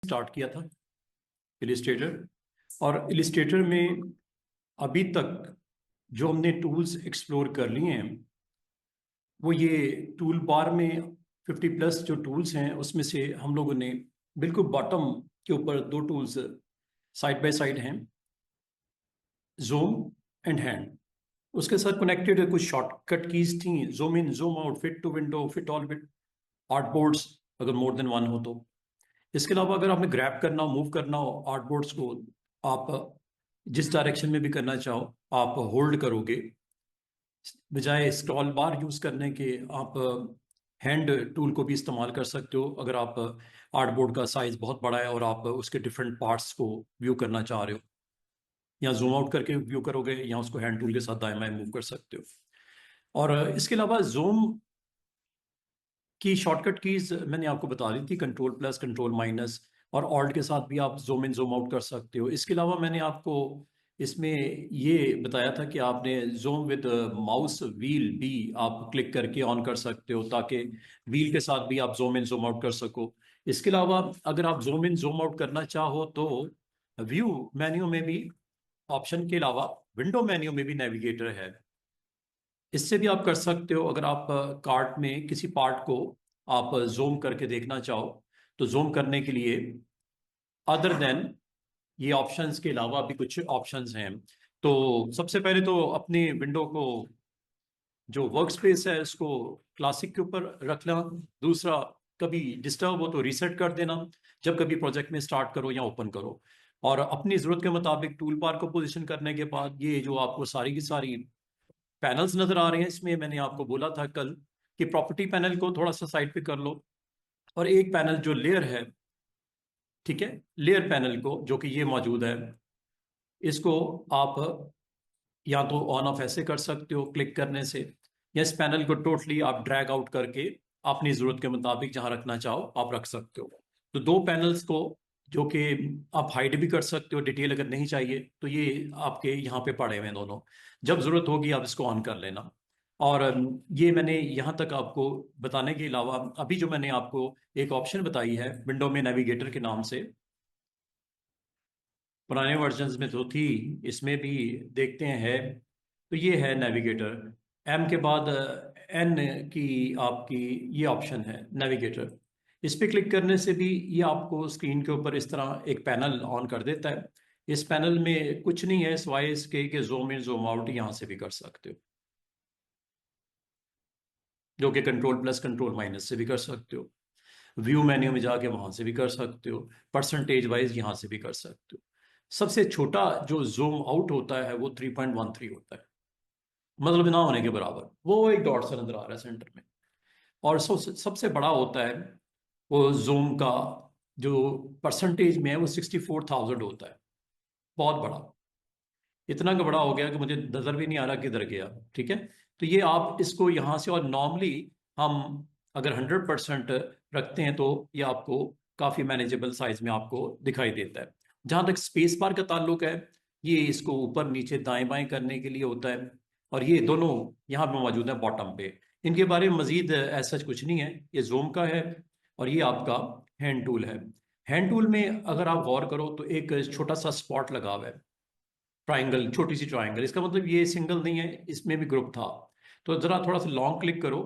Start किया था Illustrator. और इलिस्ट्रेटर में अभी तक जो हमने टूल्स एक्सप्लोर कर लिए हैं वो ये टूल बार में 50+ जो टूल्स हैं उसमें से हम लोगों ने बिल्कुल बॉटम के ऊपर दो टूल्स साइड बाय साइड हैं, जूम एंड हैंड। उसके साथ कनेक्टेड कुछ शॉर्टकट कीज थी, zoom in, zoom out, fit to window, fit all with art boards अगर मोर देन वन हो तो। इसके अलावा अगर आपने ग्रैब करना हो, मूव करना हो आर्ट बोर्ड्स को, आप जिस डायरेक्शन में भी करना चाहो आप होल्ड करोगे। बजाय स्क्रॉल बार यूज करने के आप हैंड टूल को भी इस्तेमाल कर सकते हो अगर आप आर्ट बोर्ड का साइज बहुत बड़ा है और आप उसके डिफरेंट पार्ट्स को व्यू करना चाह रहे हो, या जूम आउट करके व्यू करोगे या उसको हैंड टूल के साथ दाएं बाएं मूव कर सकते हो। और इसके अलावा जूम की शॉर्टकट कीज मैंने आपको बता दी थी, कंट्रोल प्लस, कंट्रोल माइनस, और ऑल्ट के साथ भी आप जूम इन जूम आउट कर सकते हो। इसके अलावा मैंने आपको इसमें ये बताया था कि आपने जूम विद माउस व्हील भी आप क्लिक करके ऑन कर सकते हो ताकि व्हील के साथ भी आप जूम इन जूम आउट कर सको। इसके अलावा अगर आप जूम इन जूम आउट करना चाहो तो व्यू मेन्यू में भी ऑप्शन के अलावा विंडो मेन्यू में भी नेविगेटर है, इससे भी आप कर सकते हो। अगर आप कार्ट में किसी पार्ट को आप जूम करके देखना चाहो तो जूम करने के लिए अदर देन ये ऑप्शंस के अलावा भी कुछ ऑप्शंस हैं। तो सबसे पहले तो अपनी विंडो को, जो वर्क स्पेस है उसको क्लासिक के ऊपर रखना। दूसरा, कभी डिस्टर्ब हो तो रीसेट कर देना जब कभी प्रोजेक्ट में स्टार्ट करो या ओपन करो। और अपनी ज़रूरत के मुताबिक टूल बार को पोजीशन करने के बाद ये जो आपको सारी की सारी पैनल्स नजर आ रहे हैं, इसमें मैंने आपको बोला था कल कि प्रॉपर्टी पैनल को थोड़ा सा साइड पे कर लो, और एक पैनल जो लेयर है, ठीक है, लेयर पैनल को जो कि ये मौजूद है, इसको आप या तो ऑन ऑफ ऐसे कर सकते हो क्लिक करने से, या इस पैनल को टोटली आप ड्रैग आउट करके अपनी जरूरत के मुताबिक जहां रखना चाहो आप रख सकते हो। तो दो पैनल्स को जो कि आप हाइड भी कर सकते हो, डिटेल अगर नहीं चाहिए तो ये आपके यहाँ पे पड़े हुए हैं दोनों, जब जरूरत होगी आप इसको ऑन कर लेना। और ये मैंने यहाँ तक आपको बताने के अलावा अभी जो मैंने आपको एक ऑप्शन बताई है विंडो में नेविगेटर के नाम से, पुराने वर्जन्स में तो थी, इसमें भी देखते हैं है। तो ये है नेविगेटर, एम के बाद एन की आपकी ये ऑप्शन है नेविगेटर। इस पे क्लिक करने से भी ये आपको स्क्रीन के ऊपर इस तरह एक पैनल ऑन कर देता है। इस पैनल में कुछ नहीं है सिवाय इसके कि जूम इन जूम आउट यहाँ से भी कर सकते हो, जो कि कंट्रोल प्लस कंट्रोल माइनस से भी कर सकते हो। व्यू मेन्यू में जाके वहां से भी कर सकते हो, परसेंटेज वाइज यहां से भी कर सकते हो। सबसे छोटा जो जूम आउट होता है वो 3.13 होता है, मतलब ना होने के बराबर, वो एक डॉट सा नजर आ रहा है सेंटर में। और सबसे बड़ा होता है वो जूम का जो परसेंटेज में है वो 64,000 होता है, बहुत बड़ा। इतना का बड़ा हो गया कि मुझे नजर भी नहीं आ रहा किधर गया। ठीक है, तो ये आप इसको यहाँ से, और नॉर्मली हम अगर 100% रखते हैं तो ये आपको काफी मैनेजेबल साइज में आपको दिखाई देता है। जहां तक स्पेस बार का ताल्लुक है, ये इसको ऊपर नीचे दाएं बाएं करने के लिए होता है, और ये दोनों यहाँ पे मौजूद है बॉटम पे। इनके बारे में मजीद ऐसा कुछ नहीं है, ये जूम का है और ये आपका हैंड टूल है। हैंड टूल में अगर आप गौर करो तो एक छोटा सा स्पॉट लगा हुआ है, ट्राइंगल, छोटी सी ट्राइंगल, इसका मतलब ये सिंगल नहीं है, इसमें भी ग्रुप था। तो जरा थोड़ा सा लॉन्ग क्लिक करो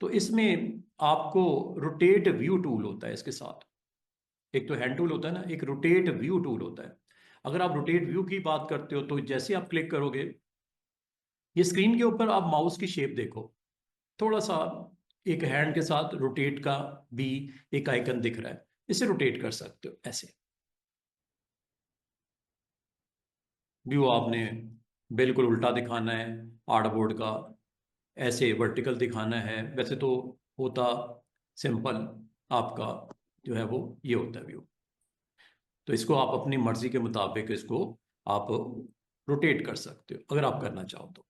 तो इसमें आपको रोटेट व्यू टूल होता है इसके साथ। एक तो हैंड टूल होता है ना, एक रोटेट व्यू टूल होता है। अगर आप रोटेट व्यू की बात करते हो तो जैसे आप क्लिक करोगे ये स्क्रीन के ऊपर आप माउस की शेप देखो, थोड़ा सा एक हैंड के साथ रोटेट का भी एक आइकन दिख रहा है, इसे रोटेट कर सकते हो ऐसे। व्यू आपने बिल्कुल उल्टा दिखाना है आर्टबोर्ड का, ऐसे वर्टिकल दिखाना है, वैसे तो होता सिंपल आपका जो है वो ये होता है व्यू। तो इसको आप अपनी मर्जी के मुताबिक इसको आप रोटेट कर सकते हो अगर आप करना चाहो तो।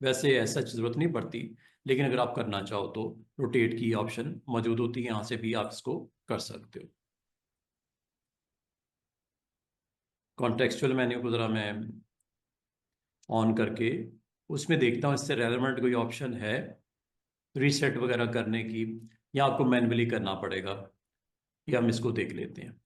वैसे ऐसा जरूरत नहीं पड़ती, लेकिन अगर आप करना चाहो तो रोटेट की ऑप्शन मौजूद होती है, यहाँ से भी आप इसको कर सकते हो। कॉन्टेक्सचुअल मेन्यू को ज़रा मैं ऑन करके उसमें देखता हूँ इससे रेलेवेंट कोई ऑप्शन है रीसेट वगैरह करने की, या आपको मैन्युअली करना पड़ेगा, या हम इसको देख लेते हैं।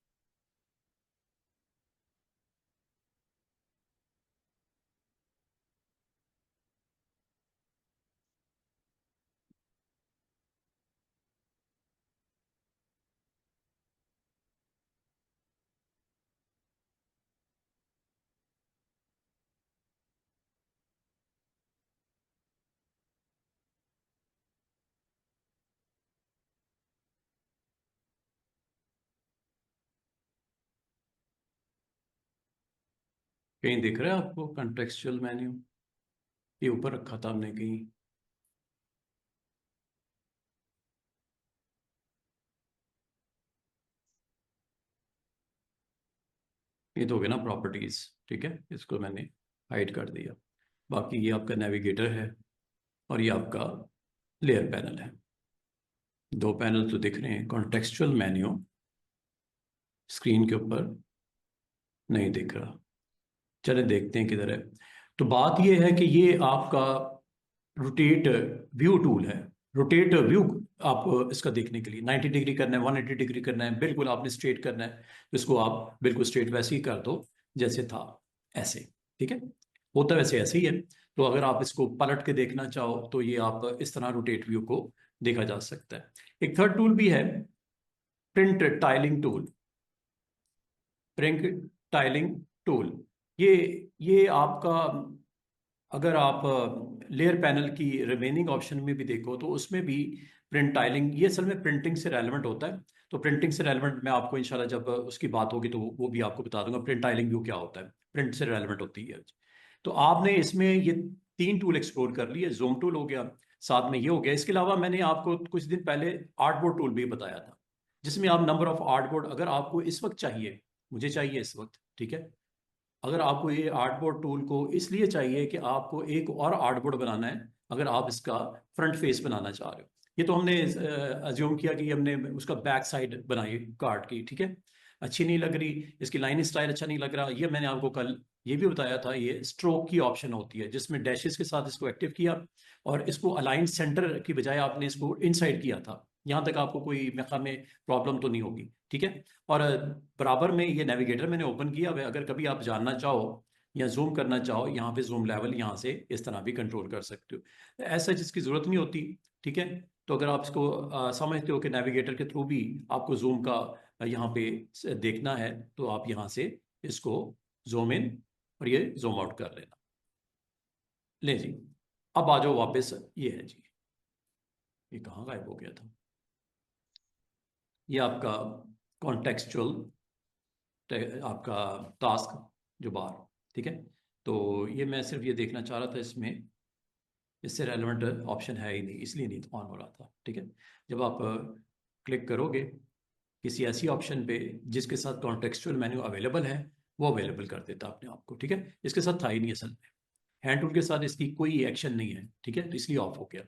कहीं दिख रहा है आपको कॉन्टेक्सचुअल मेन्यू? ये ऊपर रखा था हमने कहीं। ये तो हो गया ना प्रॉपर्टीज, ठीक है, इसको मैंने हाइड कर दिया। बाकी ये आपका नेविगेटर है और ये आपका लेयर पैनल है। दो पैनल तो दिख रहे हैं। कॉन्टेक्सचुअल मेन्यू स्क्रीन के ऊपर नहीं दिख रहा। चले देखते हैं किधर है। तो बात ये है कि ये आपका रोटेट व्यू टूल है। रोटेट व्यू आप इसका देखने के लिए 90 डिग्री करना है, 180 डिग्री करना है, बिल्कुल आपने स्ट्रेट करना है, तो इसको आप बिल्कुल स्ट्रेट वैसे ही कर दो जैसे था, ऐसे। ठीक है, होता वैसे ऐसे ही है। तो अगर आप इसको पलट के देखना चाहो तो ये आप इस तरह रोटेट व्यू को देखा जा सकता है। एक थर्ड टूल भी है, print tiling tool. Print tiling tool, ये ये आपका, अगर आप लेयर पैनल की रिमेनिंग ऑप्शन में भी देखो तो उसमें भी प्रिंट टाइलिंग, ये असल में प्रिंटिंग से रेलेवेंट होता है। तो प्रिंटिंग से रेलेवेंट मैं आपको इंशाल्लाह जब उसकी बात होगी तो वो भी आपको बता दूंगा प्रिंट टाइलिंग व्यू क्या होता है, प्रिंट से रेलेवेंट होती है। तो आपने इसमें ये तीन टूल एक्सप्लोर कर लिए। जूम टूल हो गया, साथ में ये हो गया। इसके अलावा मैंने आपको कुछ दिन पहले आर्टबोर्ड टूल भी बताया था, जिसमें आप नंबर ऑफ आर्टबोर्ड अगर आपको इस वक्त चाहिए, मुझे चाहिए इस वक्त, ठीक है, अगर आपको ये आर्टबोर्ड टूल को इसलिए चाहिए कि आपको एक और आर्टबोर्ड बनाना है, अगर आप इसका फ्रंट फेस बनाना चाह रहे हो। ये तो हमने अज्यूम किया कि हमने उसका बैक साइड बनाई कार्ड की, ठीक है, अच्छी नहीं लग रही, इसकी लाइन स्टाइल अच्छा नहीं लग रहा। ये मैंने आपको कल ये भी बताया था, ये स्ट्रोक की ऑप्शन होती है जिसमें डैशेस के साथ इसको एक्टिव किया और इसको अलाइन सेंटर की बजाय आपने इसको इनसाइड किया था। यहाँ तक आपको कोई मेरे में प्रॉब्लम तो नहीं होगी, ठीक है। और बराबर में ये नेविगेटर मैंने ओपन किया हुआ है, अगर कभी आप जानना चाहो या जूम करना चाहो, यहाँ पे जूम लेवल यहाँ से इस तरह भी कंट्रोल कर सकते हो। ऐसा जिसकी ज़रूरत नहीं होती, ठीक है। तो अगर आप इसको समझते हो कि नेविगेटर के थ्रू भी आपको जूम का यहाँ पे देखना है तो आप यहाँ से इसको जूम इन और ये जूम आउट कर लेना। ले जी, अब आ जाओ वापस। ये है जी, ये कहाँ गायब हो गया था? ये आपका कॉन्टेक्सचुअल आपका टास्क जो बार, ठीक है। तो ये मैं सिर्फ ये देखना चाह रहा था, इसमें इससे रेलेवेंट ऑप्शन है ही नहीं, इसलिए नहीं ऑन हो रहा था, ठीक है। जब आप क्लिक करोगे किसी ऐसी ऑप्शन पे जिसके साथ कॉन्टेक्सचुअल मेन्यू अवेलेबल है, वो अवेलेबल कर देता अपने आप को, ठीक है। इसके साथ था ही नहीं असल में, हैंड टूल के साथ इसकी कोई एक्शन नहीं है, ठीक है, तो इसलिए ऑफ हो गया।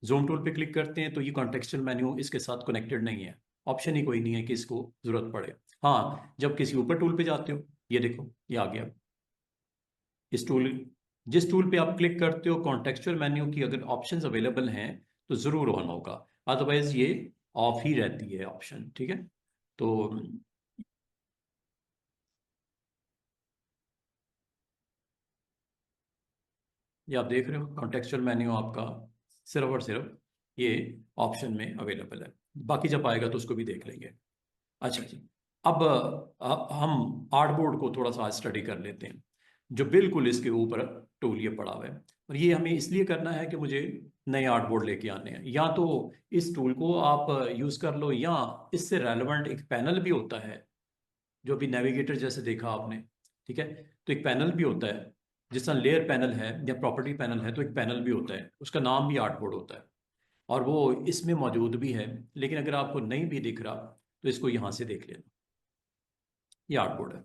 जूम टूल पे क्लिक करते हैं तो ये कॉन्टेक्सचुअल मेन्यू इसके साथ कनेक्टेड नहीं है, ऑप्शन ही कोई नहीं है कि इसको जरूरत पड़े। हाँ, जब किसी ऊपर टूल पे जाते हो, ये देखो ये आ गया। इस टूल, जिस टूल पे आप क्लिक करते हो कॉन्टेक्सचुअल मेन्यू की अगर ऑप्शंस अवेलेबल हैं तो जरूर ऑन होगा, अदरवाइज ये ऑफ ही रहती है ऑप्शन, ठीक है। तो ये आप देख रहे हो कॉन्टेक्सचुअल मेन्यू आपका सिर्फ और सिर्फ ये ऑप्शन में अवेलेबल है, बाकी जब आएगा तो उसको भी देख लेंगे। अच्छा जी, अब हम आर्टबोर्ड को थोड़ा सा स्टडी कर लेते हैं, जो बिल्कुल इसके ऊपर टूल ये पड़ा हुआ है। और ये हमें इसलिए करना है कि मुझे नए आर्टबोर्ड लेके आने हैं, या तो इस टूल को आप यूज़ कर लो, या इससे रेलेवेंट एक पैनल भी होता है जो भी नेविगेटर जैसे देखा आपने, ठीक है। तो एक पैनल भी होता है, जिस तरह लेयर पैनल है या प्रॉपर्टी पैनल है, तो एक पैनल भी होता है, उसका नाम भी आर्टबोर्ड होता है, और वो इसमें मौजूद भी है। लेकिन अगर आपको नहीं भी दिख रहा तो इसको यहाँ से देख लेना, ये आर्टबोर्ड है।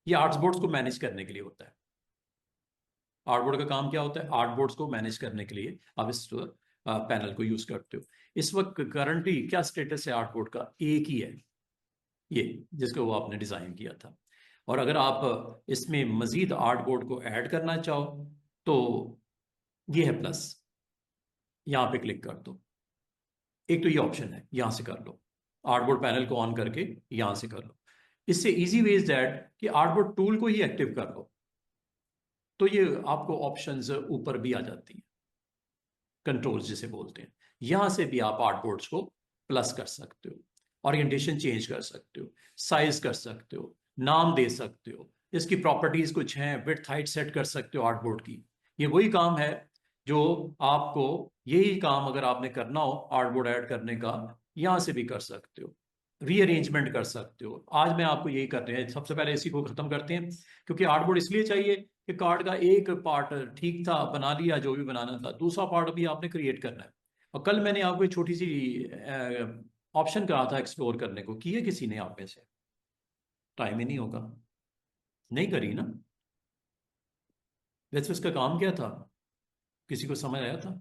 ये आर्टबोर्ड्स को मैनेज करने के लिए होता है। आर्टबोर्ड का काम क्या होता है? आर्टबोर्ड्स को मैनेज करने के लिए आप इस पैनल को यूज करते हो। इस वक्त करंटली क्या स्टेटस है आर्टबोर्ड का? एक ही है, ये जिसको वो आपने डिजाइन किया था। और अगर आप इसमें मजीद आर्टबोर्ड को ऐड करना चाहो तो ये है प्लस, यहाँ पे क्लिक कर दो। एक तो ये ऑप्शन है, यहां से कर लो, आर्टबोर्ड पैनल को ऑन करके यहां से कर लो। इससे इजी वे इज दैट कि आर्टबोर्ड टूल को ही एक्टिव कर लो, तो ये आपको ऑप्शंस ऊपर भी आ जाती हैं, कंट्रोल्स जिसे बोलते हैं। यहां से भी आप आर्टबोर्ड्स को प्लस कर सकते हो, ओरिएंटेशन चेंज कर सकते हो, साइज कर सकते हो, नाम दे सकते हो, इसकी प्रॉपर्टीज कुछ हैं, विड्थ हाइट सेट कर सकते हो आर्टबोर्ड की। ये वही काम है जो आपको, यही काम अगर आपने करना हो आर्टबोर्ड ऐड करने का, यहां से भी कर सकते हो। रीअरेंजमेंट कर सकते हो। आज मैं आपको यही कर रहे हैं। सबसे पहले इसी को खत्म करते हैं, क्योंकि आर्टबोर्ड इसलिए चाहिए कि कार्ड का एक पार्ट ठीक था, बना लिया जो भी बनाना था, दूसरा पार्ट भी आपने क्रिएट करना है। और कल मैंने आपको एक छोटी सी ऑप्शन कहा था एक्सप्लोर करने को, किए किसी ने आप में से? टाइम ही नहीं होगा, नहीं करी ना। वैसे उसका काम क्या था, किसी को समझ आया था?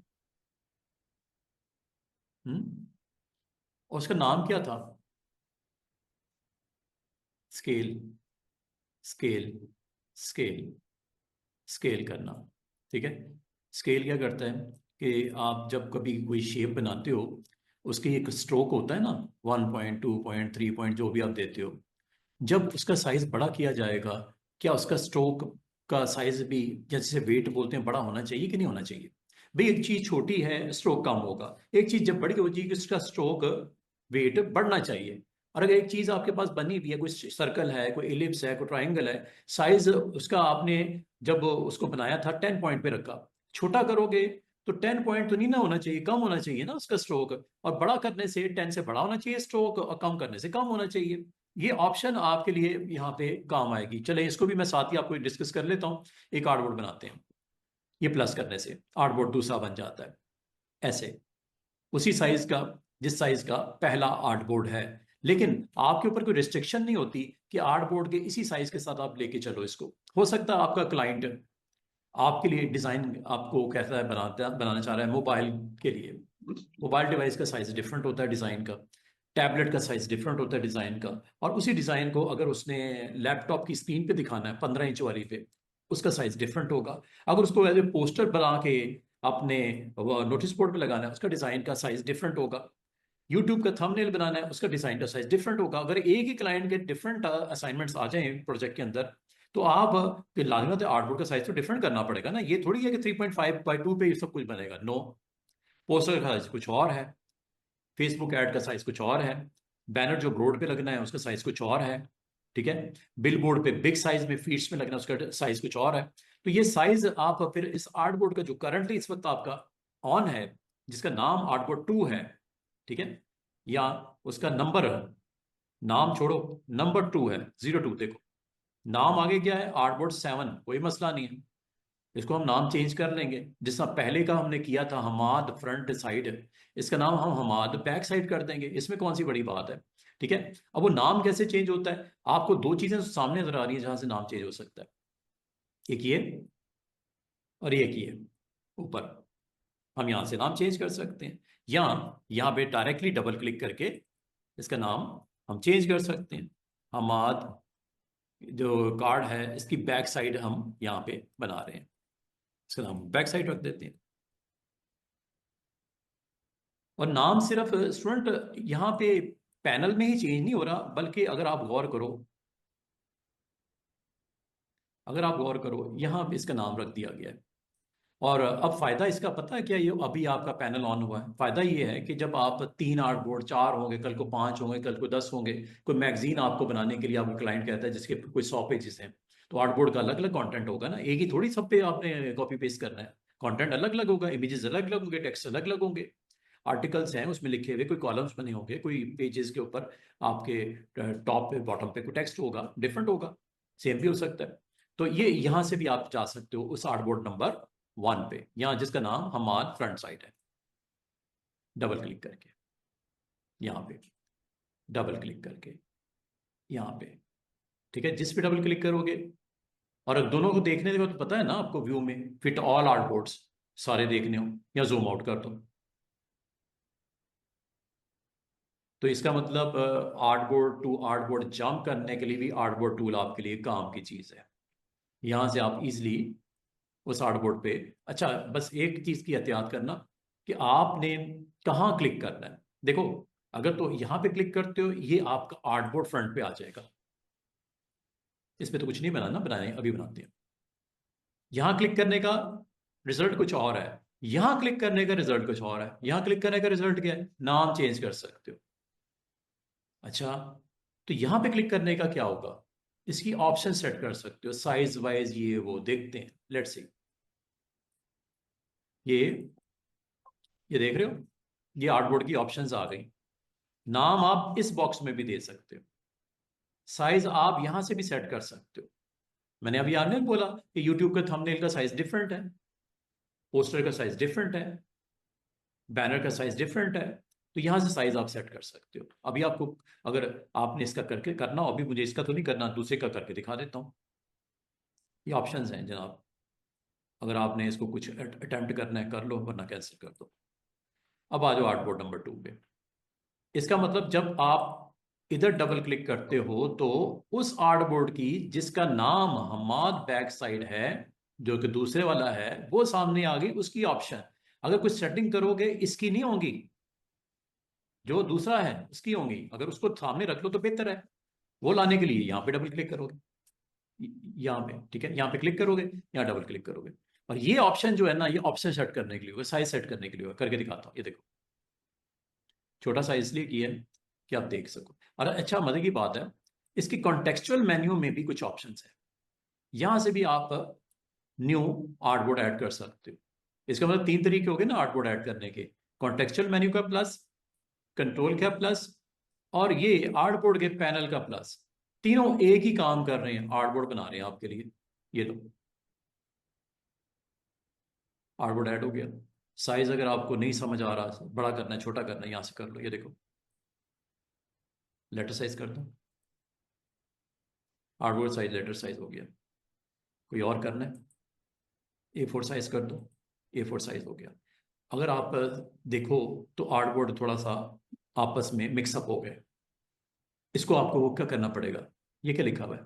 और उसका नाम क्या था? स्केल, स्केल, स्केल, स्केल करना। ठीक है। स्केल क्या करता है कि आप जब कभी कोई शेप बनाते हो, उसकी एक स्ट्रोक होता है ना, 1.2 पॉइंट 3 पॉइंट जो भी आप देते हो, जब उसका साइज बड़ा किया जाएगा, क्या उसका स्ट्रोक का साइज भी, जैसे वेट बोलते हैं, बड़ा होना चाहिए कि नहीं होना चाहिए? भाई एक चीज छोटी है, स्ट्रोक कम होगा। एक चीज जब बड़ी होगी, उसका स्ट्रोक वेट बढ़ना चाहिए। और अगर एक चीज आपके पास बनी हुई है, कोई सर्कल है, कोई इलिप्स है, कोई ट्राइंगल है, साइज उसका आपने जब उसको बनाया था 10 पॉइंट पे रखा, छोटा करोगे तो 10 पॉइंट तो नहीं ना होना चाहिए, कम होना चाहिए ना उसका स्ट्रोक। और बड़ा करने से 10 से बड़ा होना चाहिए स्ट्रोक, और कम करने से कम होना चाहिए। ये ऑप्शन आपके लिए यहाँ पे काम आएगी। चले इसको भी मैं साथ ही आपको डिस्कस कर लेता हूँ। एक आर्टबोर्ड बनाते हैं, ये प्लस करने से आर्टबोर्ड दूसरा बन जाता है, ऐसे, उसी साइज का जिस साइज का पहला आर्टबोर्ड है। लेकिन आपके ऊपर कोई रिस्ट्रिक्शन नहीं होती कि आर्टबोर्ड के इसी साइज के साथ आप लेके चलो इसको। हो सकता है आपका क्लाइंट आपके लिए डिजाइन आपको कैसा है बनाना चाह रहा है, मोबाइल के लिए, मोबाइल डिवाइस का साइज डिफरेंट होता है डिजाइन का, टैबलेट का साइज डिफरेंट होता है डिजाइन का। और उसी डिजाइन को अगर उसने लैपटॉप की स्क्रीन पे दिखाना है 15 इंच वाली पे, उसका साइज डिफरेंट होगा। अगर उसको एज ए पोस्टर बना के अपने नोटिस बोर्ड पे लगाना है, उसका डिजाइन का साइज डिफरेंट होगा। यूट्यूब का थंबनेल बनाना है, उसका डिजाइन का साइज डिफरेंट होगा। अगर एक ही क्लाइंट के डिफरेंट असाइनमेंट्स आ जाएं प्रोजेक्ट के अंदर, तो आप लाजमत आर्टबोर्ड का साइज तो डिफरेंट करना पड़ेगा ना। ये थोड़ी है कि 3.5 by 2 पे ये सब कुछ बनेगा, नो। पोस्टर का साइज कुछ और है, फेसबुक ऐड का साइज कुछ और है, बैनर जो बोर्ड पे लगना है उसका साइज कुछ और है। ठीक है। बिल बोर्ड पे बिग साइज में फीट्स में लगना है, उसका साइज कुछ और है। तो ये साइज आप फिर इस आर्टबोर्ड का जो करंटली इस वक्त आपका ऑन है, जिसका नाम आर्टबोर्ड 2 है, ठीक है, या उसका नंबर, नाम छोड़ो, नंबर 2 है, 02, देखो नाम आगे क्या है, आर्टबोर्ड 7, कोई मसला नहीं है। इसको हम नाम चेंज कर लेंगे, जिस तरह पहले का हमने किया था हमाद फ्रंट साइड, इसका नाम हम हमाद बैक साइड कर देंगे, इसमें कौन सी बड़ी बात है। ठीक है। अब वो नाम कैसे चेंज होता है, आपको दो चीजें सामने नजर आ रही है जहां से नाम चेंज हो सकता है, एक ये और एक ये ऊपर। हम यहां से नाम चेंज कर सकते हैं, या यहाँ पे डायरेक्टली डबल क्लिक करके इसका नाम हम चेंज कर सकते हैं। हमाद जो कार्ड है इसकी बैक साइड हम यहाँ पे बना रहे हैं, इसका नाम बैक साइड रख देते हैं। और नाम सिर्फ स्टूडेंट यहाँ पे पैनल में ही चेंज नहीं हो रहा, बल्कि अगर आप गौर करो यहाँ पे इसका नाम रख दिया गया है। और अब फायदा इसका पता है क्या, ये अभी आपका पैनल ऑन हुआ है, फायदा ये है कि जब आप 3 आर्टबोर्ड, 4 होंगे, कल को 5 होंगे, कल को 10 होंगे, कोई मैगजीन आपको बनाने के लिए आपका क्लाइंट कहता है जिसके कोई 100 पेजेस हैं, तो आर्टबोर्ड का अलग अलग कंटेंट होगा ना, एक ही थोड़ी सब पे आपने कॉपी पेस्ट करना है। कंटेंट अलग अलग होगा, इमेजेस अलग अलग होंगे, टेक्स्ट अलग अलग होंगे, आर्टिकल्स हैं उसमें लिखे हुए, कोई कॉलम्स बने होंगे, कोई पेजेस के ऊपर आपके टॉप पे बॉटम पे कोई टेक्स्ट होगा, डिफरेंट होगा, सेम भी हो सकता है। तो ये यहां से भी आप जा सकते हो उस आर्टबोर्ड नंबर 1 पे, यहां जिसका नाम हमार फ्रंट साइड है, डबल क्लिक करके यहाँ पे, डबल क्लिक करके यहाँ पे। ठीक है, जिस पे डबल क्लिक करोगे, और अब दोनों को देखने देगा तो पता है ना आपको, व्यू में फिट ऑल आर्टबोर्ड्स सारे देखने हो, या जूम आउट कर दो, तो इसका मतलब आर्टबोर्ड टू आर्टबोर्ड जंप करने के लिए भी आर्टबोर्ड टूल आपके लिए काम की चीज है। यहां से आप इजिली उस आर्टबोर्ड पे, अच्छा बस एक चीज की एहतियात करना कि आपने कहाँ क्लिक करना है। देखो, अगर तो यहां पे क्लिक करते हो, ये आपका आर्टबोर्ड फ्रंट पे आ जाएगा, इस पे तो कुछ नहीं बनाना, बनाए अभी बनाते हैं। यहां क्लिक करने का रिजल्ट कुछ और है, यहां क्लिक करने का रिजल्ट कुछ और है। यहां क्लिक करने का रिजल्ट क्या है, नाम चेंज कर सकते हो। अच्छा, तो यहां पे क्लिक करने का क्या होगा, इसकी ऑप्शन सेट कर सकते हो, साइज वाइज ये वो देखते हैं, लेट्स सी। ये ये देख रहे हो, ये आर्टबोर्ड की ऑप्शंस आ गई। नाम आप इस बॉक्स में भी दे सकते हो, साइज आप यहां से भी सेट कर सकते हो। मैंने अभी आपने बोला कि यूट्यूब के थंबनेल का साइज डिफरेंट है, पोस्टर का साइज डिफरेंट है, बैनर का साइज डिफरेंट है, तो यहां से साइज आप सेट कर सकते हो। अभी आपको अगर आपने इसका करके करना हो, अभी मुझे इसका तो नहीं करना, दूसरे का करके दिखा देता हूं। ये ऑप्शंस हैं जनाब, अगर आपने इसको कुछ अटेम्प्ट करना है कर लो, वरना कैंसिल कर दो। अब आ जाओ आर्टबोर्ड नंबर 2 पे। इसका मतलब जब आप इधर डबल क्लिक करते हो तो उस आर्टबोर्ड की जिसका नाम हमाद बैक साइड है, जो कि दूसरे वाला है, वो सामने आ गई, उसकी ऑप्शन। अगर कुछ सेटिंग करोगे इसकी नहीं होगी, जो दूसरा है उसकी होंगी। अगर उसको सामने रख लो तो बेहतर है। वो लाने के लिए यहाँ पे डबल क्लिक करोगे, यहाँ पे, ठीक है, यहाँ पे क्लिक करोगे, यहाँ डबल क्लिक करोगे। और ये ऑप्शन जो है ना, ये ऑप्शन सेट करने के लिए, साइज सेट करने के लिए करके दिखाता हूँ। ये देखो, छोटा सा इसलिए किया है कि आप देख सको। और अच्छा मजे की बात है, इसकी कॉन्टेक्चुअल मेन्यू में भी कुछ ऑप्शंस है, यहां से भी आप न्यू आर्टबोर्ड ऐड कर सकते हो। इसका मतलब 3 तरीके हो गए ना आर्टबोर्ड ऐड करने के, कॉन्टेक्चुअल मेन्यू का प्लस, कंट्रोल का प्लस, और ये आर्टबोर्ड के पैनल का प्लस। तीनों एक ही काम कर रहे हैं, आर्टबोर्ड बना रहे हैं आपके लिए। ये लो, आर्टबोर्ड ऐड हो गया। साइज अगर आपको नहीं समझ आ रहा, बड़ा करना है छोटा करना है, यहां से कर लो। ये देखो, लेटर साइज कर दो, आर्टबोर्ड साइज लेटर साइज हो गया। कोई और करना है, A4 साइज कर दो, A4 साइज हो गया। अगर आप देखो तो आर्टबोर्ड थोड़ा सा आपस में मिक्सअप हो गए। इसको आपको वो क्या करना पड़ेगा, ये क्या लिखा हुआ है,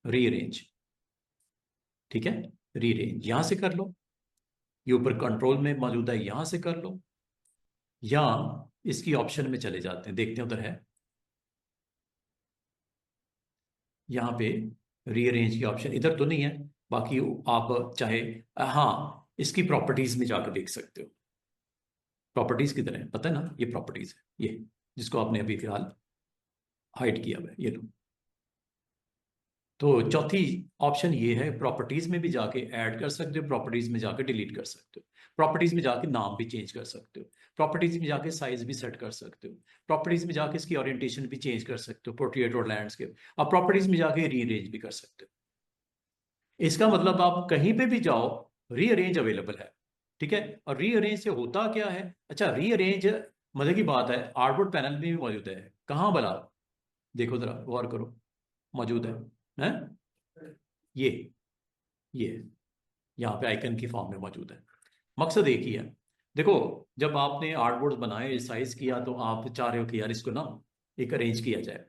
रीअरेंज। ठीक है, रीअरेंज यहां से कर लो, ये ऊपर कंट्रोल में मौजूद है, यहां से कर लो, या इसकी ऑप्शन में चले जाते हैं, देखते हैं उधर है। यहाँ पे रीअरेंज की ऑप्शन इधर तो नहीं है, बाकी आप चाहे, हाँ, इसकी प्रॉपर्टीज में जाकर देख सकते हो। प्रॉपर्टीज किधर है पता है ना, ये प्रॉपर्टीज है, ये जिसको आपने अभी फिलहाल हाइड किया हुआ है, ये लो। तो चौथी ऑप्शन ये है, प्रॉपर्टीज में भी जाके ऐड कर सकते हो, प्रॉपर्टीज में जाके डिलीट कर सकते हो, प्रॉपर्टीज में जाके नाम भी चेंज कर सकते हो, प्रॉपर्टीज में जाके साइज भी सेट कर सकते हो, प्रॉपर्टीज में जाके इसकी ओरिएंटेशन भी चेंज कर सकते हो, पोर्ट्रेट और लैंडस्केप, और प्रॉपर्टीज में जाके रीअरेंज भी कर सकते हो। इसका मतलब आप कहीं पे भी जाओ, रीअरेंज अवेलेबल है। ठीक है, और रीअरेंज से होता क्या है, अच्छा रीअरेंज मजे की बात है, आर्टबोर्ड पैनल में भी मौजूद है। कहाँ भला, देखो जरा गौर करो, मौजूद है? ये ये यहाँ पे आइकन की फॉर्म में मौजूद है। मकसद एक ही है। देखो, जब आपने आर्टबोर्ड बनाए, साइज किया, तो आप चाह रहे हो कि यार इसको ना एक अरेंज किया जाए,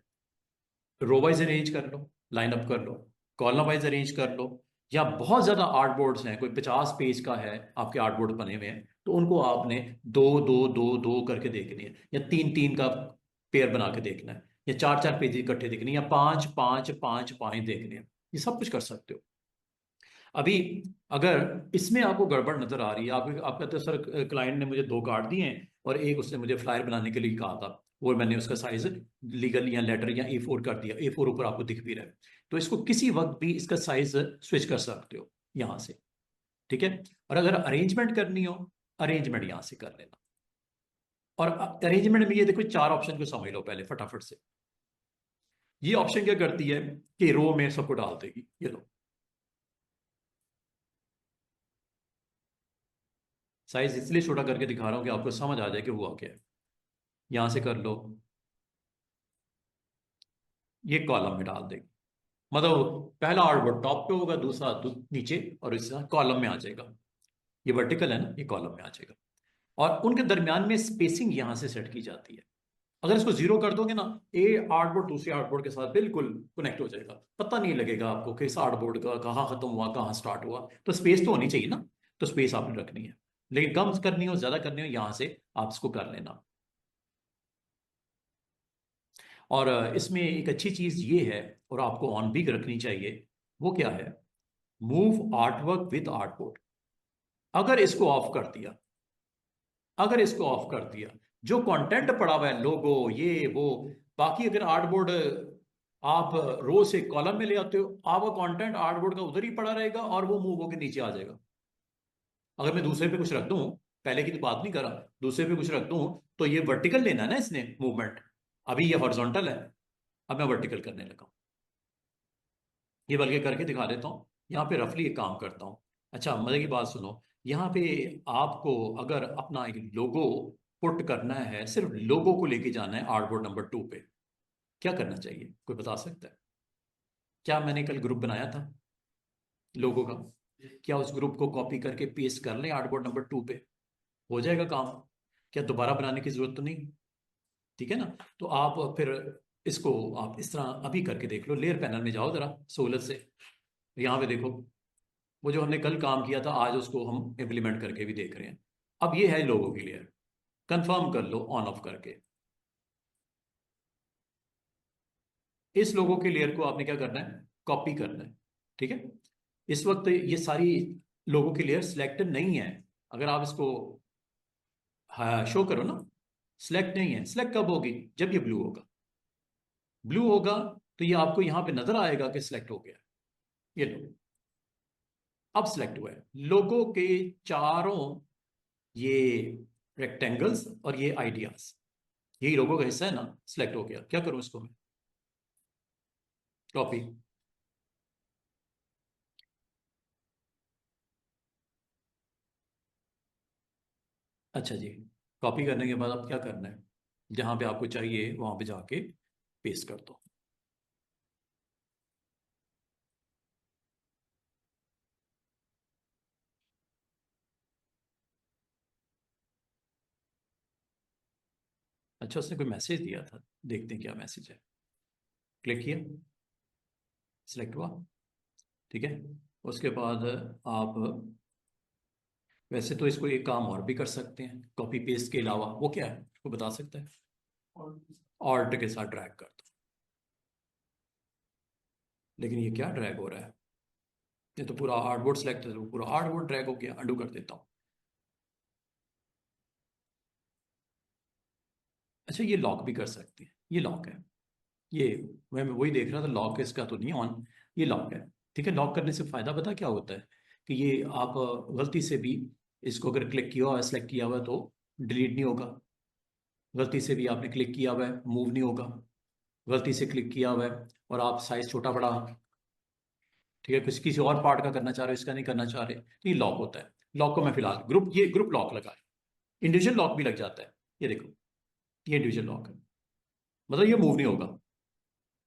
रो वाइज अरेंज कर लो, लाइन अप कर लो, कॉलम वाइज अरेंज कर लो, या बहुत ज्यादा आर्टबोर्ड्स हैं, कोई 50 पेज का है आपके आर्टबोर्ड बने हुए हैं, तो उनको आपने दो दो दो दो करके देखनी है, या 3 3 का पेयर बना के देखना है, या 4 4 पेज इकट्ठे देखने हैं, या 5 5 5 5 देखने हैं। ये सब कुछ कर सकते हो। अभी अगर इसमें आपको गड़बड़ नजर आ रही है, आप आपका तो सर क्लाइंट ने मुझे 2 कार्ड दिए हैं और एक उसने मुझे फ्लायर बनाने के लिए कहा था, वो मैंने उसका साइज लीगल या लेटर या A4 कर दिया, A4 ऊपर आपको दिख भी रहा है। तो इसको किसी वक्त भी इसका साइज स्विच कर सकते हो यहां से। ठीक है, और अगर अरेंजमेंट करनी हो, अरेंजमेंट यहां से कर लेना। और अरेंजमेंट में ये देखो 4 ऑप्शन को समझ लो पहले फटाफट से। ये ऑप्शन क्या करती है कि रो में सबको डाल देगी, ये लो। साइज इसलिए छोटा करके दिखा रहा हूं कि आपको समझ आ जाए कि हुआ क्या है। यहां से कर लो, ये कॉलम में डाल देगी। मतलब पहला आर्टबोर्ड टॉप पे होगा, दूसरा नीचे, और इसका कॉलम में आ जाएगा। ये वर्टिकल है ना, ये कॉलम में आ जाएगा। और उनके दरमियान में स्पेसिंग यहां से सेट की जाती है। अगर इसको 0 कर दोगे ना, ए आर्टबोर्ड दूसरे आर्टबोर्ड के साथ बिल्कुल कनेक्ट हो जाएगा, पता नहीं लगेगा आपको कि इस आर्टबोर्ड का कहाँ खत्म हुआ कहाँ स्टार्ट हुआ। तो स्पेस तो होनी चाहिए ना, तो स्पेस आपने रखनी है। लेकिन कम करनी हो ज्यादा करनी हो, यहां से आप इसको कर लेना। और इसमें एक अच्छी चीज ये है, और आपको ऑन भी रखनी चाहिए, वो क्या है, मूव आर्टवर्क विद आर्टबोर्ड। अगर इसको ऑफ कर दिया, अगर इसको ऑफ कर दिया, जो कंटेंट पड़ा हुआ है, लोगो ये वो, बाकी अगर आर्टबोर्ड आप रो से कॉलम में ले आते हो, आपका कंटेंट आर्टबोर्ड का उधर ही पड़ा रहेगा और वो मूव होकर नीचे आ जाएगा। अगर मैं दूसरे पे कुछ रख दूं पहले की तो बात नहीं करा, दूसरे पे कुछ रख दूं तो ये वर्टिकल लेना है ना इसने मूवमेंट, अभी ये हॉरिजॉन्टल है, अब मैं वर्टिकल करने लगा। ये बल्कि करके दिखा देता हूँ, यहाँ पे रफली एक काम करता हूँ। अच्छा मजे की बात सुनो, यहाँ पे आपको अगर अपना एक लोगो पुट करना है, सिर्फ लोगो को लेके जाना है आर्टबोर्ड नंबर 2 पे, क्या करना चाहिए, कोई बता सकता है? क्या मैंने कल ग्रुप बनाया था लोगों का, क्या उस ग्रुप को कॉपी करके पेस्ट कर लें आर्टबोर्ड नंबर 2 पे, हो जाएगा काम? क्या दोबारा बनाने की जरूरत तो नहीं? ठीक है ना? तो आप फिर इसको आप इस तरह अभी करके देख लो, लेयर पैनल में जाओ जरा सहूलत से, यहाँ पे देखो, वो जो हमने कल काम किया था आज उसको हम इम्प्लीमेंट करके भी देख रहे हैं। अब ये है लोगों की लेयर, कंफर्म कर लो ऑन ऑफ करके। इस लोगों के लेयर को आपने क्या करना है, कॉपी करना है। ठीक है, इस वक्त ये सारी लोगों की लेयर सिलेक्टेड नहीं है, अगर आप इसको हाँ शो करो ना, सिलेक्ट नहीं है। सिलेक्ट कब होगी, जब ये ब्लू होगा। ब्लू होगा तो ये आपको यहां पे नजर आएगा कि सिलेक्ट हो गया, ये लो अब सिलेक्ट हुआ है। लोगों के चारों ये रेक्टेंगल्स और ये आइडियाज, यही लोगों का हिस्सा है ना, सिलेक्ट हो गया। क्या करूं इसको मैं, कॉपी। अच्छा जी, कॉपी करने के बाद अब क्या करना है, जहां पे आपको चाहिए वहां पे जाके पेस्ट कर दो। अच्छा उसने कोई मैसेज दिया था, देखते हैं क्या मैसेज है। क्लिक किया, सिलेक्ट हुआ। ठीक है, उसके बाद आप वैसे तो इसको एक काम और भी कर सकते हैं कॉपी पेस्ट के अलावा, वो क्या है वो बता सकता है? ऑल्ट के साथ ड्रैग कर दो। लेकिन ये क्या ड्रैग हो रहा है, ये तो पूरा आर्टबोर्ड सेलेक्ट है, तो पूरा आर्टबोर्ड ड्रैग हो गया। अंडू कर देता हूँ। अच्छा ये लॉक भी कर सकते हैं, ये लॉक है, ये मैं वही देख रहा था, लॉक इसका तो नहीं ऑन, ये लॉक है। ठीक है, लॉक करने से फायदा पता क्या होता है कि ये आप गलती से भी इसको अगर क्लिक किया हुआ सेलेक्ट किया हुआ तो डिलीट नहीं होगा, गलती से भी आपने क्लिक किया हुआ है मूव नहीं होगा, गलती से क्लिक किया हुआ है और आप साइज छोटा बड़ा, ठीक है, किसी और पार्ट का करना चाह रहे हो इसका नहीं करना चाह रहे, तो ये लॉक होता है। लॉक को मैं फिलहाल ग्रुप, ये ग्रुप लॉक लगा है, इंडिविजुअल लॉक भी लग जाता है। ये देखो, ये इंडिविजुअल लॉक है, मतलब ये मूव नहीं होगा,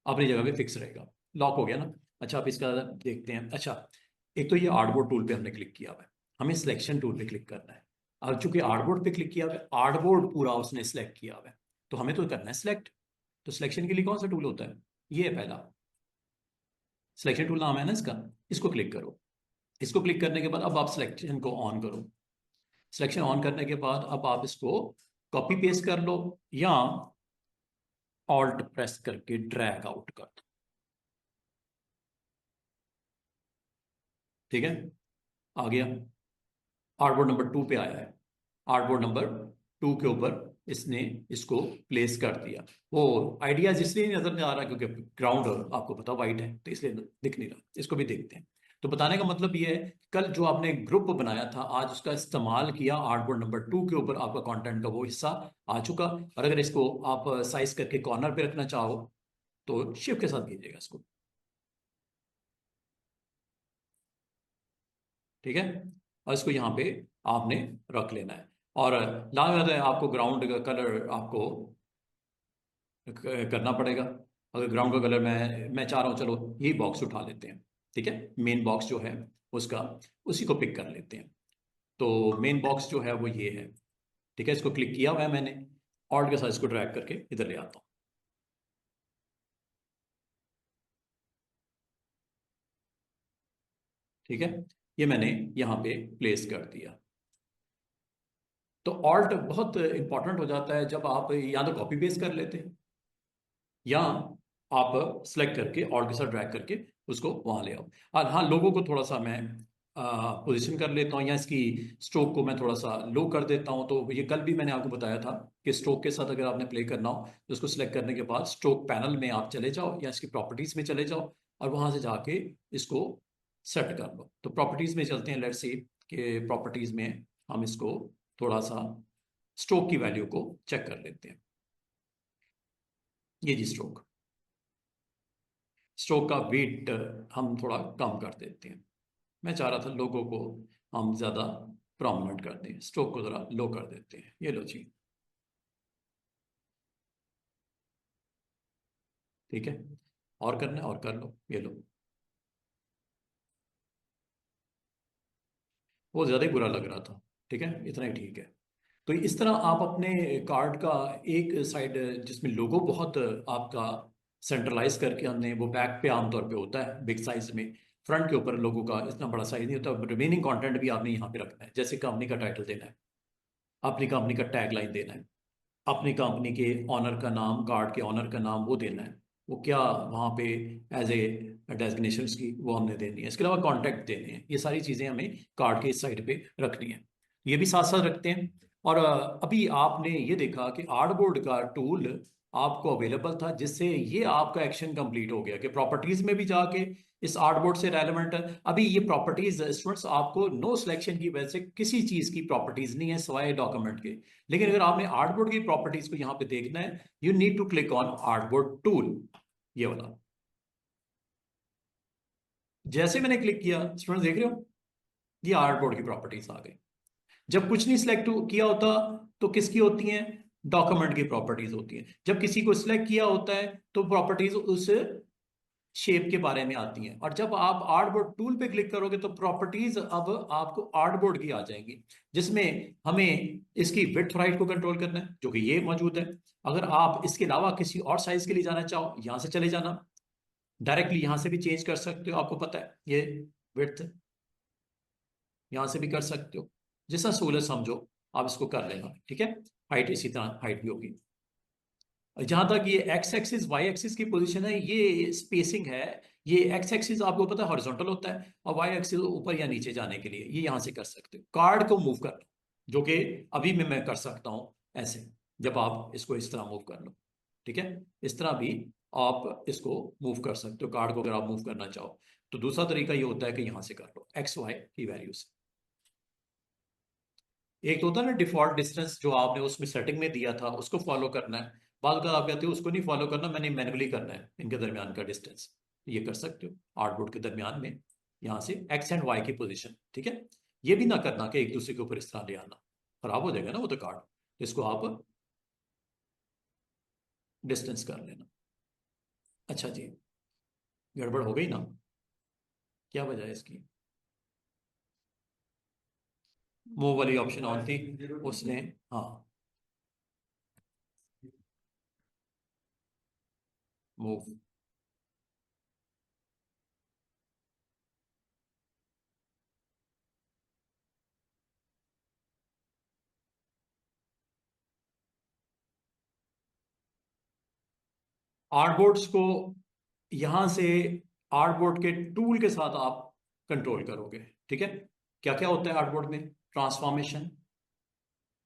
अपनी जगह पे फिक्स रहेगा, लॉक हो गया ना। अच्छा आप इसका देखते हैं। अच्छा एक तो ये आर्टबोर्ड टूल पे हमने क्लिक किया हुआ है, हमें सिलेक्शन टूल पे क्लिक करना है। अब चूंकि आर्टबोर्ड पे क्लिक किया हुआ है, आर्टबोर्ड पूरा उसने सेलेक्ट किया हुआ है, तो हमें तो करना है सिलेक्ट। तो सिलेक्शन के लिए कौन सा टूल होता है, ये है पहला सिलेक्शन टूल नाम है ना इसका, इसको क्लिक करो। इसको क्लिक करने के बाद अब आप सिलेक्शन को ऑन करो। सिलेक्शन ऑन करने के बाद अब आप इसको कॉपी पेस्ट कर लो या ऑल्ट प्रेस करके ड्रैग आउट कर दो। ठीक है, आ गया, आर्टबोर्ड नंबर 2 पे आया है। आर्टबोर्ड नंबर 2 के ऊपर इसने इसको प्लेस कर दिया। वो आइडियाज इसलिए नहीं नजर नहीं आ रहा क्योंकि ग्राउंड आपको पता वाइट है, तो इसलिए दिख नहीं रहा। इसको भी देखते हैं। तो बताने का मतलब ये है, कल जो आपने ग्रुप बनाया था आज उसका इस्तेमाल किया, आर्टबोर्ड नंबर 2 के ऊपर आपका कंटेंट का वो हिस्सा आ चुका। और अगर इसको आप साइज करके कॉर्नर पे रखना चाहो तो शिफ्ट के साथ कीजिएगा इसको। ठीक है, और इसको यहाँ पे आपने रख लेना है। और लाजमत है आपको ग्राउंड का कलर आपको करना पड़ेगा। अगर ग्राउंड का कलर मैं चाह रहा हूँ, चलो यही बॉक्स उठा लेते हैं। ठीक है, मेन बॉक्स जो है उसका, उसी को पिक कर लेते हैं। तो मेन बॉक्स जो है वो ये है। ठीक है, इसको क्लिक किया हुआ है मैंने, ऑल्ट के साथ इसको ड्रैग करके इधर ले आता हूँ। ठीक है, ये मैंने यहाँ पे प्लेस कर दिया। तो ऑल्ट बहुत इंपॉर्टेंट हो जाता है जब आप या तो कॉपी पेस्ट कर लेते हैं या आप सेलेक्ट करके ऑल्ट के साथ ड्रैग करके उसको वहां ले आओ। और हाँ, लोगों को थोड़ा सा मैं पोजीशन कर लेता हूँ या इसकी स्ट्रोक को मैं थोड़ा सा लो कर देता हूँ। तो ये कल भी मैंने आपको बताया था कि स्ट्रोक के साथ अगर आपने प्ले करना हो तो उसको सिलेक्ट करने के बाद स्ट्रोक पैनल में आप चले जाओ या इसकी प्रॉपर्टीज में चले जाओ और वहां से जाके इसको सेट कर लो। तो प्रॉपर्टीज में चलते हैं, लेट्स सी कि प्रॉपर्टीज में हम इसको थोड़ा सा स्ट्रोक की वैल्यू को चेक कर लेते हैं। ये जी स्ट्रोक का वेट हम थोड़ा कम कर देते हैं। मैं चाह रहा था लोगों को हम ज़्यादा प्रोमिनेंट कर दें, स्ट्रोक को ज़रा लो कर देते हैं। ये लो जी, ठीक है। और करना है और कर लो, ये लो। वो ज़्यादा ही बुरा लग रहा था, ठीक है, इतना ही ठीक है। तो इस तरह आप अपने कार्ड का एक साइड जिसमें लोगो बहुत आपका सेंट्रलाइज करके, हमने वो बैक पे आमतौर पे होता है बिग साइज में, फ्रंट के ऊपर लोगों का इतना बड़ा साइज नहीं होता। रिमेनिंग कंटेंट भी आपने यहाँ पे रखना है, जैसे कंपनी का टाइटल देना है, अपनी कंपनी का टैग लाइन देना है, अपनी कंपनी के ऑनर का नाम, कार्ड के ऑनर का नाम वो देना है, वो क्या वहाँ पे एज ए डेजिग्नेशन की वो हमने देनी है। इसके अलावा कॉन्टैक्ट देने हैं, ये सारी चीज़ें हमें कार्ड के इस साइड पे रखनी है। ये भी साथ साथ रखते हैं। और अभी आपने ये देखा कि आर्टबोर्ड का टूल आपको अवेलेबल था, जिससे ये आपका एक्शन कंप्लीट हो गया कि प्रॉपर्टीज में भी जाके इस आर्टबोर्ड से रेलेवेंट है। अभी ये प्रॉपर्टीज स्टूडेंट्स आपको नो सिलेक्शन की वजह से किसी चीज की प्रॉपर्टीज नहीं है सिवाय डॉक्यूमेंट के। लेकिन अगर आपने आर्टबोर्ड की प्रॉपर्टीज को यहाँ पे देखना है, you need to click on artboard tool, ये वाला। जैसे मैंने क्लिक किया, स्टूडेंट देख रहे हो, ये आर्टबोर्ड की प्रॉपर्टीज आ गई। जब कुछ नहीं सिलेक्ट किया होता तो किसकी होती हैं? डॉक्यूमेंट की प्रॉपर्टीज होती हैं। जब किसी को सिलेक्ट किया होता है तो प्रॉपर्टीज उस शेप के बारे में आती हैं। और जब आप आर्टबोर्ड टूल पे क्लिक करोगे तो प्रॉपर्टीज अब आपको आर्टबोर्ड की आ जाएंगी, जिसमें हमें इसकी विड्थ राइट को कंट्रोल करना है, जो कि ये मौजूद है। अगर आप इसके अलावा किसी और साइज के लिए जाना चाहो, यहां से चले जाना, डायरेक्टली यहां से भी चेंज कर सकते हो। आपको पता है ये विड्थ यहां से भी कर सकते हो, जैसा सहूलत समझो आप इसको कर लेना, ठीक है। हाइट इसी तरह हाइट भी होगी। जहां तक ये एक्स एक्सिस वाई एक्सिस की पोजीशन है, ये स्पेसिंग है। ये एक्स एक्सिस आपको पता है हॉरिजॉन्टल होता है, और वाई एक्सिस ऊपर या नीचे जाने के लिए ये यहां से कर सकते हो। कार्ड को मूव कर लो, जो कि अभी मैं कर सकता हूं ऐसे, जब आप इसको इस तरह मूव कर लो, ठीक है। इस तरह भी आप इसको मूव कर सकते हो कार्ड को, अगर आप मूव करना चाहो। तो दूसरा तरीका ये होता है कि यहां से कर लो एक्स वाई की वैल्यूज। एक तो होता है ना डिफॉल्ट डिस्टेंस, जो आपने उसमें सेटिंग में दिया था उसको फॉलो करना है। बाद आप कहते हो उसको नहीं फॉलो करना, मैंने मैनुअली करना है इनके दरमियान का डिस्टेंस। ये कर सकते हो आर्टबोर्ड के दरमियान में, यहाँ से एक्स एंड वाई की पोजीशन, ठीक है। ये भी ना करना कि एक दूसरे के ऊपर इस तरह ले आना, खराब हो जाएगा ना वो तो कार्ड। तो इसको आप डिस्टेंस कर लेना। अच्छा जी, गड़बड़ हो गई ना? क्या वजह है इसकी? मूव वाली ऑप्शन ऑन थी उसने, हाँ। मूव, आर्टबोर्ड्स को यहां से आर्टबोर्ड के टूल के साथ आप कंट्रोल करोगे, ठीक है। क्या क्या होता है आर्टबोर्ड में? ट्रांसफॉर्मेशन,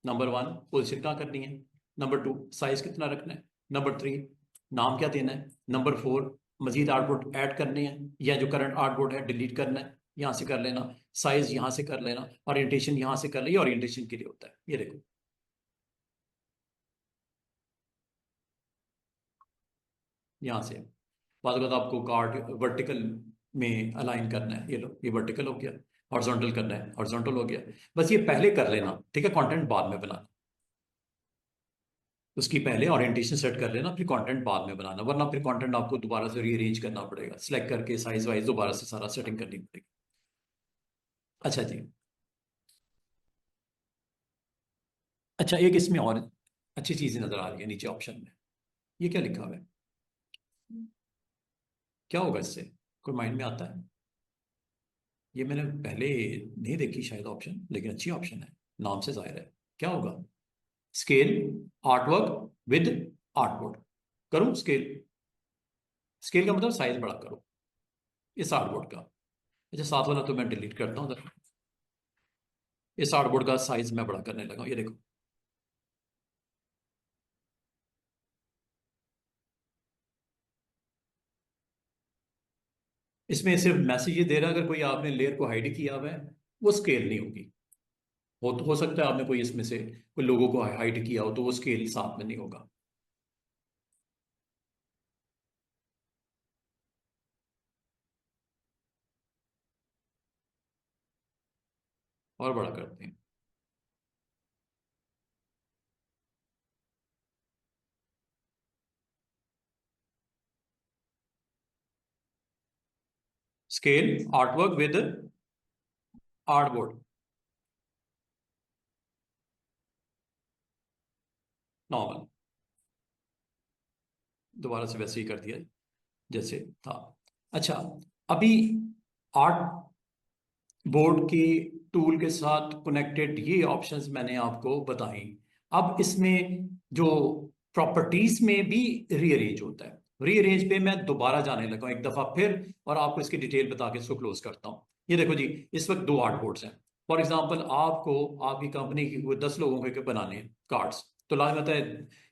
नंबर 1, पोजीशन कहाँ करनी है। नंबर 2, साइज कितना रखना है। नंबर 3, नाम क्या देना है। नंबर 4, मजीद आर्टबोर्ड ऐड करने हैं या जो करंट आर्टबोर्ड है डिलीट करना है, यहाँ से कर लेना। साइज यहाँ से कर लेना, ओरिएंटेशन यहाँ से कर ले, ओरिएंटेशन के लिए होता है, ये देखो यहाँ से। बाद में आपको कार्ड वर्टिकल में अलाइन करना है, ये लो ये वर्टिकल हो गया। हॉरिजॉन्टल करना है, हॉरिजॉन्टल हो गया। बस ये पहले कर लेना, ठीक है, कंटेंट बाद में बनाना। उसकी पहले ओरिएंटेशन सेट कर लेना, फिर कंटेंट बाद में बनाना, वरना फिर कंटेंट आपको दोबारा से रीअरेंज करना पड़ेगा, सिलेक्ट करके साइज वाइज दोबारा से सारा सेटिंग करनी पड़ेगी। अच्छा जी, अच्छा एक इसमें और अच्छी चीज़ नजर आ रही है नीचे ऑप्शन में। ये क्या लिखा हुआ है? क्या होगा इससे? कोई माइंड में आता है? ये मैंने पहले नहीं देखी शायद ऑप्शन, लेकिन अच्छी ऑप्शन है, नाम से जाहिर है। क्या होगा? Scale artwork with artboard. करूं स्केल? स्केल का मतलब साइज बड़ा करो इस आर्टबोर्ड का। अच्छा, साथ वाला तो मैं डिलीट करता हूँ उधर। इस आर्टबोर्ड का साइज मैं बड़ा करने लगा हूं, ये देखो। इसमें सिर्फ मैसेज ये दे रहा है, अगर कोई आपने लेयर को हाइड किया हुआ है वो स्केल नहीं होगी। हो सकता है आपने कोई इसमें से कोई लोगों को हाइड किया हो तो वो स्केल साथ में नहीं होगा। और बड़ा करते हैं। Scale artwork with artboard normal, दोबारा से वैसे ही कर दिया जैसे था। अच्छा, अभी आर्ट बोर्ड की टूल के साथ कनेक्टेड ये ऑप्शंस मैंने आपको बताई। अब इसमें जो प्रॉपर्टीज में भी रीअरेंज होता है, रीअरेंज पे मैं दोबारा जाने लगा हूं एक दफा फिर, और आपको इसकी डिटेल बता के इसको क्लोज करता हूँ। ये देखो जी, इस वक्त दो आर्ट बोर्ड्स हैं। फॉर एग्जांपल आपको आपकी कंपनी की कोई 10 लोगों के बनाने हैं कार्ड्स, तो लाजमत है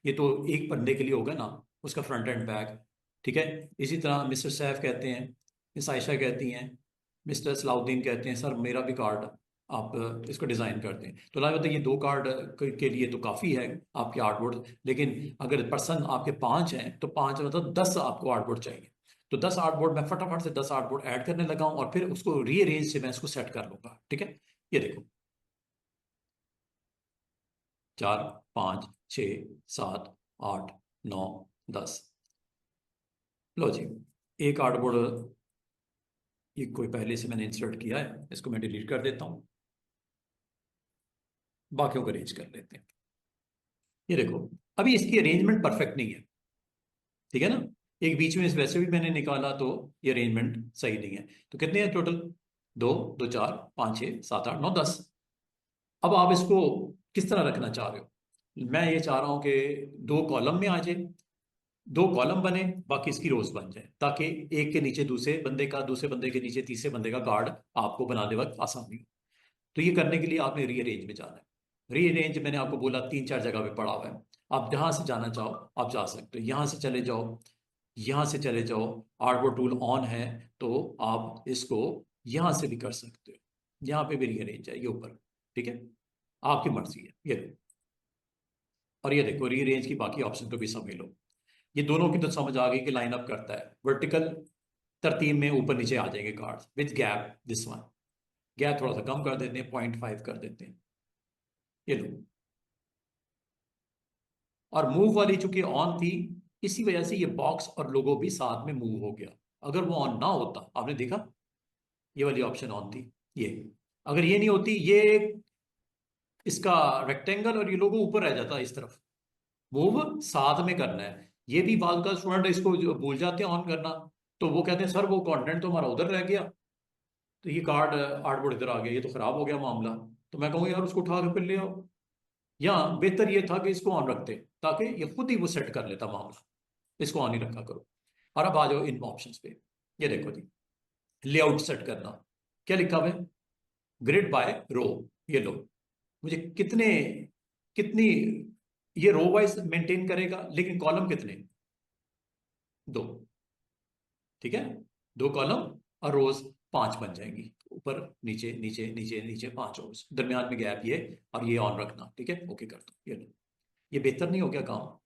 ये तो एक बंदे के लिए होगा ना, उसका फ्रंट एंड बैक। ठीक है, इसी तरह मिस्टर सैफ कहते हैं, मिस आयशा कहती हैं, मिस्टर सलाउद्दीन कहते हैं सर मेरा भी कार्ड आप इसको डिज़ाइन कर दें। तो लाजमत है ये दो कार्ड के लिए तो काफ़ी है आपके आर्टबोर्ड, लेकिन अगर पर्सन आपके 5 हैं तो 5 मतलब 10 आपको आर्टबोर्ड चाहिए। तो 10 आर्टबोर्ड मैं फटाफट से 10 आर्टबोर्ड ऐड करने लगा हूं और फिर उसको रीअरेंज से मैं इसको सेट कर लूंगा। ठीक है, ये देखो 4 5 6 7 8 9 10। लो जी, एक आर्टबोर्ड ये कोई पहले से मैंने इंसर्ट किया है, इसको मैं डिलीट कर देता हूँ, बाकियों को अरेंज कर लेते हैं। ये देखो, अभी इसकी अरेंजमेंट परफेक्ट नहीं है। ठीक है ना, एक बीच में इस वैसे भी मैंने निकाला तो ये अरेंजमेंट सही नहीं है। तो कितने हैं टोटल? 2 2 4 5 6 7 8 9 10। अब आप इसको किस तरह रखना चाह रहे हो? मैं ये चाह रहा हूं कि 2 कॉलम में आ जाए, 2 कॉलम बने, बाकी इसकी रोज बन जाए, ताकि एक के नीचे दूसरे बंदे का, दूसरे बंदे के नीचे तीसरे बंदे का कार्ड आपको बनाने वक्त आसानी हो। तो ये करने के लिए आपने रीअरेंज में जाना है। रीअरेंज मैंने आपको बोला 3 4 जगह पे पड़ा हुआ है, आप जहां से जाना चाहो आप जा सकते हो। यहां से चले जाओ, यहां से चले जाओ, आर्टबोर्ड टूल ऑन है तो आप इसको यहां से भी कर सकते हो। यहाँ पे भी रीअरेंज है ये ऊपर। ठीक है, आपकी मर्जी है ये लो। और ये देखो रीअरेंज की बाकी ऑप्शन को भी समझ लो। ये दोनों की तो समझ आ गई कि लाइन अप करता है, वर्टिकल तरतीब में ऊपर नीचे आ जाएंगे cards with gap. This one gap थोड़ा सा कम कर देते हैं, 0.5 कर देते हैं। ये लो, और मूव वाली चूंकि ऑन थी इसी वजह से ये बॉक्स और लोगो भी साथ में मूव हो गया। अगर वो ऑन ना होता, आपने देखा ये वाली ऑप्शन ऑन थी, ये अगर ये नहीं होती, ये इसका रेक्टेंगल और ये लोगो ऊपर रह जाता इस तरफ। मूव साथ में करना है। ये भी बात का स्टूडेंट इसको जो भूल जाते हैं ऑन करना, तो वो कहते हैं सर वो कंटेंट तो हमारा उधर रह गया, तो ये कार्ड आर्टबोर्ड इधर आ गया, ये तो खराब हो गया मामला। तो मैं कहूँ यार उसको उठा के फिर ले आओ, या बेहतर ये था कि इसको ऑन रखते ताकि ये खुद ही वो सेट कर लेता मामला। इसको ऑन ही रखा करो। और अब आ जाओ इन ऑप्शंस पे। ये देखो जी, लेआउट सेट करना, क्या लिखा हुआ है? ग्रिड बाय रो। ये लो, मुझे कितने कितनी ये रो वाइज मेंटेन करेगा, लेकिन कॉलम कितने? 2। ठीक है, 2 कॉलम और रोज 5 बन जाएंगी, ऊपर नीचे नीचे नीचे नीचे 5 रोज, दरमियान में गैप ये, और ये ऑन रखना। ठीक है, ओके कर दो। ये लो, ये बेहतर नहीं हो गया काम?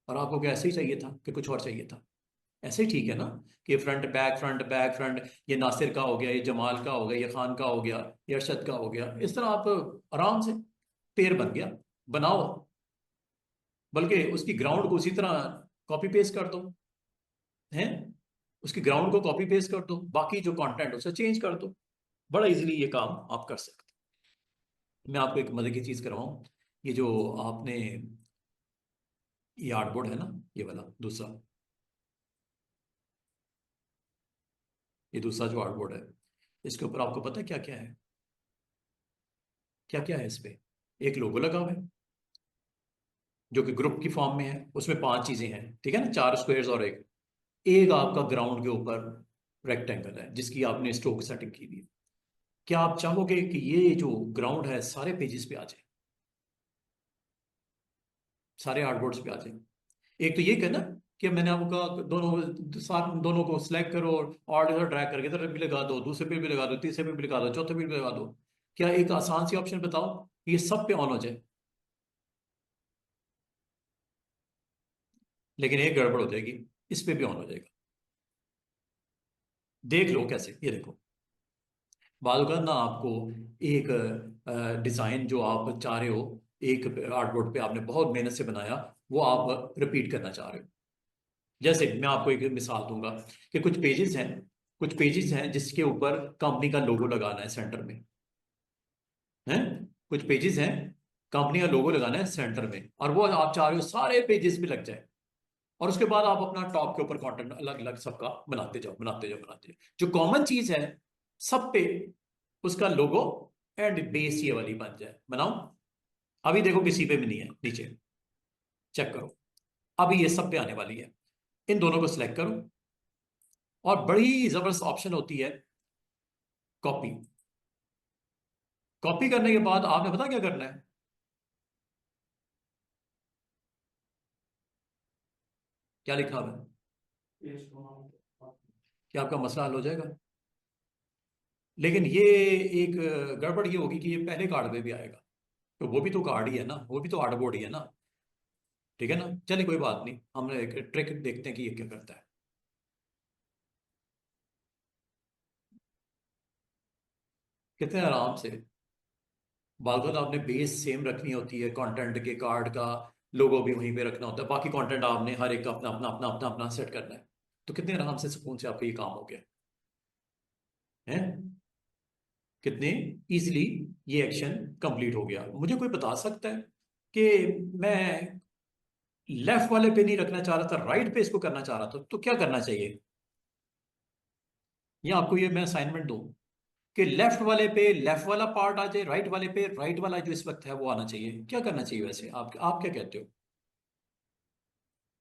और आपको क्या ऐसे ही चाहिए था कि कुछ और चाहिए था? ऐसे ही ठीक है ना, कि front back front back front, ये नासिर का हो गया, ये जमाल का हो गया, ये खान का हो गया, ये अरशद का हो गया, इस तरह आप आराम से पेयर बन गया। बनाओ, बल्कि उसकी ग्राउंड को उसी तरह कॉपी पेस्ट कर दो, हैं, उसकी ग्राउंड को कॉपी पेस्ट कर दो, बाकी जो कंटेंट उसे चेंज कर दो। बड़ा इजीली ये काम आप कर सकते हैं। मैं आपको एक मजे की चीज करवाऊं, ये जो आपने ये आर्टबोर्ड है ना, ये वाला दूसरा, ये दूसरा जो आर्टबोर्ड है, इसके ऊपर आपको पता है क्या क्या है? क्या क्या है इस पे? एक लोगो लगा हुआ है जो कि ग्रुप की फॉर्म में है, उसमें 5 चीजें हैं। ठीक है ना, 4 स्क्वायर्स और एक एक आपका ग्राउंड के ऊपर रेक्टेंगल है जिसकी आपने स्ट्रोक सेटिंग की हुई है। क्या आप चाहोगे कि ये जो ग्राउंड है सारे पेजेस पे आ जाए, सारे आर्टबोर्ड्स पे आ जाए? एक तो ये कहना कि मैंने आपको कहा दोनों साथ दोनों को सिलेक्ट करो और इधर ड्रैग करके इधर भी लगा दो, दूसरे पे भी लगा दो, तीसरे पे भी लगा दो, चौथे पे भी लगा दो। क्या एक आसान सी ऑप्शन बताओ ये सब पे ऑन हो जाए, लेकिन एक गड़बड़ हो जाएगी, इस पे भी ऑन हो जाएगा। देख लो कैसे, ये देखो बाद का ना आपको एक डिजाइन जो आप चाह रहे हो, एक आर्टबोर्ड पे आपने बहुत मेहनत से बनाया, वो आप रिपीट करना चाह रहे हो। जैसे मैं आपको एक मिसाल दूंगा कि कुछ पेजेस हैं जिसके ऊपर कंपनी का लोगो लगाना है सेंटर में, है कुछ पेजेस हैं कंपनी का लोगो लगाना है सेंटर में, और वो आप चाह रहे हो सारे पेजेस पे लग जाए, और उसके बाद आप अपना टॉप के ऊपर कंटेंट अलग अलग सबका बनाते जाओ। जो कॉमन चीज है सब पे उसका लोगो एंड बेस ये वाली बन जाए, बनाओ। अभी देखो किसी पे भी नहीं है, नीचे चेक करो, अभी ये सब पे आने वाली है। इन दोनों को सिलेक्ट करो और बड़ी जबरदस्त ऑप्शन होती है कॉपी। कॉपी करने के बाद आपने पता क्या करना है, क्या लिखा हुआ है, क्या आपका मसला हल हो जाएगा। लेकिन ये एक गड़बड़ ये होगी कि ये पहले कार्ड पे भी आएगा, तो वो भी तो कार्ड ही है ना, वो भी तो आर्टबोर्ड ही है ना, ठीक है ना। चलिए कोई बात नहीं, हम एक ट्रिक देखते हैं कि ये क्या करता है। कितने आराम से बागल आपने बेस सेम रखनी होती है, कंटेंट के कार्ड का लोगो भी वहीं पे रखना होता है, बाकी कंटेंट आपने हर एक का अपना अपना अपना अपना अपना सेट करना है। तो कितने आराम से सुकून से आपका ये काम हो गया है, कितने इजीली ये एक्शन कंप्लीट हो गया। मुझे कोई बता सकता है कि मैं लेफ्ट वाले पे नहीं रखना चाह रहा था, राइट पे इसको करना चाह रहा था, तो क्या करना चाहिए, या आपको ये मैं असाइनमेंट दूं कि लेफ्ट वाले पे लेफ्ट वाला पार्ट आ जाए, राइट वाले पे राइट वाला जो इस वक्त है वो आना चाहिए, क्या करना चाहिए वैसे, आप क्या कहते हो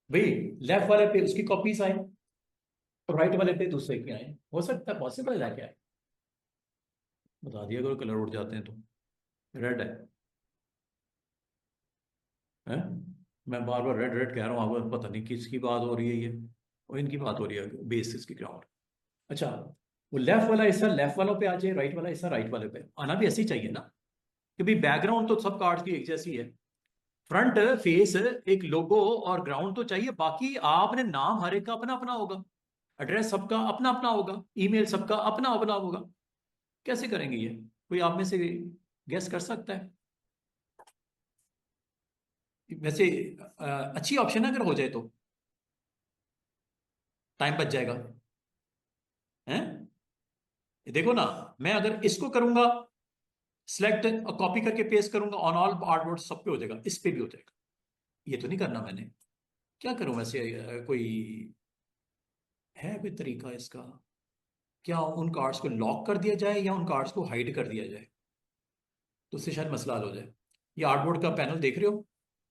भाई। लेफ्ट वाले पे उसकी कॉपीज आए और राइट वाले पे दूसरे के आए, हो सकता है, पॉसिबल है क्या, बता दिया करो कलर उड़ जाते हैं तो। रेड है मैं बार बार रेड रेड कह रहा हूँ आपको, पता नहीं किसकी बात हो रही है ये, और इनकी बात हो रही है बेसिस की ग्राउंड। अच्छा, वो लेफ्ट वाला हिस्सा लेफ्ट वालों पे आ जाए, राइट वाला हिस्सा राइट वाले पे आना भी ऐसे ही चाहिए ना, क्योंकि बैकग्राउंड तो सब कार्ड्स की एक जैसी है, फ्रंट फेस एक लोगो और ग्राउंड तो चाहिए, बाकी आपने नाम हर एक का अपना अपना होगा, एड्रेस सबका अपना अपना होगा, ईमेल सबका अपना अपना होगा। कैसे करेंगे ये, कोई आप में से गेस कर सकता है। वैसे अच्छी ऑप्शन है अगर हो जाए तो, टाइम बच जाएगा है। देखो ना, मैं अगर इसको करूंगा सिलेक्ट और कॉपी करके पेस्ट करूंगा ऑन ऑल आर्टबोर्ड, सब पे हो जाएगा, इस पे भी हो जाएगा। ये तो नहीं करना मैंने, क्या करूं वैसे, कोई है कोई तरीका इसका, क्या उन कार्ड्स को लॉक कर दिया जाए या उन कार्ड्स को हाइड कर दिया जाए, तो उससे शायद मसला हल हो जाए। ये आर्टबोर्ड का पैनल देख रहे हो,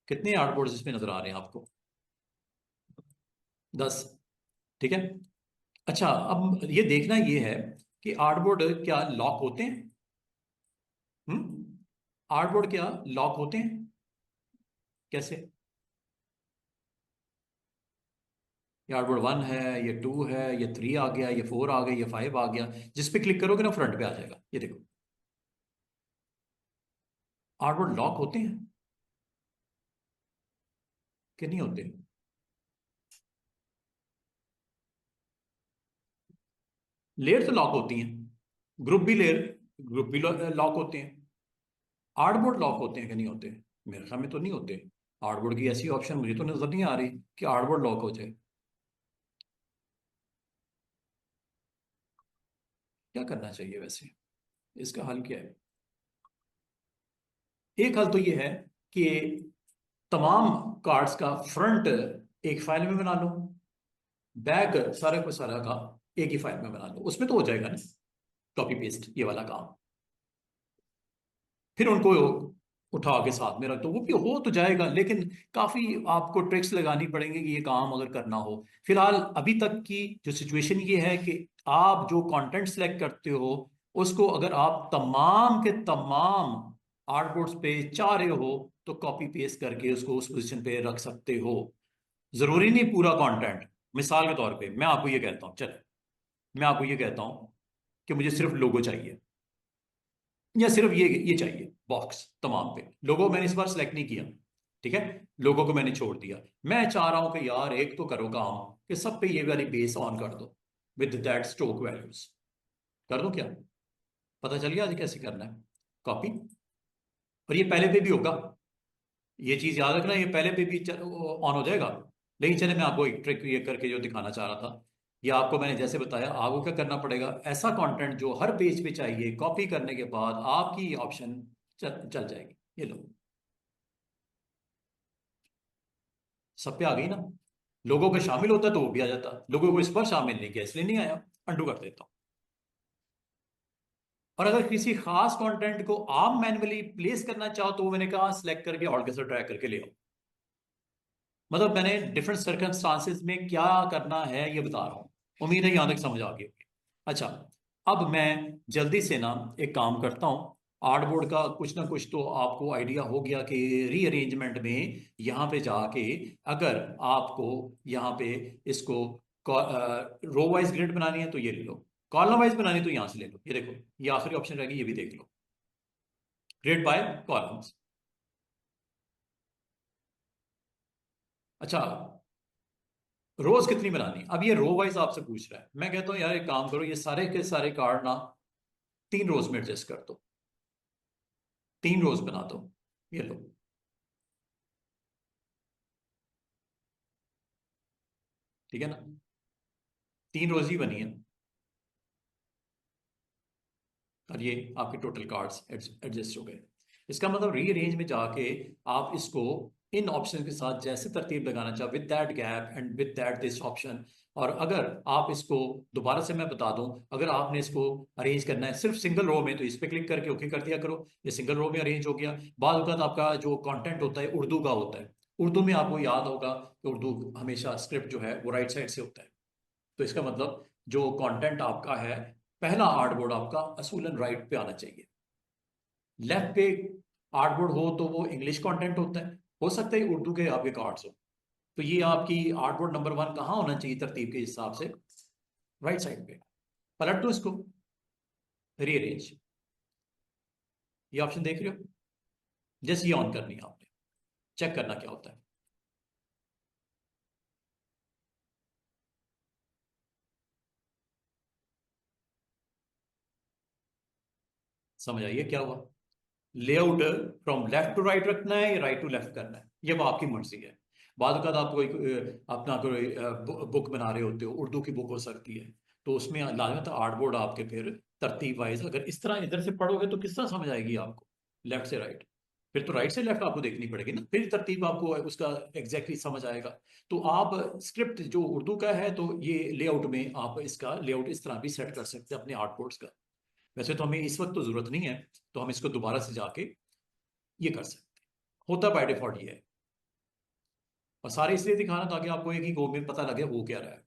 कितने आर्टबोर्ड इसमें नजर आ रहे हैं आपको, 10, ठीक है। अच्छा अब ये देखना ये है कि आर्टबोर्ड क्या लॉक होते हैं, आर्टबोर्ड क्या लॉक होते हैं, कैसे, ये आर्टबोर्ड 1 है, ये 2 है, ये 3 आ गया, ये 4 आ गया, ये 5 आ गया, जिस पे क्लिक करोगे ना फ्रंट पे आ जाएगा, ये देखो आर्टबोर्ड लॉक होते हैं कि नहीं होते। लेयर तो लॉक होती हैं, ग्रुप भी लेयर, ग्रुप भी लॉक होते हैं, आर्टबोर्ड लॉक होते हैं कि नहीं होते, मेरे ख्याल में तो नहीं होते। आर्टबोर्ड की ऐसी ऑप्शन मुझे तो नजर नहीं आ रही कि आर्टबोर्ड लॉक हो जाए। क्या करना चाहिए वैसे, इसका हल क्या है। एक हल तो ये है कि तमाम कार्ड्स का फ्रंट एक फाइल में बना लो, बैक सारा को सारा का एक ही फाइल में बना लो, उसमें तो हो जाएगा ना कॉपी पेस्ट ये वाला काम। फिर उनको उठा के साथ में रख दो, वो भी हो तो जाएगा, लेकिन काफी आपको ट्रिक्स लगानी पड़ेंगी कि ये काम अगर करना हो। फिलहाल अभी तक की जो सिचुएशन ये है कि आप जो कंटेंट सेलेक्ट करते हो उसको अगर आप तमाम के तमाम आर्टबोर्ड्स पे चाह रहे हो तो कॉपी पेस्ट करके उसको उस पोजीशन पे रख सकते हो, जरूरी नहीं पूरा कंटेंट। मिसाल के तौर पे मैं आपको ये कहता हूँ, चलो मैं आपको ये कहता हूँ कि मुझे सिर्फ लोगो चाहिए, या सिर्फ ये चाहिए बॉक्स तमाम पे। लोगो मैंने इस बार सेलेक्ट नहीं किया, ठीक है, लोगों को मैंने छोड़ दिया। मैं चाह रहा हूं कि यार एक तो करो काम कि सब पे ये वाली बेस ऑन कर दो विद दैट स्ट्रोक वैल्यूज। कर दो क्या? पता चल गया आज कैसे करना है कॉपी। और ये पहले पे भी होगा, ये चीज याद रखना, ये पहले पे भी ऑन हो जाएगा। लेकिन चले मैं आपको एक ट्रिक ये करके जो दिखाना चाह रहा था, ये आपको मैंने जैसे बताया, आपको क्या करना पड़ेगा, ऐसा कंटेंट जो हर पेज पे चाहिए, कॉपी करने के बाद आपकी ऑप्शन चल जाएगी। ये लो, सब पे आ गई ना। लोगों को शामिल होता तो वो भी आ जाता, लोगों को इस पर शामिल नहीं किया इसलिए नहीं आया। अंडू कर देता हूं। और अगर किसी खास कंटेंट को आप मैन्युअली प्लेस करना चाहो तो वो मैंने कहा सिलेक्ट करके ऑल के साथ ड्रैग करके ले आओ। मतलब मैंने डिफरेंट सर्कमस्टांसेस में क्या करना है ये बता रहा हूं। उम्मीद है यहां तक समझ आ गई होगी। अच्छा, अब मैं जल्दी से ना एक काम करता हूं। आर्टबोर्ड का कुछ ना कुछ तो आपको आइडिया हो गया कि रीअरेंजमेंट में यहाँ पे जाके अगर आपको यहाँ पे इसको रो वाइज ग्रिड बनानी है तो ये ले लो, कॉलम वाइज बनानी है तो यहाँ से ले लो। ये देखो, ये आखिरी ऑप्शन रहेगी, ये भी देख लो, ग्रिड बाय कॉलम्स। अच्छा, रोज कितनी बनानी? अब ये रो वाइज आपसे पूछ रहा है। मैं कहता हूँ यार एक काम करो, ये सारे के सारे कार्ड ना 3 रोज में एडजस्ट कर दो, 3 रोज बना दो। ये लो, ठीक है ना, 3 रोज ही बनी है। और ये आपके टोटल कार्ड्स एडजस्ट हो गए। इसका मतलब रीअरेंज में जाके आप इसको इन ऑप्शन के साथ जैसे तरतीब लगाना चाहो, with that gap and with that this option. और अगर आप इसको दोबारा से मैं बता दूं, अगर आपने इसको अरेंज करना है सिर्फ सिंगल रो में तो इस पर क्लिक करके ओके कर दिया करो, ये सिंगल रो में अरेंज हो गया। बाद वक्त आपका जो कंटेंट होता है उर्दू का होता है, उर्दू में आपको याद होगा कि उर्दू हमेशा स्क्रिप्ट जो है वो राइट साइड से होता है। तो इसका मतलब जो कंटेंट आपका है, पहला आर्टबोर्ड आपका असूलन राइट पे आना चाहिए। लेफ्ट पे आर्टबोर्ड हो तो वो इंग्लिश कंटेंट होता है, हो सकता है उर्दू के आपके कार्ड्स हो। तो ये आपकी आर्टबोर्ड नंबर 1 कहाँ होना चाहिए तरतीब के हिसाब से? राइट साइड पे। पलट दो इसको, रीअरेंज, ये ऑप्शन देख रहे हो, जैसे ये ऑन करनी है आपने, चेक करना क्या होता है। समझ आइए क्या हुआ? Layout from left to right रखना है या राइट टू लेफ्ट करना है, ये वो आपकी मर्जी है। बाद आप कोई अपना कोई बुक बना रहे होते हो, उर्दू की बुक हो सकती है, तो उसमें लाजमत आर्टबोर्ड आपके फिर तरतीब वाइज, अगर इस तरह इधर से पढ़ोगे तो किस तरह समझ आएगी आपको लेफ्ट से राइट? फिर तो राइट से लेफ्ट आपको देखनी पड़ेगी ना, फिर तरतीब आपको उसका एग्जैक्टली समझ आएगा। तो आप स्क्रिप्ट जो उर्दू का है तो ये लेआउट में आप इसका लेआउट इस तरह भी सेट कर सकते हैं अपने आर्टबोर्ड्स का। वैसे तो हमें इस वक्त तो जरूरत नहीं है, तो हम इसको दोबारा से जाके ये कर सकते हैं। होता बाय डिफॉल्ट ये है। और सारे इसलिए दिखाना ताकि आपको एक ही गो में पता लगे वो क्या रहा है।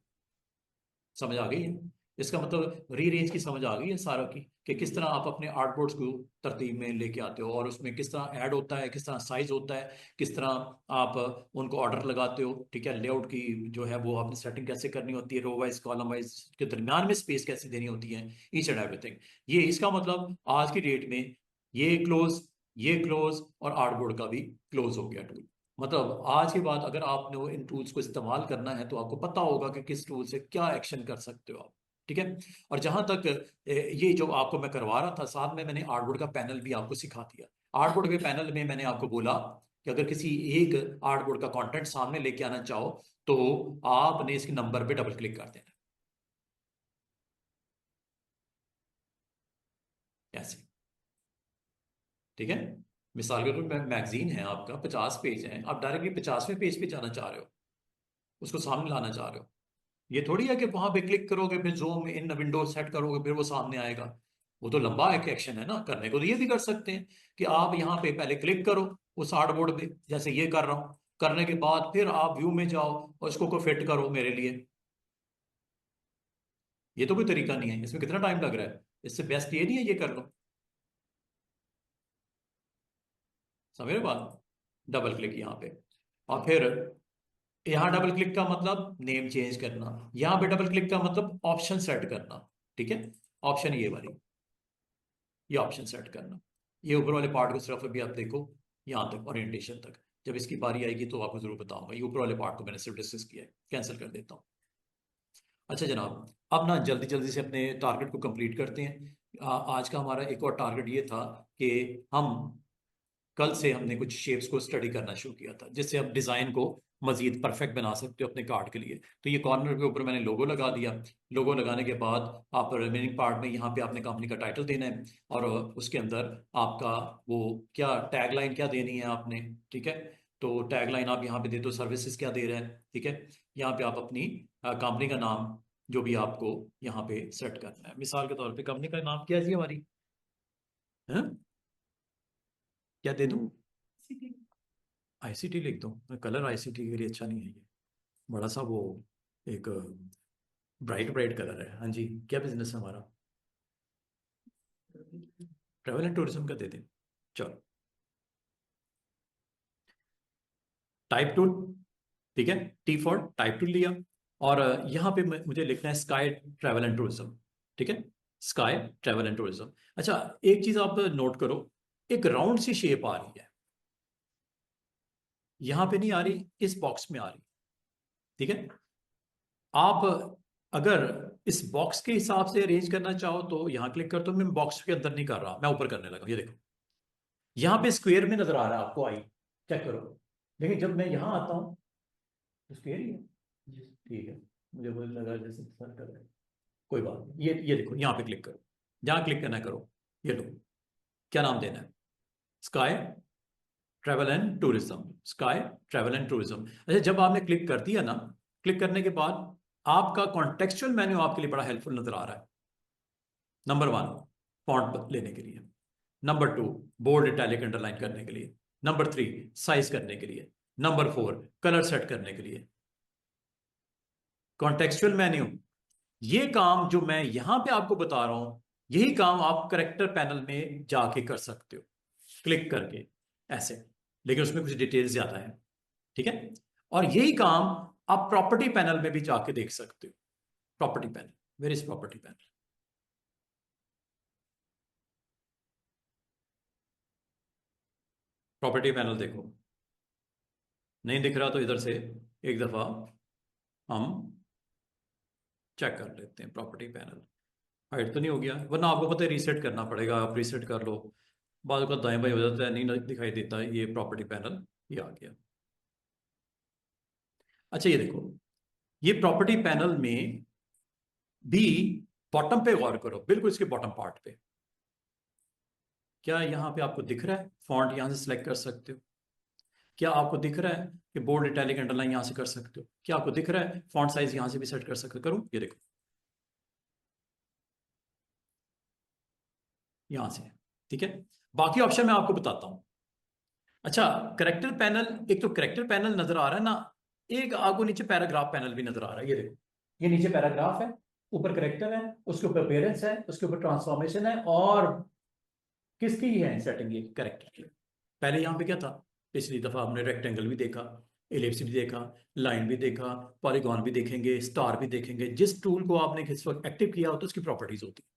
समझ आ गई है? इसका मतलब रीरेंज की समझ आ गई है सारा की, कि किस तरह आप अपने आर्टबोर्ड्स को तरतीब में लेके आते हो और उसमें किस तरह ऐड होता है, किस तरह साइज होता है, किस तरह आप उनको ऑर्डर लगाते हो, ठीक है, लेआउट की जो है वो आपने सेटिंग कैसे करनी होती है, रो वाइज कॉलम वाइज के दरमियान में स्पेस कैसे देनी होती है, ईच एंड एवरीथिंग। ये इसका मतलब आज की डेट में ये क्लोज और आर्टबोर्ड का भी क्लोज हो गया टूल। मतलब आज के बाद अगर आपने वो इन टूल्स को इस्तेमाल करना है तो आपको पता होगा कि किस टूल से क्या एक्शन कर सकते हो आप, ठीक है। और जहां तक ये जो आपको मैं करवा रहा था, साथ में मैंने आर्टबोर्ड का पैनल भी आपको सिखा दिया। आर्टबोर्ड के पैनल में मैंने आपको बोला कि अगर किसी एक आर्टबोर्ड का कंटेंट सामने लेके आना चाहो तो आपने इसके नंबर पे डबल क्लिक कर देना, ऐसे, ठीक है। मिसाल के तौर पर मैगजीन है आपका, 50 पेज है, आप डायरेक्टली 50वें पेज पे जाना चाह रहे हो, उसको सामने लाना चाह रहे हो। ये थोड़ी है कि वहां पे क्लिक करोगे फिर जूम इन विंडो सेट करोगे फिर वो सामने आएगा। वो तो लंबा एक एक्शन है ना, करने को तो ये भी कर सकते हैं कि आप यहाँ पे पहले क्लिक करो उस आर्टबोर्ड पे, जैसे ये कर रहा हूँ, करने के बाद फिर आप व्यू में जाओ और इसको को फिट करो मेरे लिए। ये तो कोई तरीका नहीं है, इसमें कितना टाइम लग रहा है, इससे बेस्ट ये नहीं है ये कर लो। समझ रहे बात? डबल क्लिक यहाँ पे, और फिर यहाँ डबल क्लिक का मतलब नेम चेंज करना, यहाँ पे डबल क्लिक का मतलब ऑप्शन सेट करना, ठीक है। ऑप्शन ये वाली, ये ऑप्शन सेट करना। ये ऊपर वाले पार्ट को सिर्फ अभी आप देखो यहाँ तक, ओरिएंटेशन तक। जब इसकी बारी आएगी तो आपको जरूर बताऊंगा। ये ऊपर वाले पार्ट को मैंने सिर्फ डिस्कस किया है, कैंसिल कर देता हूँ। अच्छा जनाब, अब ना जल्दी जल्दी से अपने टारगेट को कंप्लीट करते हैं। आज का हमारा एक और टारगेट ये था कि हम कल से हमने कुछ शेप्स को स्टडी करना शुरू किया था, जिससे आप डिज़ाइन को मजीद परफेक्ट बना सकते हो अपने कार्ड के लिए। तो ये कॉर्नर के ऊपर मैंने लोगो लगा दिया। लोगो लगाने के बाद आप रिमेनिंग पार्ट में यहाँ पे आपने कंपनी का टाइटल देना है, और उसके अंदर आपका वो क्या टैगलाइन क्या देनी है आपने, ठीक है। तो टैगलाइन आप यहाँ पे दे दो, सर्विसेज क्या दे रहे हैं, ठीक है। यहाँ पे आप अपनी कंपनी का नाम जो भी आपको यहाँ पे सेट करना है। मिसाल के तौर पे कंपनी का नाम क्या है जी हमारी, है क्या दे दूँ? आईसीटी लिख दो। कलर आईसीटी के लिए अच्छा नहीं है ये, बड़ा सा वो एक ब्राइट ब्राइट कलर है। हाँ जी, क्या बिजनेस है हमारा? ट्रैवल एंड टूरिज्म का दे दें। चलो, टाइप टूल, ठीक है, टी फॉर टाइप टूल लिया। और यहाँ पे मुझे लिखना है स्काई ट्रैवल एंड टूरिज्म, ठीक है, स्काई ट्रैवल एंड टूरिज्म। अच्छा, एक चीज आप नोट करो, एक राउंड सी शेप आ रही है, यहां पे नहीं आ रही, इस बॉक्स में आ रही, ठीक है। आप अगर इस बॉक्स के हिसाब से अरेंज करना चाहो तो यहां क्लिक कर दो। मैं बॉक्स के अंदर नहीं कर रहा, मैं ऊपर करने लगा। ये देखो, यहां पे स्क्वायर में नजर आ रहा है आपको, आई चेक करो। लेकिन जब मैं यहां आता हूं तो स्क्वायर ही है, ठीक है। मुझे वो लगा जैसे सर कर रहा है, कोई बात नहीं। ये देखो, यहाँ पे क्लिक करो, जहां क्लिक करना है करो। ये लो, क्या नाम देना है? Sky travel and tourism, sky travel and tourism. अच्छा, जब आपने क्लिक कर दिया ना, क्लिक करने के बाद आपका कॉन्टेक्चुअल मेन्यू आपके लिए बड़ा हेल्पफुल नजर आ रहा है। नंबर 1, फॉन्ट लेने के लिए। नंबर 2, बोल्ड इटैलिक अंडरलाइन करने के लिए। नंबर 3, साइज करने के लिए। नंबर 4, कलर सेट करने के लिए। कॉन्टेक्चुअल मेन्यू, ये काम जो मैं यहां पे आपको बता रहा हूं, यही काम आप करेक्टर पैनल में जाके कर सकते हो, क्लिक करके ऐसे। लेकिन उसमें कुछ डिटेल्स ज्यादा है, ठीक है। और यही काम आप प्रॉपर्टी पैनल में भी जाके देख सकते हो। Property panel, where is property panel? Property panel देखो, नहीं दिख रहा तो इधर से एक दफा हम चेक कर लेते हैं। प्रॉपर्टी पैनल हाइड तो नहीं हो गया? वरना आपको पता है रीसेट करना पड़ेगा, आप रीसेट कर लो। बाद का दाएं बाएं हो जाता है, नहीं दिखाई देता। ये प्रॉपर्टी पैनल ये आ गया। अच्छा, ये देखो, ये प्रॉपर्टी पैनल में भी बॉटम पे गौर करो, बिल्कुल इसके बॉटम पार्ट पे। क्या यहाँ पे आपको दिख रहा है फॉन्ट यहां से सिलेक्ट कर सकते हो? क्या आपको दिख रहा है कि बोल्ड इटैलिक अंडरलाइन यहां से कर सकते हो? क्या आपको दिख रहा है फॉन्ट साइज यहां से भी सेट कर सकते हो? करूं, ये देखो यहां से, ठीक है। बाकी ऑप्शन मैं आपको बताता हूं। अच्छा, करेक्टर पैनल, एक तो करेक्टर पैनल नजर आ रहा है ना, एक आपको नीचे पैराग्राफ पैनल भी नजर आ रहा है। ये देखो, ये नीचे पैराग्राफ है, ऊपर करेक्टर है, उसके ऊपर पेरेंट्स है, उसके ऊपर ट्रांसफॉर्मेशन है, और किसकी है सेटिंग? ये करेक्टर की। पहले यहाँ पे क्या था? पिछली दफा हमने रेक्टेंगल भी देखा, एलिप्स भी देखा, लाइन भी देखा, पॉलीगॉन भी देखेंगे, स्टार भी देखेंगे। जिस टूल को आपने इस वक्त एक्टिव किया होता है उसकी प्रॉपर्टीज होती है।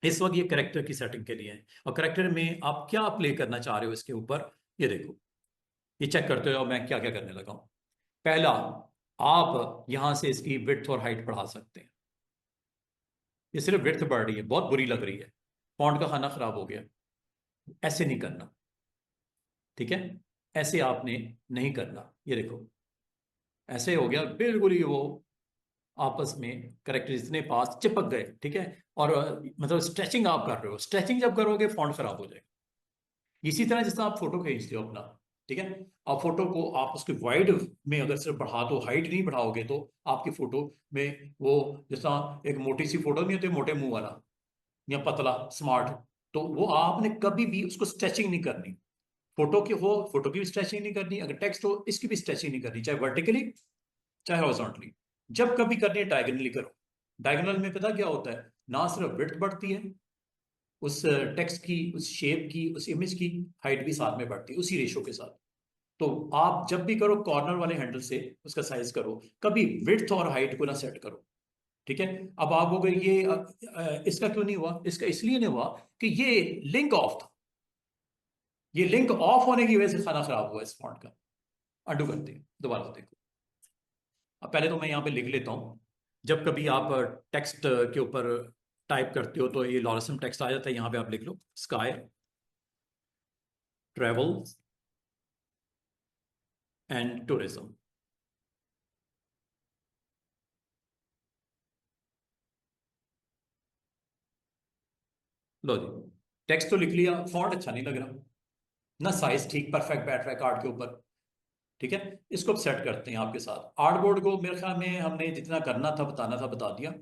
इस वक्त ये करेक्टर की सेटिंग के लिए है, और करेक्टर में आप क्या प्ले करना चाह रहे हो इसके ऊपर, ये देखो। ये चेक करते हो मैं क्या क्या करने लगा हूं। पहला, आप यहां से इसकी विड्थ और हाइट बढ़ा सकते हैं। ये सिर्फ विड्थ बढ़ रही है, बहुत बुरी लग रही है, फॉन्ट का खाना खराब हो गया। ऐसे नहीं करना, ठीक है, ऐसे आपने नहीं करना। ये देखो, ऐसे हो गया बिल्कुल ही वो आपस में करेक्टर इतने पास चिपक गए, ठीक है। और मतलब स्ट्रेचिंग आप कर रहे हो, स्ट्रेचिंग जब करोगे फॉन्ट खराब हो जाएगा। इसी तरह जैसे आप फोटो खींचते हो अपना, ठीक है, आप फोटो को आप उसके वाइड में अगर सिर्फ बढ़ा दो, हाइट नहीं बढ़ाओगे, तो आपकी फोटो में वो जैसा एक मोटी सी फोटो नहीं होती, मोटे मुंह वाला या पतला स्मार्ट, तो वो आपने कभी भी उसको स्ट्रेचिंग नहीं करनी। फोटो की हो, फोटो की भी स्ट्रेचिंग नहीं करनी, अगर टेक्स्ट हो इसकी भी स्ट्रेचिंग नहीं करनी, चाहे वर्टिकली चाहे हॉरिजॉन्टली। जब कभी करनी है डायगोनली करो। डायगोनल में पता क्या होता है, ना सिर्फ विड्थ बढ़ती है उस टेक्स्ट की, उस शेप की, उस इमेज की, हाइट भी साथ में बढ़ती है उसी रेशो के साथ। तो आप जब भी करो कॉर्नर वाले हैंडल से उसका साइज करो, कभी विड्थ और हाइट को ना सेट करो। ठीक है। अब आप बोलोगे ये इसका क्यों नहीं हुआ? इसका इसलिए नहीं हुआ कि ये लिंक ऑफ था। ये लिंक ऑफ होने की वजह से खाना खराब हुआ इस फॉन्ट का। अंडू करते हैं, दोबारा से देखो। अब पहले तो मैं यहाँ पे लिख लेता हूँ। जब कभी आप टेक्स्ट के ऊपर टाइप करते हो तो ये लॉरेसम टेक्स्ट आ जाता है। यहाँ पे आप लिख लो स्काई ट्रेवल एंड टूरिज्म। लो जी, टेक्स्ट तो लिख लिया, फॉन्ट अच्छा नहीं लग रहा ना, साइज ठीक परफेक्ट बैठ रहा है कार्ड के ऊपर। ठीक है, इसको अब सेट करते हैं आपके साथ। आर्टबोर्ड को मेरे ख्याल में हमने जितना करना था बताना था बता दिया।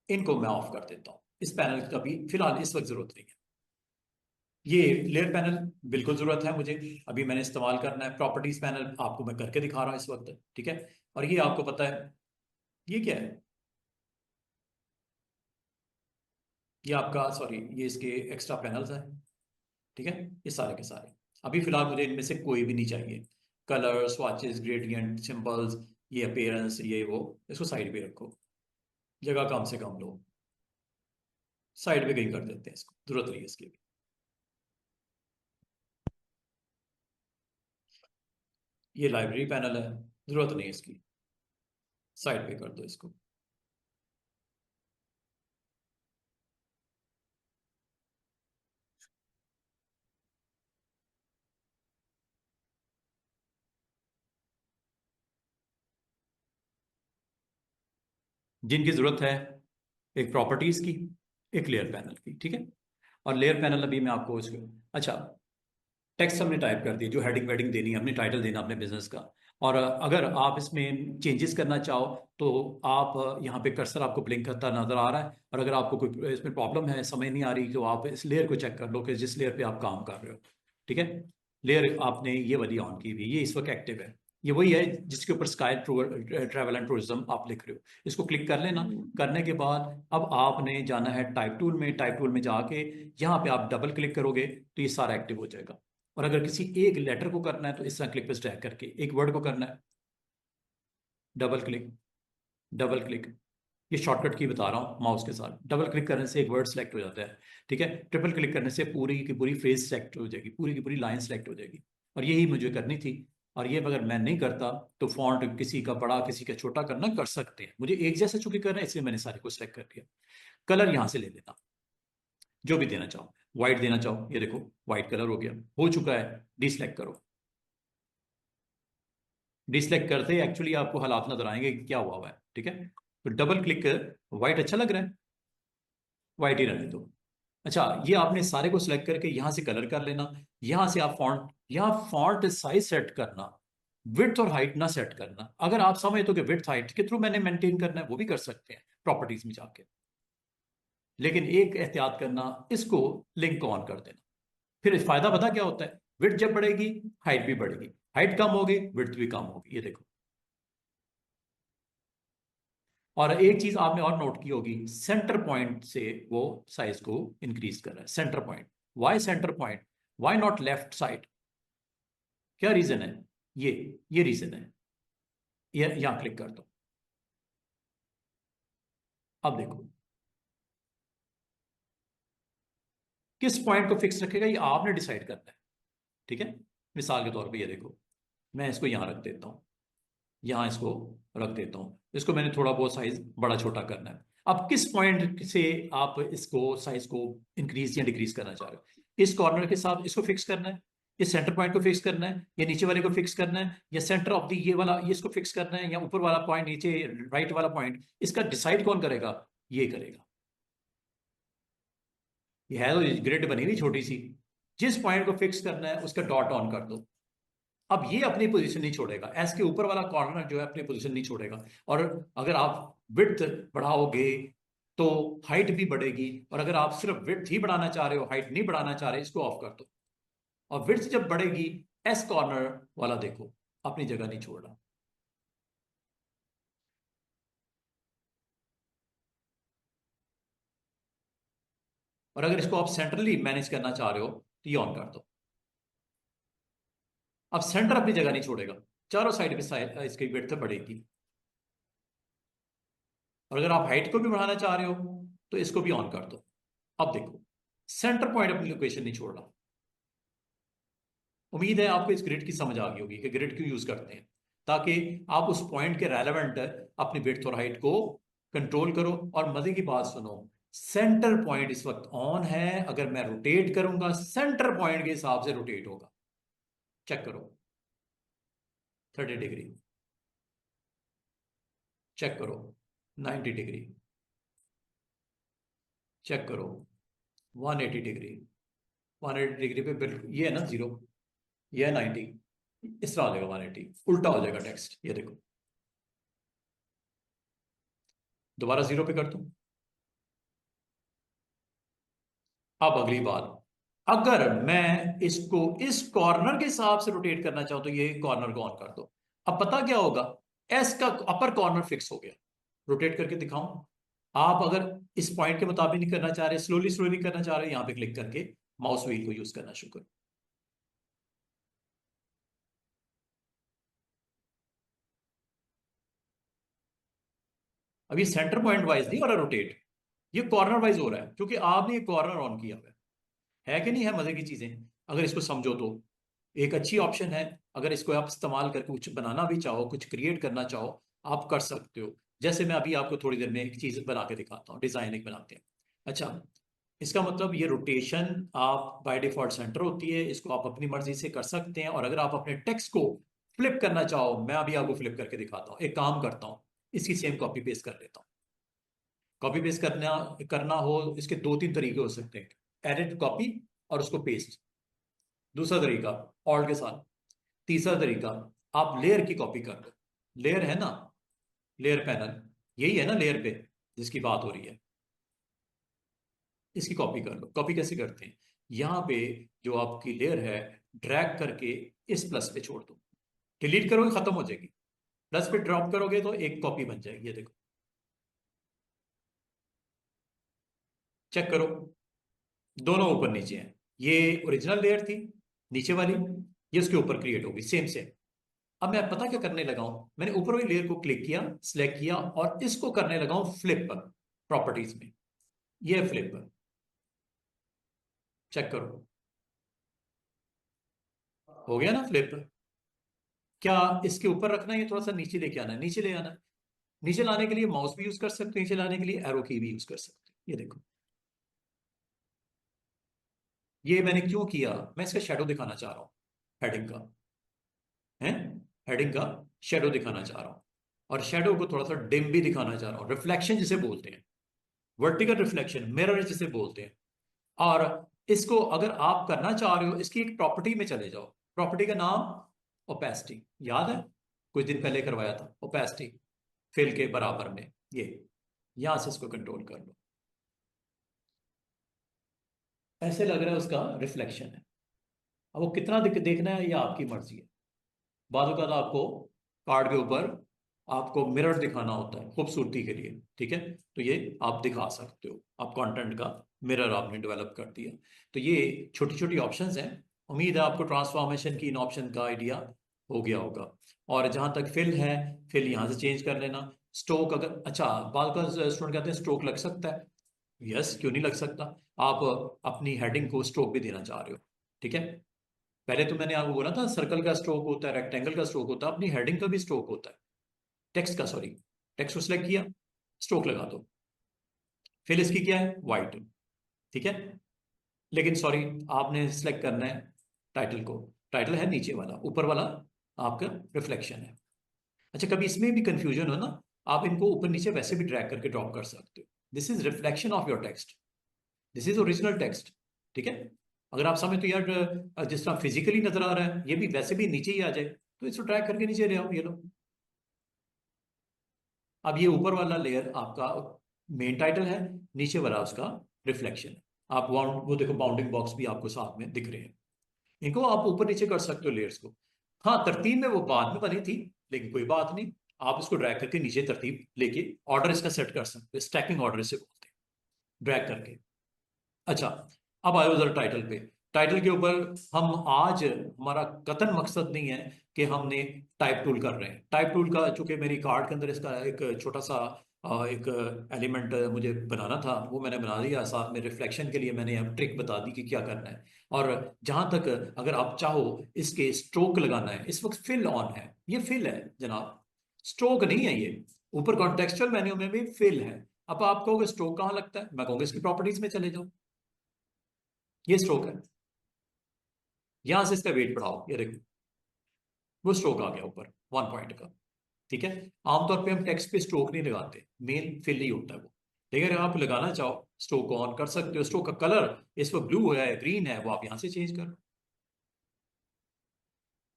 इनको मैं ऑफ कर देता हूँ, इस पैनल का भी फिलहाल इस वक्त जरूरत नहीं है। ये लेयर पैनल बिल्कुल जरूरत है मुझे, अभी मैंने इस्तेमाल करना है। प्रॉपर्टीज पैनल आपको मैं करके दिखा रहा हूँ इस वक्त। ठीक है, और ये आपको पता है ये क्या है? ये आपका, सॉरी, ये इसके एक्स्ट्रा पैनल्स हैं। ठीक है, ये सारे के सारे। अभी फिलहाल मुझे इनमें से कोई भी नहीं चाहिए। कलर, स्वॉचेस, ग्रेडियंट, सिंबल्स, ये अपीयरेंस, ये वो, इसको साइड पे रखो। जगह कम से कम लो, साइड पे कहीं कर देते हैं इसको, जरूरत नहीं है इसकी भी। ये लाइब्रेरी पैनल है, जरूरत नहीं है इसकी, साइड पे कर दो इसको। जिनकी जरूरत है, एक प्रॉपर्टीज की, एक लेयर पैनल की। ठीक है, और लेयर पैनल अभी मैं आपको इसको, अच्छा, टेक्स्ट हमने टाइप कर दी, जो हेडिंग वेडिंग देनी है, हमने टाइटल देना अपने बिजनेस का। और अगर आप इसमें चेंजेस करना चाहो तो आप यहाँ पे कर्सर आपको ब्लिंक करता नजर आ रहा है। और अगर आपको कोई इसमें प्रॉब्लम है, समझ नहीं आ रही, तो आप इस लेयर को चेक कर लो कि जिस लेयर पे आप काम कर रहे हो। ठीक है, लेयर आपने ये वाली ऑन की हुई, ये इस वक्त एक्टिव है। ये वही है जिसके ऊपर स्काई ट्रैवल एंड टूरिज्म आप लिख रहे हो। इसको क्लिक कर लेना। करने के बाद अब आपने जाना है टाइप टूल में। टाइप टूल में जाके यहाँ पे आप डबल क्लिक करोगे तो ये सारा एक्टिव हो जाएगा। और अगर किसी एक लेटर को करना है तो इस तरह क्लिक पे ड्रैग करके, एक वर्ड को करना है, डबल क्लिक, डबल क्लिक। ये शॉर्टकट की बता रहा हूँ माउस के साथ। डबल क्लिक करने से एक वर्ड सेलेक्ट हो जाता है। ठीक है, ट्रिपल क्लिक करने से पूरी की पूरी फ्रेज सेलेक्ट हो जाएगी, पूरी की पूरी लाइन सेलेक्ट हो जाएगी। और यही मुझे करनी थी। और ये अगर मैं नहीं करता तो फॉन्ट किसी का बड़ा किसी का छोटा करना कर सकते हैं, मुझे एक जैसा चूंकि करना है इसलिए मैंने सारे को सेलेक्ट कर दिया। कलर यहां से ले लेना, जो भी देना चाहो। व्हाइट देना चाहो, ये देखो व्हाइट कलर हो गया, हो चुका है। डिसलेक्ट करो। डिसलेक्ट करते एक्चुअली आपको हालात नजर आएंगे कि क्या हुआ है। ठीक है, तो डबल क्लिक कर, व्हाइट अच्छा लग रहा है, व्हाइट ही रहने दो। अच्छा, ये आपने सारे को सिलेक्ट करके यहां से कलर कर लेना। यहां से आप फॉन्ट, यहाँ फॉन्ट साइज सेट करना, विड्थ और हाइट ना सेट करना। अगर आप समझ तो कि विड्थ हाइट के थ्रू मैंने मेंटेन करना है, वो भी कर सकते हैं प्रॉपर्टीज में जाके। लेकिन एक एहतियात करना, इसको लिंक को ऑन कर देना। फिर फायदा पता क्या होता है? विड्थ जब बढ़ेगी हाइट भी बढ़ेगी, हाइट कम होगी विड्थ भी कम होगी, ये देखो। और एक चीज आपने और नोट की होगी, सेंटर पॉइंट से वो साइज को इंक्रीज कर रहा है। Center point, why center point, why not left side? क्या रीजन है? ये रीजन है। ये यहां क्लिक कर दो। अब देखो किस पॉइंट को फिक्स रखेगा, ये आपने डिसाइड करना है। ठीक है, मिसाल के तौर पे ये देखो, मैं इसको यहां रख देता हूं, यहां इसको रख देता हूं। इसको मैंने थोड़ा बहुत साइज बड़ा छोटा करना है। अब किस पॉइंट से आप इसको साइज को इंक्रीज या डिक्रीज करना चाह रहे हो? इस कॉर्नर के साथ इसको फिक्स करना है, इस सेंटर पॉइंट को फिक्स करना है, या नीचे वाले को फिक्स करना है, या सेंटर ऑफ द ये वाला ये इसको फिक्स करना है, या ऊपर वाला पॉइंट, नीचे राइट वाला पॉइंट? इसका डिसाइड कौन करेगा? ये करेगा। ये है तो ग्रिड बनी हुई छोटी सी, जिस पॉइंट को फिक्स करना है उसका डॉट ऑन कर दो। अब ये अपनी पोजीशन नहीं छोड़ेगा, एस के ऊपर वाला कॉर्नर जो है अपनी पोजीशन नहीं छोड़ेगा। और अगर आप विड्थ बढ़ाओगे तो हाइट भी बढ़ेगी। और अगर आप सिर्फ विड्थ ही बढ़ाना चाह रहे हो, हाइट नहीं बढ़ाना चाह रहे, इसको ऑफ कर दो। और विड्थ जब बढ़ेगी, एस कॉर्नर वाला देखो अपनी जगह नहीं छोड़ रहा। और अगर इसको आप सेंट्रली मैनेज करना चाह रहे हो तो ये ऑन कर दो। अब सेंटर अपनी जगह नहीं छोड़ेगा, चारों साइड पे साइड इसकी विड्थ बढ़ेगी। और अगर आप हाइट को भी बढ़ाना चाह रहे हो तो इसको भी ऑन कर दो। अब देखो सेंटर पॉइंट अपनी लोकेशन नहीं छोड़ रहा। उम्मीद है आपको इस ग्रिड की समझ आ गई होगी कि ग्रिड क्यों यूज करते हैं, ताकि आप उस पॉइंट के रेलेवेंट अपनी विड्थ और हाइट को कंट्रोल करो। और मजे की बात सुनो, सेंटर पॉइंट इस वक्त ऑन है, अगर मैं रोटेट करूंगा सेंटर पॉइंट के हिसाब से रोटेट होगा। चेक करो 30 डिग्री, चेक करो 90 डिग्री, चेक करो 180 डिग्री। 180 डिग्री पे बिल्कुल ये है ना जीरो, ये है 90, इस तरह आ जाएगा 180, उल्टा हो जाएगा टेक्स्ट। ये देखो दोबारा जीरो पे कर दूं। अब अगली बात, अगर मैं इसको इस कॉर्नर के हिसाब से रोटेट करना चाहूं तो ये कॉर्नर को ऑन कर दो। अब पता क्या होगा, एस का अपर कॉर्नर फिक्स हो गया। रोटेट करके दिखाऊं, आप अगर इस पॉइंट के मुताबिक नहीं करना चाह रहे, स्लोली स्लोली करना चाह रहे, यहां पे क्लिक करके माउस व्हील को यूज करना शुरू करो। अब ये सेंटर पॉइंट वाइज नहीं हो रहा रोटेट, ये कॉर्नर वाइज हो रहा है, क्योंकि आपने ये कॉर्नर ऑन किया हुआ है कि नहीं है। मजे की चीजें अगर इसको समझो तो एक अच्छी ऑप्शन है। अगर इसको आप इस्तेमाल करके कुछ बनाना भी चाहो, कुछ क्रिएट करना चाहो, आप कर सकते हो। जैसे मैं अभी आपको थोड़ी देर में एक चीज बना के दिखाता हूँ, डिजाइन एक बनाते हैं। अच्छा, इसका मतलब ये रोटेशन आप बाय डिफॉल्ट सेंटर होती है, इसको आप अपनी मर्जी से कर सकते हैं। और अगर आप अपने टेक्स्ट को फ्लिप करना चाहो, मैं अभी आपको फ्लिप करके दिखाता हूँ। एक काम करता हूँ, इसकी सेम कॉपी पेस्ट कर लेता हूँ। कॉपी पेस्ट करना करना हो, इसके दो तीन तरीके हो सकते हैं, एडिट कॉपी और उसको पेस्ट। दूसरा तरीका ऑल्ट के साथ। तीसरा तरीका आप लेयर की कॉपी कर लो। लेयर है ना, लेयर पैनल, यही है ना लेयर पे जिसकी बात हो रही है, इसकी कॉपी कर लो। कॉपी कैसे करते हैं, यहां पे जो आपकी लेयर है ड्रैग करके इस प्लस पे छोड़ दो, डिलीट करोगे खत्म हो जाएगी, प्लस पे ड्रॉप करोगे तो एक कॉपी बन जाएगी। ये देखो चेक करो, दोनों ऊपर नीचे हैं। ये ओरिजिनल लेयर थी नीचे वाली, ये उसके ऊपर क्रिएट होगी सेम सेम। अब मैं पता क्या करने लगा हूं, मैंने ऊपर वाली लेयर को क्लिक किया, सिलेक्ट किया और इसको करने लगा हूं फ्लिप पर, प्रॉपर्टीज में। ये फ्लिप पर चेक करो, हो गया ना फ्लिप। क्या इसके ऊपर रखना है, ये थोड़ा सा नीचे लेके आना है, नीचे ले आना है। नीचे लाने के लिए माउस भी यूज कर सकते हो, नीचे लाने के लिए एरो की भी यूज कर सकते हो। ये देखो, ये मैंने क्यों किया, मैं इसका शेडो दिखाना चाह रहा हूं, हेडिंग का है, हेडिंग का शेडो दिखाना चाह रहा हूं। और शेडो को थोड़ा सा डिम भी दिखाना चाह रहा हूं, रिफ्लेक्शन जिसे बोलते हैं, वर्टिकल रिफ्लेक्शन, मिरर जिसे बोलते हैं। और इसको अगर आप करना चाह रहे हो, इसकी एक प्रॉपर्टी में चले जाओ। प्रॉपर्टी का नाम ओपेसिटी, याद है कुछ दिन पहले करवाया था, ओपेसिटी फिल के बराबर में। ये यहां से इसको कंट्रोल कर लो, ऐसे लग रहा है उसका रिफ्लेक्शन है। अब वो कितना देखना है ये आपकी मर्जी है। बाद का आपको कार्ड के ऊपर आपको मिरर दिखाना होता है खूबसूरती के लिए, ठीक है, तो ये आप दिखा सकते हो, आप कंटेंट का मिरर आपने डेवलप कर दिया। तो ये छोटी छोटी ऑप्शंस हैं। उम्मीद है आपको ट्रांसफॉर्मेशन की इन ऑप्शन का आइडिया हो गया होगा। और जहां तक फिल है, फिल यहां से चेंज कर लेना। स्ट्रोक अगर, अच्छा बाद का स्टूडेंट कहते हैं स्ट्रोक लग सकता है, यस क्यों नहीं लग सकता। आप अपनी हेडिंग को स्ट्रोक भी देना चाह रहे हो, ठीक है। पहले तो मैंने आपको बोला था सर्कल का स्ट्रोक होता है, रेक्टेंगल का स्ट्रोक होता है, अपनी हेडिंग का भी स्ट्रोक होता है, टेक्स्ट का, सॉरी। टेक्स्ट को सिलेक्ट किया, स्ट्रोक लगा दो, फिर इसकी क्या है वाइट, ठीक है। लेकिन सॉरी, आपने सिलेक्ट करना है टाइटल को, टाइटल है नीचे वाला, ऊपर वाला आपका रिफ्लेक्शन है। अच्छा, कभी इसमें भी कंफ्यूजन हो ना, आप इनको ऊपर नीचे वैसे भी ड्रैग करके ड्रॉप कर सकते हो। This is reflection of your text, this is original text, ठीक है। अगर आप समझ तो यार जिस तरह फिजिकली नजर आ रहा है, ये भी वैसे भी नीचे ही आ जाए, तो इसको ड्रैग करके नीचे ले आओ, ये लो। अब ये ऊपर वाला लेयर आपका मेन टाइटल है, नीचे वाला उसका रिफ्लेक्शन है। आप वो देखो बाउंडिंग बॉक्स भी आपको साथ में दिख रहे हैं, इनको आप ऊपर नीचे कर सकते हो लेयर्स को। हाँ, तरतीब में वो बाद में बनी थी, लेकिन कोई बात नहीं, आप इसको ड्रैग करके नीचे तरतीब लेके ऑर्डर इसका सेट कर सकते हो, स्टैकिंग ऑर्डर इसे बोलते हैं, ड्रैग करके। अच्छा, अब आयो जरा टाइटल पे। टाइटल के ऊपर हम आज, हमारा कतन मकसद नहीं है कि हमने टाइप टूल कर रहे हैं। टाइप टूल का चूंकि मेरी कार्ड के अंदर इसका एक छोटा सा एक एलिमेंट मुझे बनाना था, वो मैंने बना दिया। साथ में रिफ्लेक्शन के लिए मैंने अब ट्रिक बता दी कि क्या करना है। और जहां तक अगर आप चाहो इसके स्ट्रोक लगाना है, इस वक्त फिल ऑन है, ये फिल है जनाब, स्ट्रोक नहीं है ये। ऊपर कॉन्टेक्सचुअल मेन्यू में भी फिल है। अब आप कहोगे स्ट्रोक कहाँ लगता है, मैं कहूँगा इसकी प्रॉपर्टीज में चले जाओ, ये स्ट्रोक है। यहां से इसका वेट बढ़ाओ, ये देखो वो स्ट्रोक आ गया ऊपर 1 पॉइंट का। ठीक है, आमतौर पे हम टेक्स्ट पे स्ट्रोक नहीं लगाते, मेन फिल ही होता है वो। लेकिन अगर आप लगाना चाहो स्ट्रोक को ऑन कर सकते हो। स्ट्रोक का कलर इस वक्त ब्लू है, ग्रीन है, वो आप यहां से चेंज कर लो।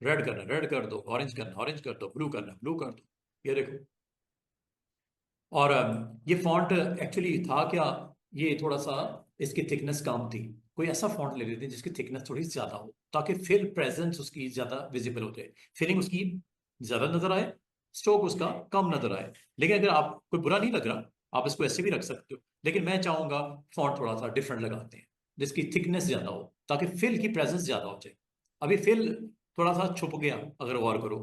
रेड करना रेड कर दो, ऑरेंज करना ऑरेंज कर दो, ब्लू करना ब्लू कर दो, ये देखो। और ये फॉन्ट एक्चुअली था क्या, ये थोड़ा सा इसकी थिकनेस कम थी। कोई ऐसा फॉन्ट ले लेते हैं जिसकी थिकनेस थोड़ी ज्यादा हो, ताकि फिल प्रेजेंस उसकी ज्यादा विजिबल हो जाए, फिलिंग उसकी ज्यादा नजर आए, स्ट्रोक उसका कम नजर आए। लेकिन अगर आप कोई बुरा नहीं लग रहा, आप इसको ऐसे भी रख सकते हो, लेकिन मैं चाहूंगा फॉन्ट थोड़ा सा डिफरेंट लगाते हैं जिसकी थिकनेस ज्यादा हो, ताकि फिल की प्रेजेंस ज्यादा हो जाए। अभी फिल थोड़ा सा छुप गया, अगर गौर करो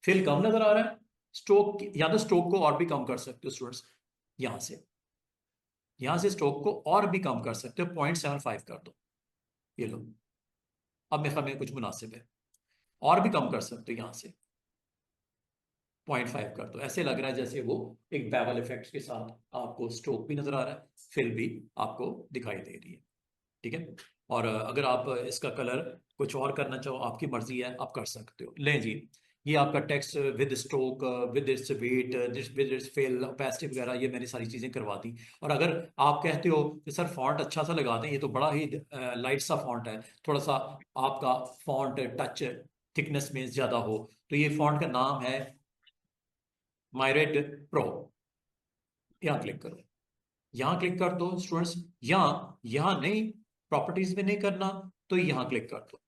फिल कम नजर आ रहा है। स्ट्रोक, या तो स्ट्रोक को और भी कम कर सकते हो स्टूडेंट्स, यहां से, यहां से स्ट्रोक को और भी कम कर सकते हो, 0.75 कर दो, ये लो। अब मेरे ख्याल में कुछ मुनासिब है, और भी कम कर सकते हो यहां से, 0.5 कर दो। ऐसे लग रहा है जैसे वो एक बेवल इफेक्ट के साथ आपको स्ट्रोक भी नजर आ रहा है, फिल भी आपको दिखाई दे रही है। ठीक है। और अगर आप इसका कलर कुछ और करना चाहो, आपकी मर्जी है, आप कर सकते हो। लें जी, ये आपका text with stroke, with its weight, with its fill, opacity वगैरह, ये मैंने सारी चीजें करवा दी। और अगर आप कहते हो कि सर फॉन्ट अच्छा सा लगा दें, ये तो बड़ा ही लाइट सा फॉन्ट है, थोड़ा सा आपका फॉन्ट टच थिकनेस में ज्यादा हो, तो ये फॉन्ट का नाम है मायरेट प्रो। यहाँ क्लिक करो, यहाँ क्लिक कर दो स्टूडेंट्स। यहाँ यहाँ नहीं, प्रॉपर्टीज में नहीं करना, तो यहाँ क्लिक कर दो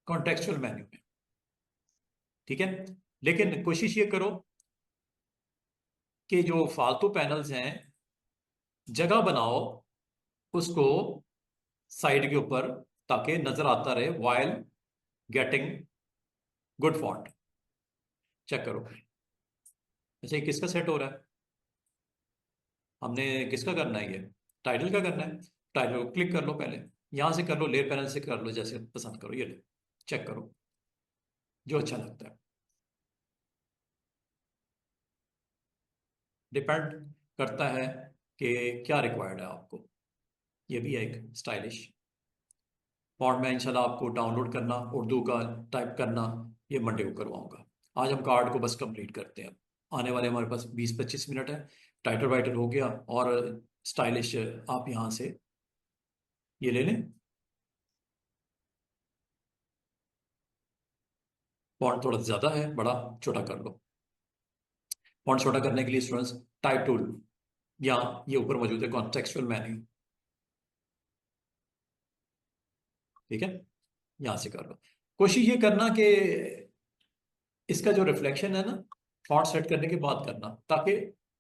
कॉन्टेक्सचुअल मेन्यू में। ठीक है, लेकिन कोशिश ये करो कि जो फालतू पैनल्स हैं, जगह बनाओ उसको साइड के ऊपर, ताकि नजर आता रहे while getting good font. Check करो। अच्छा, ये किसका सेट हो रहा है, हमने किसका करना है, ये टाइटल का करना है। टाइटल को क्लिक कर लो पहले, यहां से कर लो, लेयर पैनल से कर लो, जैसे पसंद करो, ये लो, चेक करो जो अच्छा लगता है। डिपेंड करता है कि क्या रिक्वायर्ड है आपको। ये भी है एक स्टाइलिश फॉन्ट। में इंशाल्लाह आपको डाउनलोड करना, उर्दू का टाइप करना, ये मंडे को करवाऊंगा। आज हम कार्ड को बस कंप्लीट करते हैं। आने वाले हमारे पास 20-25 मिनट है। टाइटल वाइटल हो गया, और स्टाइलिश आप यहाँ से ये ले लें। फॉन्ट थोड़ा ज़्यादा है, बड़ा छोटा कर लो। फॉन्ट छोटा करने के लिए स्टूडेंट्स टाइप टूल, यहाँ ये ऊपर मौजूद है कॉन्टेक्सचुअल मेन्यू। ठीक है, यहाँ से कर लो। कोशिश ये करना कि इसका जो रिफ्लेक्शन है ना, फॉन्ट सेट करने के बाद करना, ताकि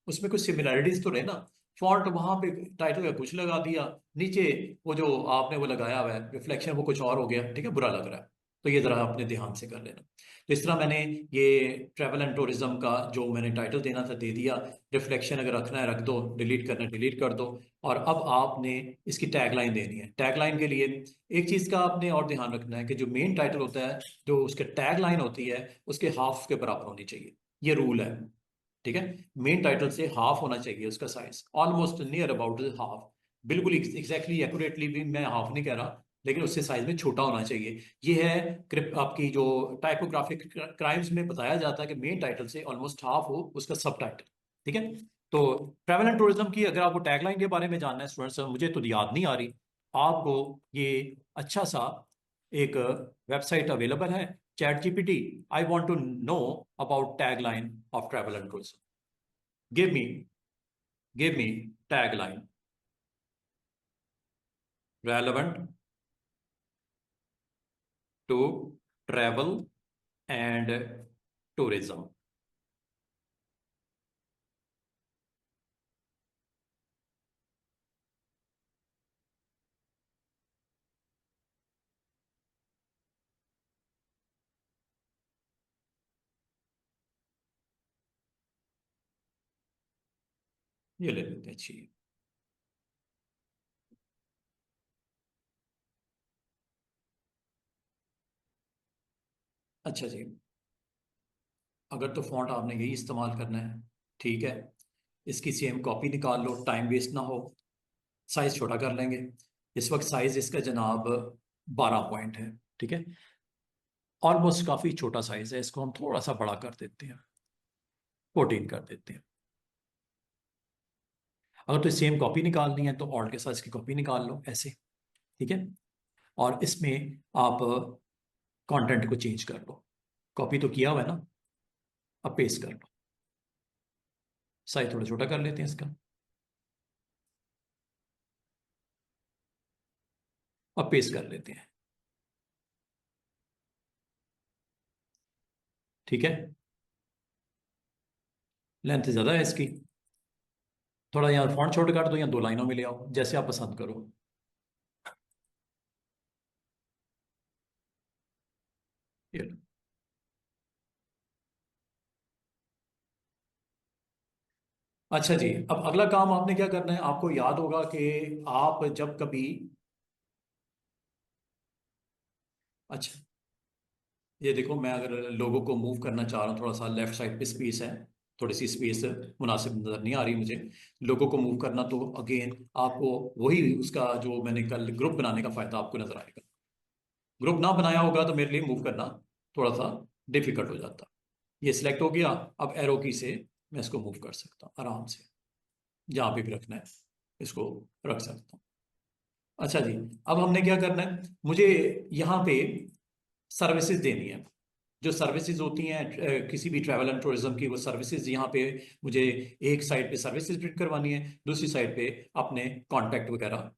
उसमें कुछ सिमिलैरिटीज तो रहे ना। फॉन्ट वहां पे टाइटल का कुछ लगा दिया, नीचे वो जो आपने वो लगाया हुआ है रिफ्लेक्शन, वो कुछ और हो गया, ठीक है, बुरा लग रहा है। तो ये जरा अपने ध्यान से कर लेना। तो इस तरह मैंने ये ट्रैवल एंड टूरिज्म का जो मैंने टाइटल देना था दे दिया। रिफ्लेक्शन अगर रखना है रख दो, डिलीट करना है डिलीट कर दो। और अब आपने इसकी टैगलाइन देनी है। टैगलाइन के लिए एक चीज का आपने और ध्यान रखना है कि जो मेन टाइटल होता है, जो उसके टैग लाइन होती है, उसके हाफ के बराबर होनी चाहिए, ये रूल है। ठीक है, मेन टाइटल से हाफ होना चाहिए उसका size, almost near about half. बिल्कुल एग्जैक्टली एक्यूरेटली भी मैं हाफ नहीं कह रहा, लेकिन उससे साइज में छोटा होना चाहिए। ये है आपकी जो टाइपोग्राफिक क्राइम्स में बताया जाता है कि मेन टाइटल से ऑलमोस्ट हाफ हो उसका सब टाइटल। ठीक है। तो ट्रैवल एंड टूरिज्म की अगर आपको टैगलाइन के बारे में जानना है स्टूडेंट्स, मुझे तो याद नहीं आ रही, आपको ये अच्छा सा एक वेबसाइट अवेलेबल है, ChatGPT. I want to know about tagline of travel and tourism, give me give me tagline relevant to travel and tourism। ये ले लेते हैं। अच्छी, अच्छा जी, अगर तो फॉन्ट आपने यही इस्तेमाल करना है, ठीक है, इसकी सेम कॉपी निकाल लो, टाइम वेस्ट ना हो। साइज छोटा कर लेंगे। इस वक्त साइज इसका जनाब 12 पॉइंट है, ठीक है, ऑलमोस्ट काफ़ी छोटा साइज है, इसको हम थोड़ा सा बड़ा कर देते हैं, 14 कर देते हैं। अगर तो सेम कॉपी निकालनी है तो ऑल्ट के साथ इसकी कॉपी निकाल लो ऐसे, ठीक है, और इसमें आप कंटेंट को चेंज कर लो। कॉपी तो किया हुआ है ना, अब पेस्ट कर लो। साइज थोड़ा छोटा कर लेते हैं इसका, अब पेस्ट कर लेते हैं, ठीक है। लेंथ ज़्यादा है इसकी, थोड़ा यहाँ फॉन्ट छोटा कर दो या 2 लाइनों में ले आओ, जैसे आप पसंद करो। ये लो। अच्छा जी, अब अगला काम आपने क्या करना है, आपको याद होगा कि आप जब कभी, अच्छा, ये देखो, मैं अगर लोगों को मूव करना चाह रहा हूँ, थोड़ा सा लेफ्ट साइड पे स्पेस है, थोड़ी सी स्पेस मुनासिब नजर नहीं आ रही मुझे। लोगों को मूव करना तो अगेन आपको वही उसका जो मैंने कल ग्रुप बनाने का फायदा आपको नजर आएगा। ग्रुप ना बनाया होगा तो मेरे लिए मूव करना थोड़ा सा डिफिकल्ट हो जाता। ये सिलेक्ट हो गया, अब एरो की से मैं इसको मूव कर सकता हूँ आराम से, जहाँ पे भी रखना है इसको रख सकता हूँ। अच्छा जी, अब हमने क्या करना है, मुझे यहाँ पे सर्विसेज देनी है। जो सर्विसेज होती हैं किसी भी ट्रैवल एंड टूरिज्म की, वो सर्विसेज यहाँ पे मुझे एक साइड पे सर्विसेज प्रिंट करवानी है, दूसरी साइड पे अपने कॉन्टैक्ट वगैरह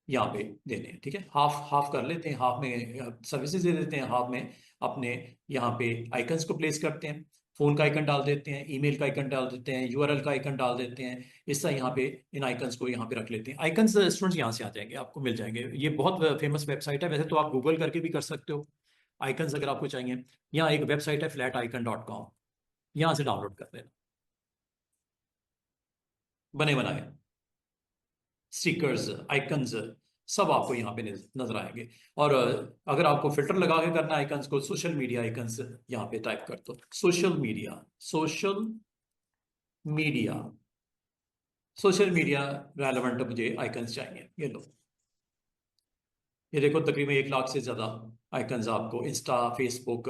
यहाँ पे देने हैं, ठीक है। हाफ हाफ कर लेते हैं, हाफ में सर्विसेज दे देते हैं, हाफ में अपने यहाँ पे आइकन्स को प्लेस करते हैं। फोन का आइकन डाल देते हैं, ईमेल का आइकन डाल देते हैं, यूआरएल का आइकन डाल देते हैं। इस तरह यहाँ पे इन आइकन्स को यहाँ पे रख लेते हैं। आइकन्स स्टूडेंट्स यहाँ से आ जाएंगे, आपको मिल जाएंगे, ये बहुत फेमस वेबसाइट है। वैसे तो आप गूगल करके भी कर सकते हो आइकन्स अगर आपको चाहिए। यहाँ एक वेबसाइट है flaticon.com, यहाँ से डाउनलोड कर लेना, बने बनाए स्टिकर्स, आइकन्स सब आपको यहाँ पे नजर आएंगे। और अगर आपको फिल्टर लगा के करना है आइकन्स को, सोशल मीडिया आइकन्स यहाँ पे टाइप कर दो, social media, social media, social media relevant मुझे आइकन्स चाहिए, ये लो। ये देखो तकरीबन 1 लाख से ज्यादा आइकन्स आपको, इंस्टा, फेसबुक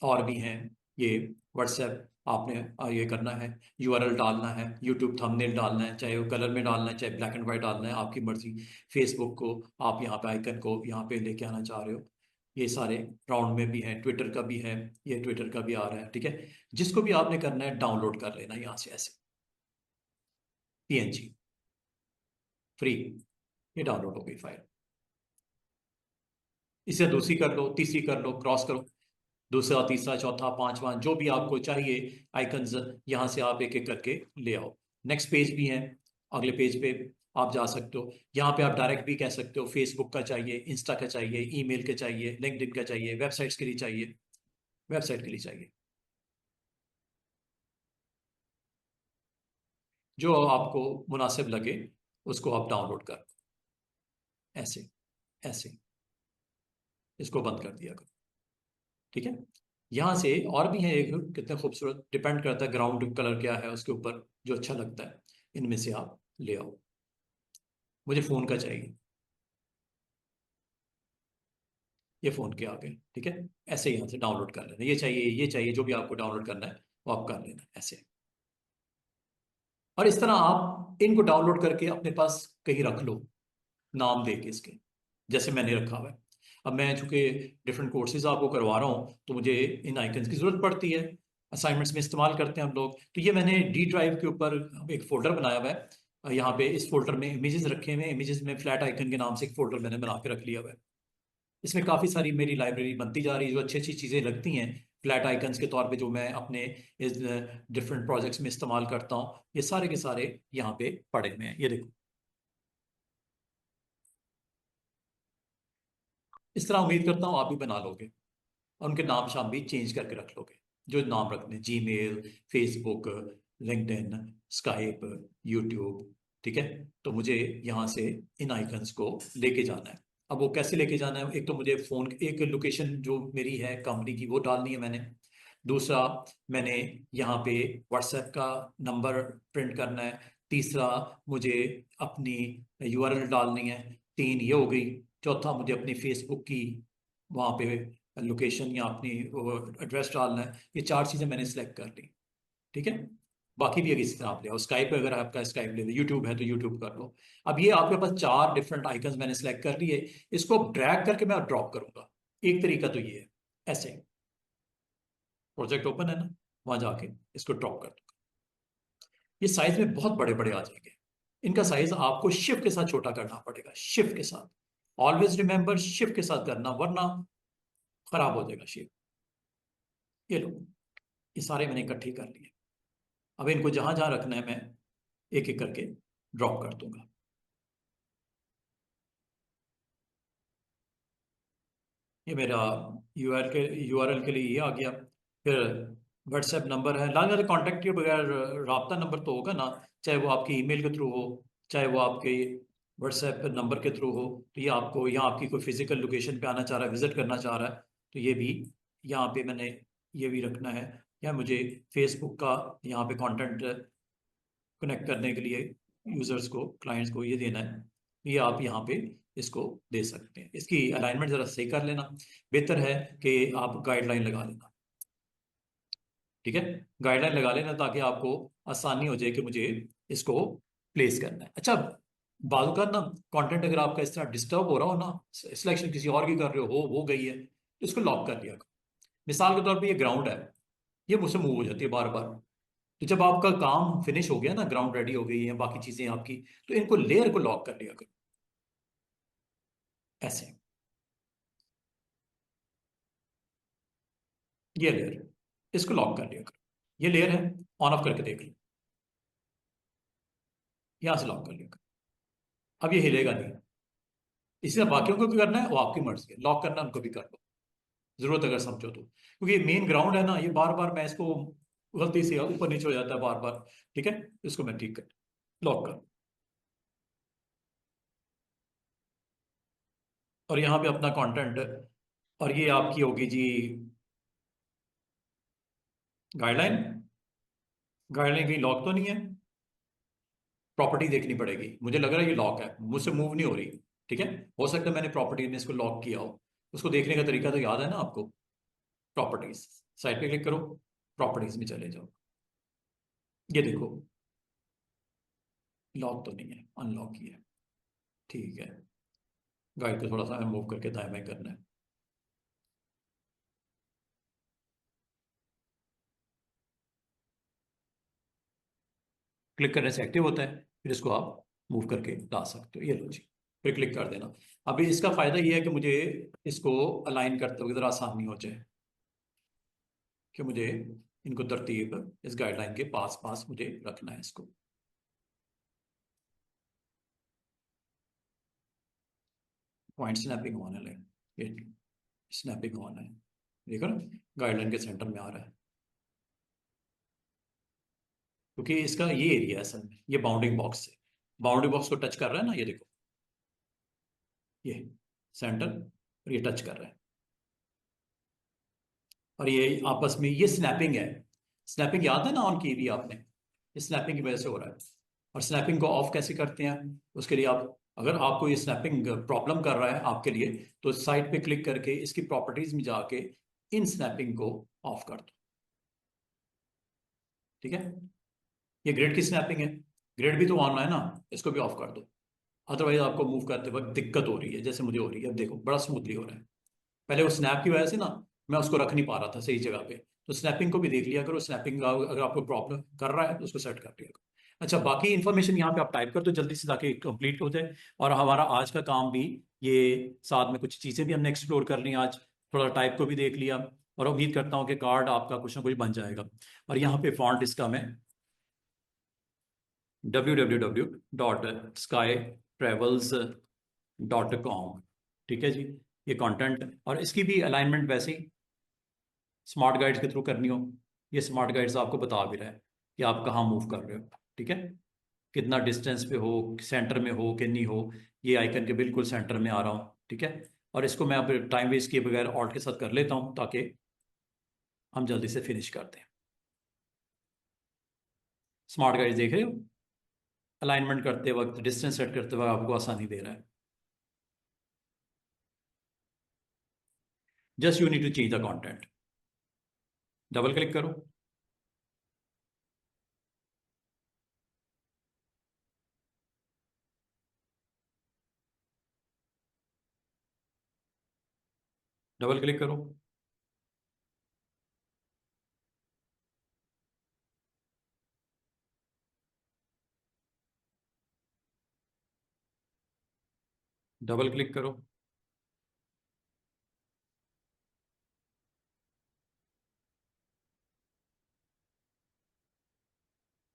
और भी हैं। ये व्हाट्सएप आपने ये करना है, यूआरएल डालना है, यूट्यूब थंबनेल डालना है, चाहे वो कलर में डालना है चाहे ब्लैक एंड वाइट डालना है, आपकी मर्जी। फेसबुक को आप यहाँ पे आइकन को यहाँ पे लेके आना चाह रहे हो, ये सारे राउंड में भी हैं। ट्विटर का भी है, ये ट्विटर का भी आ रहा है, ठीक है। जिसको भी आपने करना है डाउनलोड कर लेना यहाँ से ऐसे, पीएनजी फ्री, ये डाउनलोड हो गई फाइल। इसे दूसरी कर लो, तीसरी कर लो, क्रॉस करो, दूसरा, तीसरा, चौथा, पांचवा, जो भी आपको चाहिए आइकन्स यहाँ से आप एक एक करके ले आओ। नेक्स्ट पेज भी है, अगले पेज पे आप जा सकते हो। यहाँ पे आप डायरेक्ट भी कह सकते हो, फेसबुक का चाहिए, इंस्टा का चाहिए, ईमेल का चाहिए, लिंक्डइन का चाहिए, वेबसाइट्स के लिए चाहिए, वेबसाइट के लिए चाहिए, जो आपको मुनासिब लगे उसको आप डाउनलोड कर, ऐसे ऐसे इसको बंद कर दिया करो, ठीक है। यहाँ से और भी है एक, कितने खूबसूरत, डिपेंड करता है ग्राउंड कलर क्या है उसके ऊपर, जो अच्छा लगता है इनमें से आप ले आओ। मुझे फोन का चाहिए, ये फोन के आ गए, ठीक है। ऐसे यहाँ से डाउनलोड कर लेना, ये चाहिए, ये चाहिए, जो भी आपको डाउनलोड करना है वो आप कर लेना ऐसे। और इस तरह आप इनको डाउनलोड करके अपने पास कहीं रख लो, नाम दे के इसके, जैसे मैंने रखा हुआ है। अब मैं चूंकि डिफरेंट कोर्सेज आपको करवा रहा हूँ तो मुझे इन आइकन्स की जरूरत पड़ती है, असाइनमेंट्स में इस्तेमाल करते हैं हम लोग। तो ये मैंने डी ड्राइव के ऊपर एक फोल्डर बनाया हुआ है, यहाँ पे इस फोल्डर में इमेजेस रखे हुए हैं, इमेजेस में फ्लैट आइकन के नाम से एक फोल्डर मैंने बना के रख लिया हुआ है। इसमें काफ़ी सारी मेरी लाइब्रेरी बनती जा रही है, जो अच्छी अच्छी चीज़ें लगती हैं फ्लैट आइकन्स के तौर पे, जो मैं अपने इस डिफरेंट प्रोजेक्ट्स में इस्तेमाल करता हूँ, ये सारे के सारे यहाँ पे पड़े हुए हैं, ये देखो। इस तरह उम्मीद करता हूँ आप भी बना लोगे, और उनके नाम शाम भी चेंज करके रख लोगे, जो नाम रखने, Gmail, Facebook, LinkedIn, Skype, YouTube, ठीक है। तो मुझे यहाँ से इन आइकन्स को लेके जाना है। अब वो कैसे लेके जाना है, एक तो मुझे फ़ोन एक लोकेशन जो मेरी है कंपनी की वो डालनी है मैंने। दूसरा, मैंने यहाँ पे व्हाट्सएप का नंबर प्रिंट करना है। तीसरा, मुझे अपनी यूआरएल डालनी है। 3 ये हो गई। चौथा, मुझे अपनी फेसबुक की वहाँ पे लोकेशन या अपनी एड्रेस डालना है। ये 4 चीज़ें मैंने सेलेक्ट कर ली, ठीक है। बाकी भी अगर इस तरह आप ले आओ, स्काइप अगर आपका स्काइप ले लो, यूट्यूब है तो यूट्यूब कर लो। अब ये आपके पास 4 डिफरेंट आइकन्स मैंने सेलेक्ट कर लिए। इसको ड्रैग करके मैं ड्रॉप करूंगा। एक तरीका तो ये है, ऐसे प्रोजेक्ट ओपन है ना, वहां जाके इसको ड्रॉप कर दूंगा। ये साइज में बहुत बड़े बड़े आ जाएंगे। इनका साइज आपको शिफ्ट के साथ छोटा करना पड़ेगा, शिफ्ट के साथ। ऑलवेज रिमेंबर शिफ्ट के साथ करना, वरना खराब हो जाएगा शेप। ये लो, ये सारे मैंने इकट्ठे कर लिए। अब इनको जहां जहां रखना है मैं एक एक करके ड्रॉप कर दूंगा। ये मेरा यूआरएल के लिए ये आ गया। फिर व्हाट्सएप नंबर है, लाल कॉन्टैक्ट के बगैर राब्ता नंबर तो होगा ना, चाहे वो आपकी ईमेल के थ्रू हो, चाहे वो आपके व्हाट्सएप नंबर के थ्रू हो। तो ये आपको यहाँ आपकी कोई फिजिकल लोकेशन पे आना चाह रहा है, विजिट करना चाह रहा है, तो ये भी यहाँ पे मैंने ये भी रखना है। या मुझे फेसबुक का यहाँ पे कंटेंट कनेक्ट करने के लिए यूजर्स को, क्लाइंट्स को ये देना है, ये आप यहाँ पे इसको दे सकते हैं। इसकी अलाइनमेंट जरा सही कर लेना, बेहतर है कि आप गाइडलाइन लगा लेना, ठीक है। गाइडलाइन लगा लेना ताकि आपको आसानी हो जाए कि मुझे इसको प्लेस करना है। अच्छा, बाजू का ना कंटेंट अगर आपका इस तरह डिस्टर्ब हो रहा हो ना, सिलेक्शन किसी और की कर रहे हो गई है, तो इसको लॉक कर दिया करो। मिसाल के तौर पे ये ग्राउंड है, ये मुझसे मूव हो जाती है बार बार। तो जब आपका काम फिनिश हो गया ना, ग्राउंड रेडी हो गई है, बाकी चीजें आपकी, तो इनको लेयर को लॉक कर लिया करो ऐसे। ये लेयर, इसको लॉक कर लिया करो। ये लेयर है, ऑन ऑफ करके देख लो, यहां से लॉक कर लिया करो। अब ये हिलेगा नहीं। इसी तरह बाकियों को भी करना है, वो आपकी मर्जी है, लॉक करना उनको भी कर लो जरूरत अगर समझो तो, क्योंकि ये मेन ग्राउंड है ना, ये बार बार मैं इसको गलती से ऊपर नीचे हो जाता है बार बार, ठीक है। इसको मैं ठीक कर लॉक कर, और यहाँ पे अपना कंटेंट, और ये आपकी होगी जी गाइडलाइन। गाइडलाइन कहीं लॉक तो नहीं है, प्रॉपर्टी देखनी पड़ेगी। मुझे लग रहा है ये लॉक है, मुझसे मूव नहीं हो रही, ठीक है। हो सकता है मैंने प्रॉपर्टी में इसको लॉक किया हो। उसको देखने का तरीका तो याद है ना आपको। प्रॉपर्टीज, साइड पे क्लिक करो, प्रॉपर्टीज में चले जाओ, ये देखो लॉक तो नहीं है, अनलॉक ही है, ठीक है। गाइड को थोड़ा सा मूव करके दाएं बाएं करना है। क्लिक करने से एक्टिव होता है, फिर इसको आप मूव करके ला सकते हो। ये लो जी, फिर क्लिक कर देना। अभी इसका फायदा ये है कि मुझे इसको अलाइन करते हुए जरा आसानी हो जाए, कि मुझे इनको तरतीब इस गाइडलाइन के पास पास मुझे रखना है इसको। पॉइंट स्नैपिंग ऑन है, ये स्नैपिंग ऑन है, देखो ना गाइडलाइन के सेंटर में आ रहा है, क्योंकि इसका ये एरिया है असल में, ये बाउंडिंग बॉक्स से बाउंडिंग बॉक्स को टच कर रहा है ना, ये देखो, ये सेंटर, और ये टच कर रहा है, और ये आपस में ये स्नैपिंग है। स्नैपिंग याद है ना ऑन की भी आपने, ये स्नैपिंग की वजह से हो रहा है। और स्नैपिंग को ऑफ कैसे करते हैं, उसके लिए आप, अगर आपको ये स्नैपिंग प्रॉब्लम कर रहा है आपके लिए, तो साइट पे क्लिक करके इसकी प्रॉपर्टीज में जाके इन स्नैपिंग को ऑफ कर दो, ठीक है। ये ग्रिड की स्नैपिंग है, ग्रिड भी तो ऑन है ना, इसको भी ऑफ कर दो। अदरवाइज आपको मूव करते वक्त दिक्कत हो रही है, जैसे मुझे हो रही है, अब देखो बड़ा स्मूथली हो रहा है। पहले वो स्नैप की वजह से ना मैं उसको रख नहीं पा रहा था सही जगह पे। तो स्नैपिंग को भी देख लिया करो, स्नैपिंग अगर आपको प्रॉब्लम कर रहा है तो उसको सेट कर लिया करो। अच्छा, बाकी इन्फॉर्मेशन यहाँ पे आप टाइप कर दो जल्दी से, ताकि कंप्लीट हो जाए। और हमारा आज का काम भी, ये साथ में कुछ चीज़ें भी हमने एक्सप्लोर कर ली आज, थोड़ा टाइप को भी देख लिया, और उम्मीद करता हूँ कि कार्ड आपका कुछ ना कुछ बन जाएगा। और यहाँ पे फॉन्ट इसका मैं www.skytravels.com, ठीक है जी। ये कंटेंट और इसकी भी अलाइनमेंट वैसे ही स्मार्ट गाइड्स के थ्रू करनी हो, ये स्मार्ट गाइड्स आपको बता भी रहा है कि आप कहाँ मूव कर रहे हो, ठीक है, कितना डिस्टेंस पे हो, सेंटर में हो कि नहीं हो। ये आइकन के बिल्कुल सेंटर में आ रहा हूँ, ठीक है। और इसको मैं अब टाइम वेस्ट किए बगैर ऑल्ट के साथ कर लेता हूँ ताकि हम जल्दी से फिनिश कर दें। स्मार्ट गाइड देख रहे हो, अलाइनमेंट करते वक्त, डिस्टेंस सेट करते वक्त आपको आसानी दे रहा है। Just you need to change the content. Double click करो, डबल क्लिक करो। डबल क्लिक करो।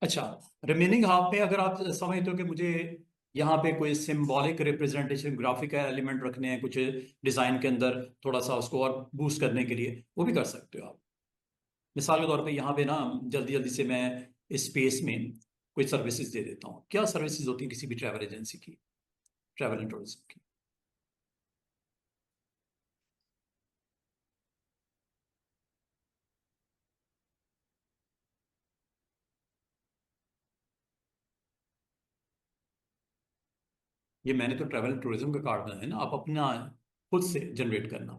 अच्छा, रिमेनिंग हाफ में अगर आप समझते हो कि मुझे यहाँ पे कोई सिंबॉलिक रिप्रेजेंटेशन, ग्राफिकल एलिमेंट रखने हैं कुछ डिजाइन के अंदर, थोड़ा सा उसको और बूस्ट करने के लिए, वो भी कर सकते हो आप। मिसाल के तौर पे यहाँ पे ना जल्दी जल्दी से मैं इस स्पेस में कोई सर्विसेज दे देता हूँ। क्या सर्विसेज होती है किसी भी ट्रैवल एजेंसी की, ट्रैवल एंड टूरिज्म की? ये मैंने तो ट्रैवल एंड टूरिज्म का कार्ड बनाया है ना, आप अपना खुद से जनरेट करना।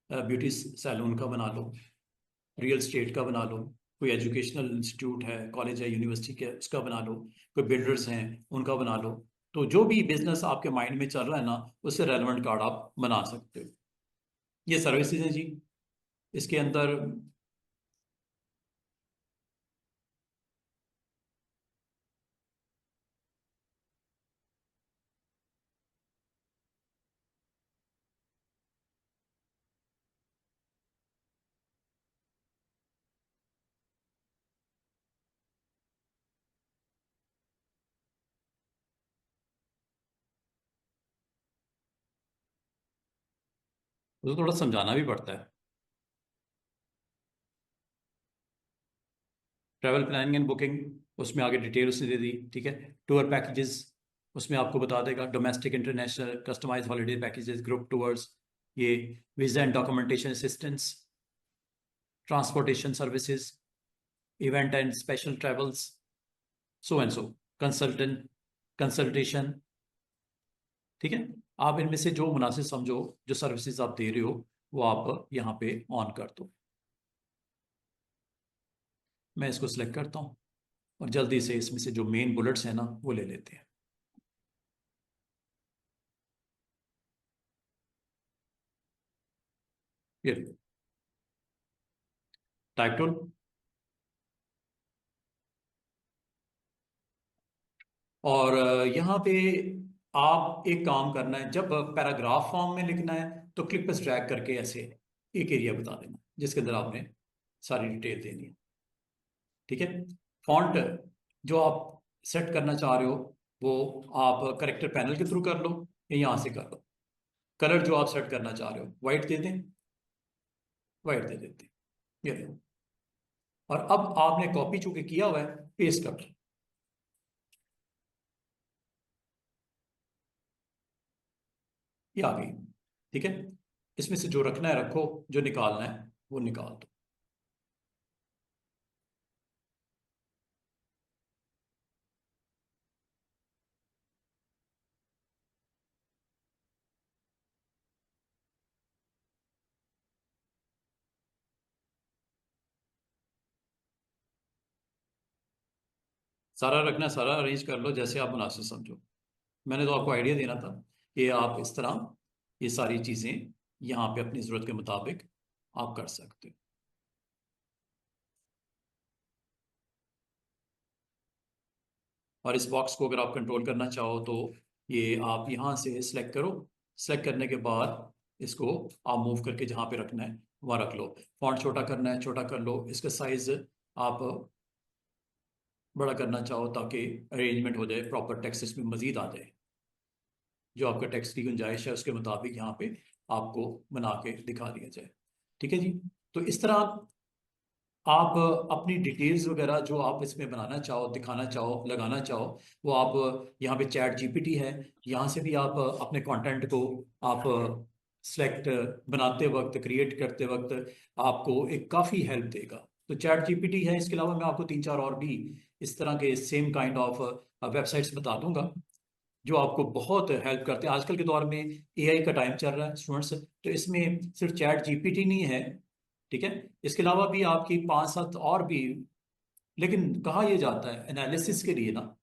ब्यूटी सैलून का बना लो, रियल स्टेट का बना लो, कोई एजुकेशनल इंस्टीट्यूट है, कॉलेज है, यूनिवर्सिटी के, उसका बना लो, कोई बिल्डर्स हैं उनका बना लो। तो जो भी बिजनेस आपके माइंड में चल रहा है ना, उससे रेलेवेंट कार्ड आप बना सकते हो। ये सर्विसेज हैं जी, इसके अंदर। उसको थोड़ा समझाना भी पड़ता है। ट्रैवल प्लानिंग एंड बुकिंग, उसमें आगे डिटेल उसने दे दी, ठीक है। टूर पैकेजेस, उसमें आपको बता देगा domestic, international, customise holiday packages, group tours, ये visa and documentation assistance, transportation services, event and special travels, so and so, consultant, consultation, ठीक है। आप इनमें से जो मुनासिब समझो, जो सर्विसेज आप दे रहे हो, वो आप यहाँ पे ऑन कर दो। मैं इसको सिलेक्ट करता हूँ और जल्दी से इसमें से जो मेन बुलेट्स हैं ना वो ले लेते हैं। ये टाइप टूल, और यहाँ पे आप एक काम करना है, जब पैराग्राफ फॉर्म में लिखना है तो क्लिक पर ड्रैग करके ऐसे एक एरिया बता देना जिसके अंदर आपने सारी डिटेल देनी है, ठीक है। फॉन्ट जो आप सेट करना चाह रहे हो वो आप करेक्टर पैनल के थ्रू कर लो या यहाँ से कर लो। कलर जो आप सेट करना चाह रहे हो, वाइट दे दें, वाइट दे देते हैं, ये देखो। और अब आपने कॉपी चूंकि किया हुआ है, पेस्ट कर दो, ये आ गई, ठीक है। इसमें से जो रखना है रखो, जो निकालना है वो निकाल दो। सारा रखना है, सारा अरेंज कर लो जैसे आप मुनासिब समझो। मैंने तो आपको आइडिया देना था कि आप इस तरह ये सारी चीज़ें यहाँ पे अपनी ज़रूरत के मुताबिक आप कर सकते हो। और इस बॉक्स को अगर आप कंट्रोल करना चाहो तो ये आप यहाँ से सिलेक्ट करो, सिलेक्ट करने के बाद इसको आप मूव करके जहाँ पे रखना है वहाँ रख लो। फॉन्ट छोटा करना है छोटा कर लो, इसका साइज आप बड़ा करना चाहो ताकि अरेंजमेंट हो जाए, प्रॉपर टेक्स्ट इसमें मजीद आ जाए, जो आपका टेक्स्ट की गुंजाइश है उसके मुताबिक यहाँ पे आपको बना के दिखा दिया जाए, ठीक है जी। तो इस तरह आप अपनी डिटेल्स वगैरह जो आप इसमें बनाना चाहो, दिखाना चाहो, लगाना चाहो, वो आप यहाँ पे चैट जीपीटी है, यहाँ से भी आप अपने कंटेंट को आप सेलेक्ट बनाते वक्त, क्रिएट करते वक्त आपको एक काफ़ी हेल्प देगा। तो चैट जीपीटी है, इसके अलावा मैं आपको 3-4 और भी इस तरह के सेम काइंड ऑफ वेबसाइट्स बता दूंगा जो आपको बहुत हेल्प करते हैं। आजकल के दौर में एआई का टाइम चल रहा है स्टूडेंट्स, तो इसमें सिर्फ चैट जीपीटी नहीं है, ठीक है, इसके अलावा भी आपकी 5-7 और भी, लेकिन कहा यह जाता है एनालिसिस के लिए ना,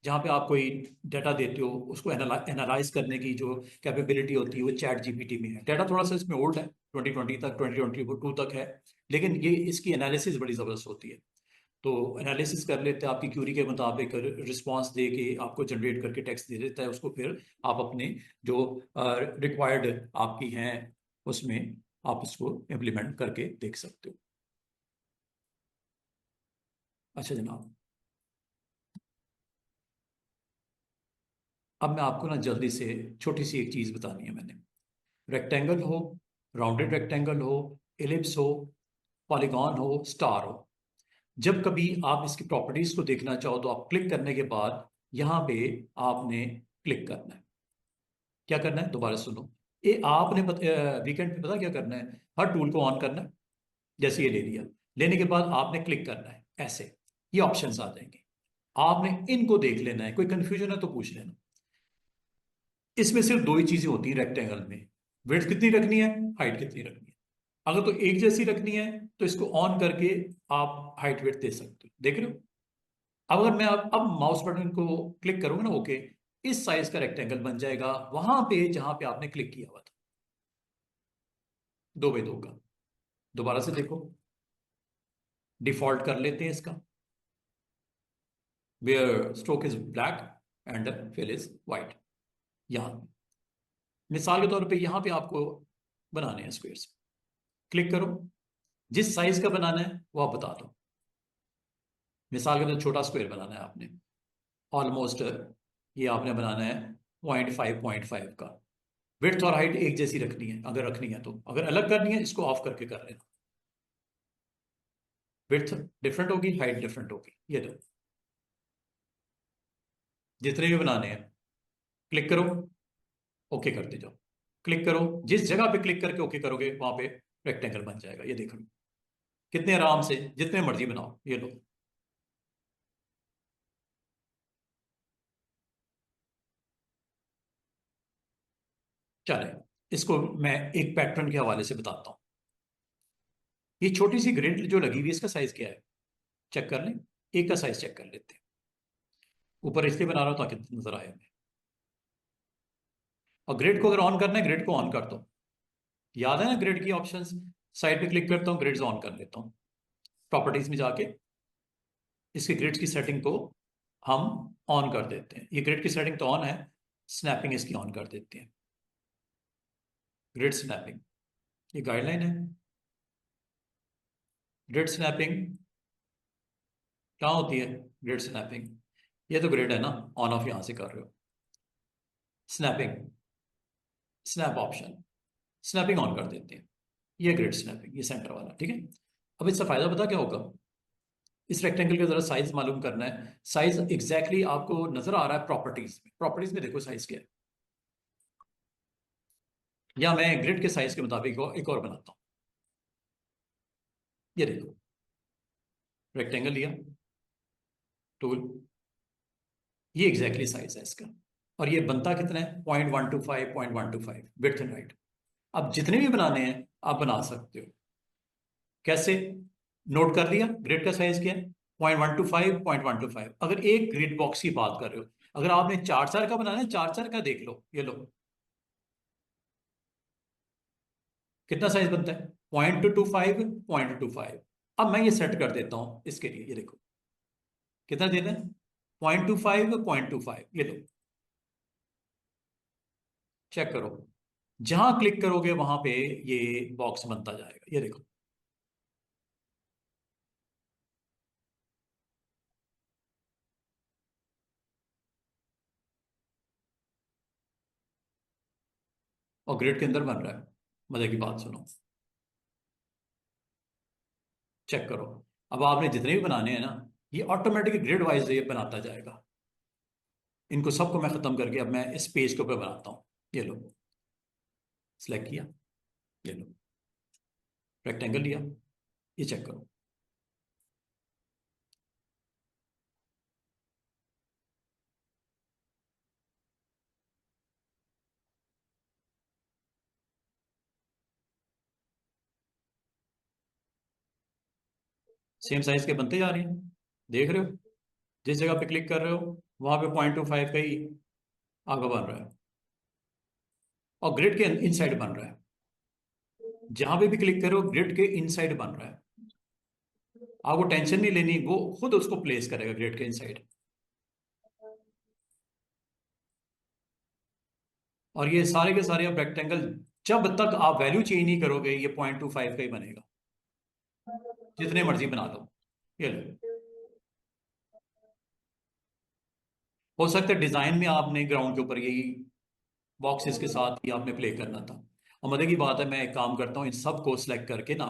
जहाँ पे आप कोई डाटा देते हो उसको एनालाइज करने की जो कैपेबिलिटी होती है वो चैट जीपीटी में है। डाटा थोड़ा सा इसमें ओल्ड है, 2020 तक, 2022 तक है, लेकिन ये इसकी एनालिसिस बड़ी ज़बरदस्त होती है। तो एनालिसिस कर लेते हैं, आपकी क्यूरी के मुताबिक रिस्पांस दे के आपको जनरेट करके टेक्स्ट दे देता है, उसको फिर आप अपने जो रिक्वायर्ड आपकी हैं उसमें आप उसको इम्प्लीमेंट करके देख सकते हो। अच्छा जनाब, अब मैं आपको ना जल्दी से छोटी सी एक चीज़ बतानी है मैंने। रेक्टेंगल हो, राउंडेड रेक्टेंगल हो, एलिप्स हो, पॉलीगॉन हो, स्टार हो, जब कभी आप इसकी प्रॉपर्टीज को देखना चाहो तो आप क्लिक करने के बाद यहाँ पे आपने क्लिक करना है। क्या करना है, दोबारा सुनो, ये आपने वीकेंड पे पता क्या करना है, हर टूल को ऑन करना है। जैसे ये ले लिया, लेने के बाद आपने क्लिक करना है, ऐसे ये ऑप्शंस आ जाएंगे, आपने इनको देख लेना है, कोई कंफ्यूजन है तो पूछ लेना। इसमें सिर्फ दो ही चीजें होती हैं रेक्टेंगल में, विड्थ कितनी रखनी है, हाइट कितनी रखनी है। अगर तो एक जैसी रखनी है तो इसको ऑन करके आप हाइट विड्थ दे सकते हो, देख रहे हो। अगर मैं अब माउस बटन को क्लिक करूंगा ना, ओके, इस साइज का रेक्टेंगल बन जाएगा वहां पे जहां पे आपने क्लिक किया हुआ था, 2x2 का। दोबारा से देखो, डिफॉल्ट कर लेते हैं इसका, where stroke is black and fill is white. यहां मिसाल के तौर पे यहां पे आपको बनाने हैं स्क्वेयर्स, क्लिक करो, जिस साइज का बनाना है वो आप बता दो। मिसाल के तौर छोटा स्क्वेयर बनाना है आपने, ऑलमोस्ट ये आपने बनाना है 0.5 का। विड्थ और हाइट एक जैसी रखनी है, अगर रखनी है तो, अगर अलग करनी है इसको ऑफ करके कर लेना। विड्थ डिफरेंट होगी, हाइट डिफरेंट होगी, ये दो जितने भी बनाने हैं, क्लिक करो, ओके करते जाओ, क्लिक करो, जिस जगह पे क्लिक करके ओके करोगे वहां पे रेक्टेंगल बन जाएगा। ये देख लो कितने आराम से, जितने मर्जी बनाओ, ये लो। चले, इसको मैं एक पैटर्न के हवाले से बताता हूँ। ये छोटी सी ग्रिड जो लगी हुई है इसका साइज क्या है, चेक कर लें, एक का साइज चेक कर लेते हैं। ऊपर इसलिए बना रहा हूं ताकि नजर आए हमें। और ग्रिड को अगर ऑन करना है, ग्रिड को ऑन कर दो, याद है ना ग्रिड की ऑप्शंस। साइड पे क्लिक करता हूँ, ग्रिड्स ऑन कर लेता हूँ, प्रॉपर्टीज में जाके इसके ग्रिड्स की सेटिंग को हम ऑन कर देते हैं। ये ग्रिड की सेटिंग तो ऑन है, स्नैपिंग इसकी ऑन कर देते हैं। ग्रिड स्नैपिंग, ये गाइडलाइन है। ग्रिड स्नैपिंग कहाँ होती है, ग्रिड स्नैपिंग, ये तो ग्रिड है ना, ऑन ऑफ यहां से कर रहे हो। Snapping, snap option, snapping on कर देते हैं। ये ग्रिड स्नैपिंग, ये सेंटर वाला, ठीक है। अब इसका फायदा पता क्या होगा, इस रेक्टेंगल का जरा साइज मालूम करना है। साइज एग्जैक्टली आपको नजर आ रहा है प्रॉपर्टीज में, प्रॉपर्टीज में देखो साइज क्या है, या मैं ग्रिड के साइज के मुताबिक एक और बनाता हूं। ये देखो, रेक्टेंगल लिया, टूल, ये एग्जैक्टली साइज है इसका, और ये बनता कितना है, 0.125, 0.125 विड्थ एंड हाइट। अब जितने भी बनाने हैं आप बना सकते हो। कैसे, नोट कर लिया ग्रिड का साइज क्या है, 0.125, 0.125। अगर एक ग्रिड बॉक्स की बात कर रहे हो, अगर आपने 4-4 का बनाना है, 4-4 का देख लो, ये लो कितना साइज बनता है, 0.225, 0.25। अब मैं ये सेट कर देता हूं इसके लिए, ये देखो कितना देना है, 0.25, 0.25, ये लो, चेक करो, जहां क्लिक करोगे वहां पे ये बॉक्स बनता जाएगा, ये देखो। और ग्रिड के अंदर बन रहा है, मजे की बात सुनो, चेक करो, अब आपने जितने भी बनाने हैं ना, ये ऑटोमेटिक ग्रिड वाइज ये बनाता जाएगा। इनको सबको मैं खत्म करके अब मैं इस पेज के ऊपर बनाता हूँ। ये लो, सिलेक्ट किया, ये लो, रेक्टेंगल लिया, ये चेक करो। सेम साइज के बनते जा रहे हैं, देख रहे हो? जिस जगह पे क्लिक कर रहे हो वहां पे 0.25 का ही आगे बन रहा है, और ग्रिड के इनसाइड बन रहा है। जहां पे भी क्लिक करो ग्रिड के इनसाइड बन रहा है। आपको टेंशन नहीं लेनी, वो खुद उसको प्लेस करेगा ग्रिड के इनसाइड। और ये सारे के सारे अब रेक्टेंगल, जब तक आप वैल्यू चेंज नहीं करोगे ये 0.25 का ही बनेगा, जितने मर्जी बना लो। ये लो, हो सकता है डिजाइन में आपने ग्राउंड के ऊपर यही बॉक्सेस के साथ ही आपने प्ले करना था। और मजे की बात है, मैं एक काम करता हूँ, इन सब को सिलेक्ट करके ना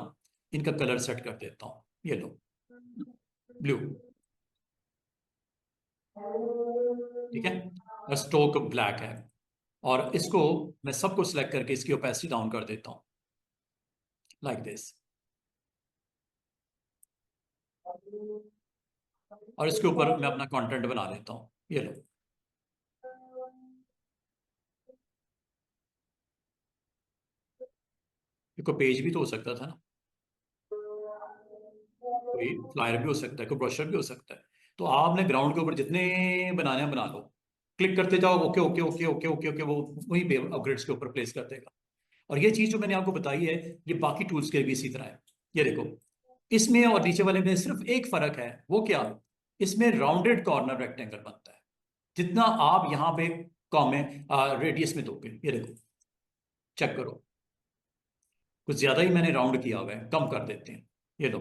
इनका कलर सेट कर देता हूँ। ये लो, ब्लू, ठीक है, और स्ट्रोक ब्लैक है। और इसको मैं सबको सिलेक्ट करके इसकी ओपेसिटी डाउन कर देता हूँ, लाइक दिस। और इसके ऊपर मैं अपना कंटेंट बना लेता हूँ। ये लो, कोई पेज भी तो हो सकता था ना, कोई फ्लायर भी हो सकता है, कोई ब्रोशर भी हो सकता है। तो आपने ग्राउंड के ऊपर जितने बनाने हैं बना लो, क्लिक करते जाओ, okay okay okay okay okay okay, वो वहीं पे अपग्रेड्स के ऊपर प्लेस कर देगा। और ये चीज जो मैंने आपको बताई है, ये बाकी टूल्स के भी इसी तरह है। ये देखो, इसमें और नीचे वाले में सिर्फ एक फर्क है, वो क्या? इसमें राउंडेड कॉर्नर रेक्टेंगल बनता है, जितना आप यहाँ पे कॉमें रेडियस में दोगे। ये देखो, चेक करो, कुछ ज्यादा ही मैंने राउंड किया हुआ है, कम कर देते हैं। ये लो,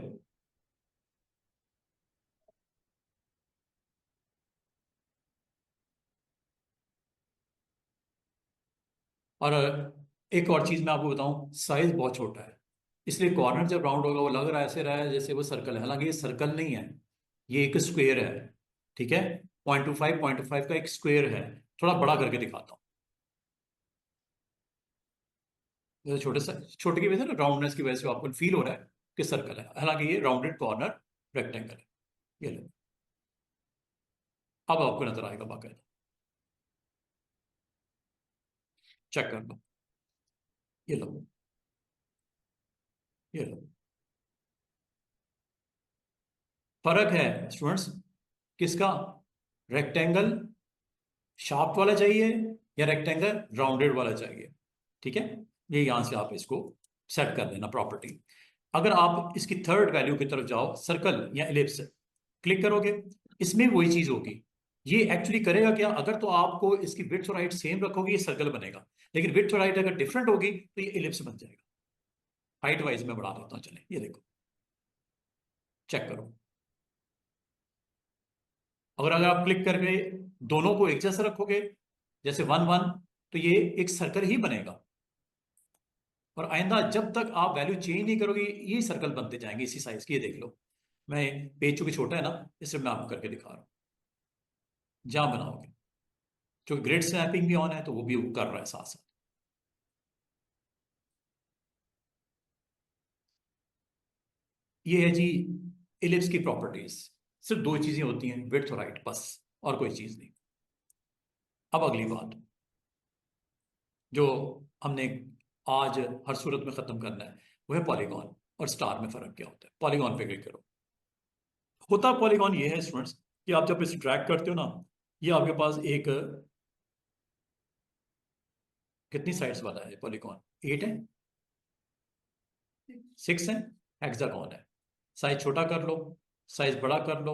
और एक और चीज मैं आपको बताऊं, साइज बहुत छोटा है, इसलिए कॉर्नर जब राउंड होगा वो लग रहा है ऐसे रहा है जैसे वो सर्कल है, हालांकि ये सर्कल नहीं है, ये एक स्क्वायर है। ठीक है, 0.25 का एक स्क्वायर है। थोड़ा बड़ा करके दिखाता हूँ। जैसे छोटे से छोटे की वजह से ना, राउंडनेस की वजह से आपको फील हो रहा है कि सर्कल है, हालांकि ये राउंडेड कॉर्नर रेक्टेंगल है। ये लो, अब आपको नजर आएगा बाकायदा, चेक कर लो। ये लो, ये लो, फर्क है स्टूडेंट्स, किसका? रेक्टेंगल शार्प वाला चाहिए या रेक्टेंगल राउंडेड वाला चाहिए? ठीक है, ये यहां से आप इसको सेट कर देना प्रॉपर्टी। अगर आप इसकी थर्ड वैल्यू की तरफ जाओ, सर्कल या एलिप्स, क्लिक करोगे, इसमें वही चीज होगी। ये एक्चुअली करेगा क्या? अगर तो आपको इसकी विड्थ और हाइट सेम रखोगे ये सर्कल बनेगा, लेकिन विड्थ और हाइट अगर डिफरेंट होगी तो ये एलिप्स बन जाएगा। हाइट वाइज में बढ़ा देता हूँ, चले ये देखो, चेक करो। अगर आप क्लिक करके दोनों को एक जैसा रखोगे, जैसे 1 1, तो ये एक सर्कल ही बनेगा। और आइंदा जब तक आप वैल्यू चेंज नहीं करोगे ये सर्कल बनते जाएंगे इसी साइज के। ये देख लो, मैं पेज चूंकि छोटा है ना, इसलिए मैं आपको करके दिखा रहा हूँ। जहां बनाओगे, जो ग्रिड स्नैपिंग भी ऑन है तो वो भी कर रहा है साथ साथ। ये है जी इलिप्स की प्रॉपर्टीज। सिर्फ दो चीजें होती हैं, विड्थ और हाइट, बस, और कोई चीज नहीं। अब अगली बात जो हमने आज हर सूरत में खत्म करना है, वो है पॉलीगॉन और स्टार में फर्क क्या होता है। पॉलीगॉन पे क्लिक करो। होता पॉलीगॉन ये है स्टूडेंट्स कि आप जब इसे ट्रैक करते हो ना, ये आपके पास एक, कितनी साइड्स वाला है पॉलीगॉन? 8 है, 6 है, हेक्सागोन है। साइज छोटा कर लो, साइज बड़ा कर लो,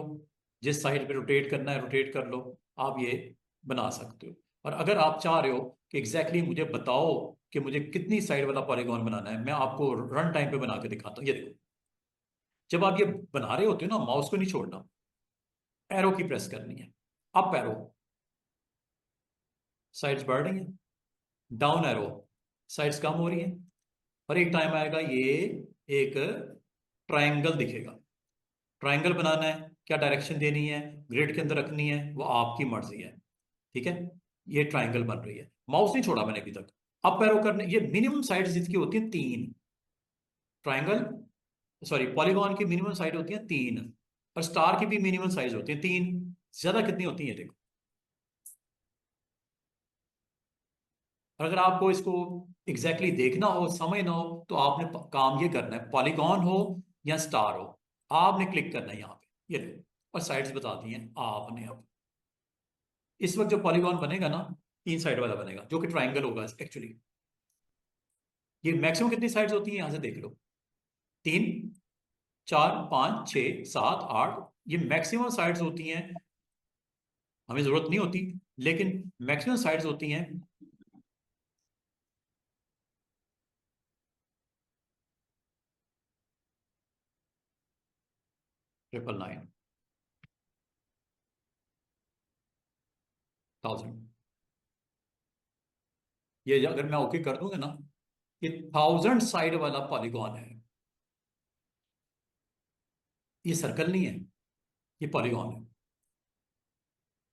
जिस साइड पे रोटेट करना है रोटेट कर लो, आप ये बना सकते हो। और अगर आप चाह रहे हो कि एग्जैक्टली मुझे बताओ कि मुझे कितनी साइड वाला पॉलीगॉन बनाना है, मैं आपको रन टाइम पे बना के दिखाता हूँ। ये देखो, जब आप ये बना रहे होते हो ना, माउस को नहीं छोड़ना, एरो की प्रेस करनी है, अप एरो साइड्स बढ़ रही हैं, डाउन एरो साइड्स कम हो रही हैं, और एक टाइम आएगा ये एक ट्रायंगल दिखेगा। ट्राइंगल बनाना है, क्या डायरेक्शन देनी है, ग्रिड के अंदर रखनी है, वो आपकी मर्जी है। ठीक है, ये ट्राइंगल बन रही है, माउस नहीं छोड़ा मैंने अभी तक। अप एरो करने, ये मिनिमम साइड जिसकी होती है 3, ट्राइंगल सॉरी पॉलीगॉन की मिनिमम साइड होती है 3, और स्टार की भी मिनिमम साइज होती है 3। ज्यादा कितनी होती है देखो। और अगर आपको इसको एग्जैक्टली देखना हो, समझना हो, तो आपने काम ये करना है, पॉलीगॉन हो या स्टार हो, आपने क्लिक करना है यहाँ पे, ये देखो, और साइड्स बता दी हैं आपने। अब इस वक्त जो पॉलीगॉन बनेगा ना, 3 साइड वाला बनेगा, जो कि ट्राइंगल होगा एक्चुअली। ये मैक्सिमम कितनी साइड्स होती हैं यहां से देख लो, 3, 4, 5, 6, 7, 8, ये मैक्सिमम साइड्स होती हैं। हमें जरूरत नहीं होती, लेकिन मैक्सिमम साइड्स होती हैं। 999, 1000, ये अगर मैं ओके कर दूंगा ना, ये 1000 साइड वाला पॉलीगॉन है। ये सर्कल नहीं है, ये पॉलीगॉन है।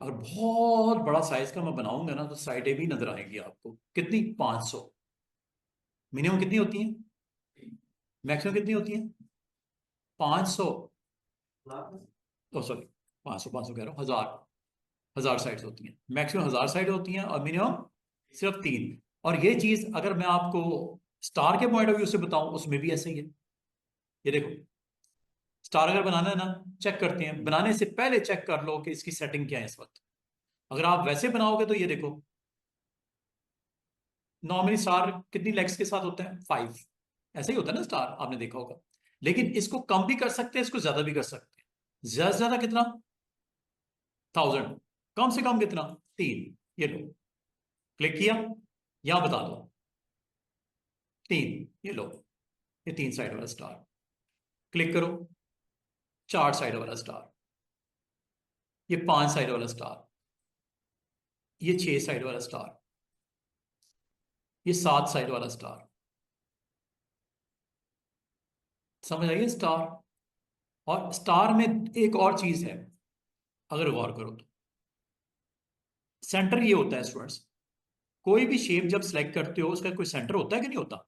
अगर बहुत बड़ा साइज का मैं बनाऊंगा ना, तो साइडें भी नजर आएंगी आपको। कितनी? 500। मिनिमम कितनी होती है, मैक्सिमम कितनी होती है? 500। ओ सॉरी, 500, 500 कह रहा हूँ, 1000 साइड्स होती हैं। मैक्सिमम 1000 साइड होती हैं, और मिनिमम सिर्फ 3। और ये चीज अगर मैं आपको स्टार के पॉइंट ऑफ व्यू से बताऊं, उसमें भी ऐसा ही है। ये देखो, स्टार अगर बनाना है ना, चेक करते हैं, बनाने से पहले चेक कर लो कि इसकी सेटिंग क्या है इस वक्त। अगर आप वैसे बनाओगे तो ये देखो, नॉर्मली स्टार कितनी लेग्स के साथ होता है? 5। ऐसा ही होता है ना स्टार, आपने देखा होगा। लेकिन इसको कम भी कर सकते हैं, इसको ज्यादा भी कर सकते हैं। ज्यादा से ज्यादा कितना? 1000। कम से कम कितना? 3। ये लो, क्लिक किया, यहां बता दो 3, ये लो, ये 3 साइड वाला स्टार। क्लिक करो, 4 साइड वाला स्टार, ये 5 साइड वाला स्टार, ये 6 साइड वाला स्टार, ये 7 साइड वाला स्टार। समझ आइए स्टार। और स्टार में एक और चीज है, अगर गौर करो तो, सेंटर ये होता है स्टूडेंट्स। कोई भी शेप जब सिलेक्ट करते हो, उसका कोई सेंटर होता है कि नहीं होता?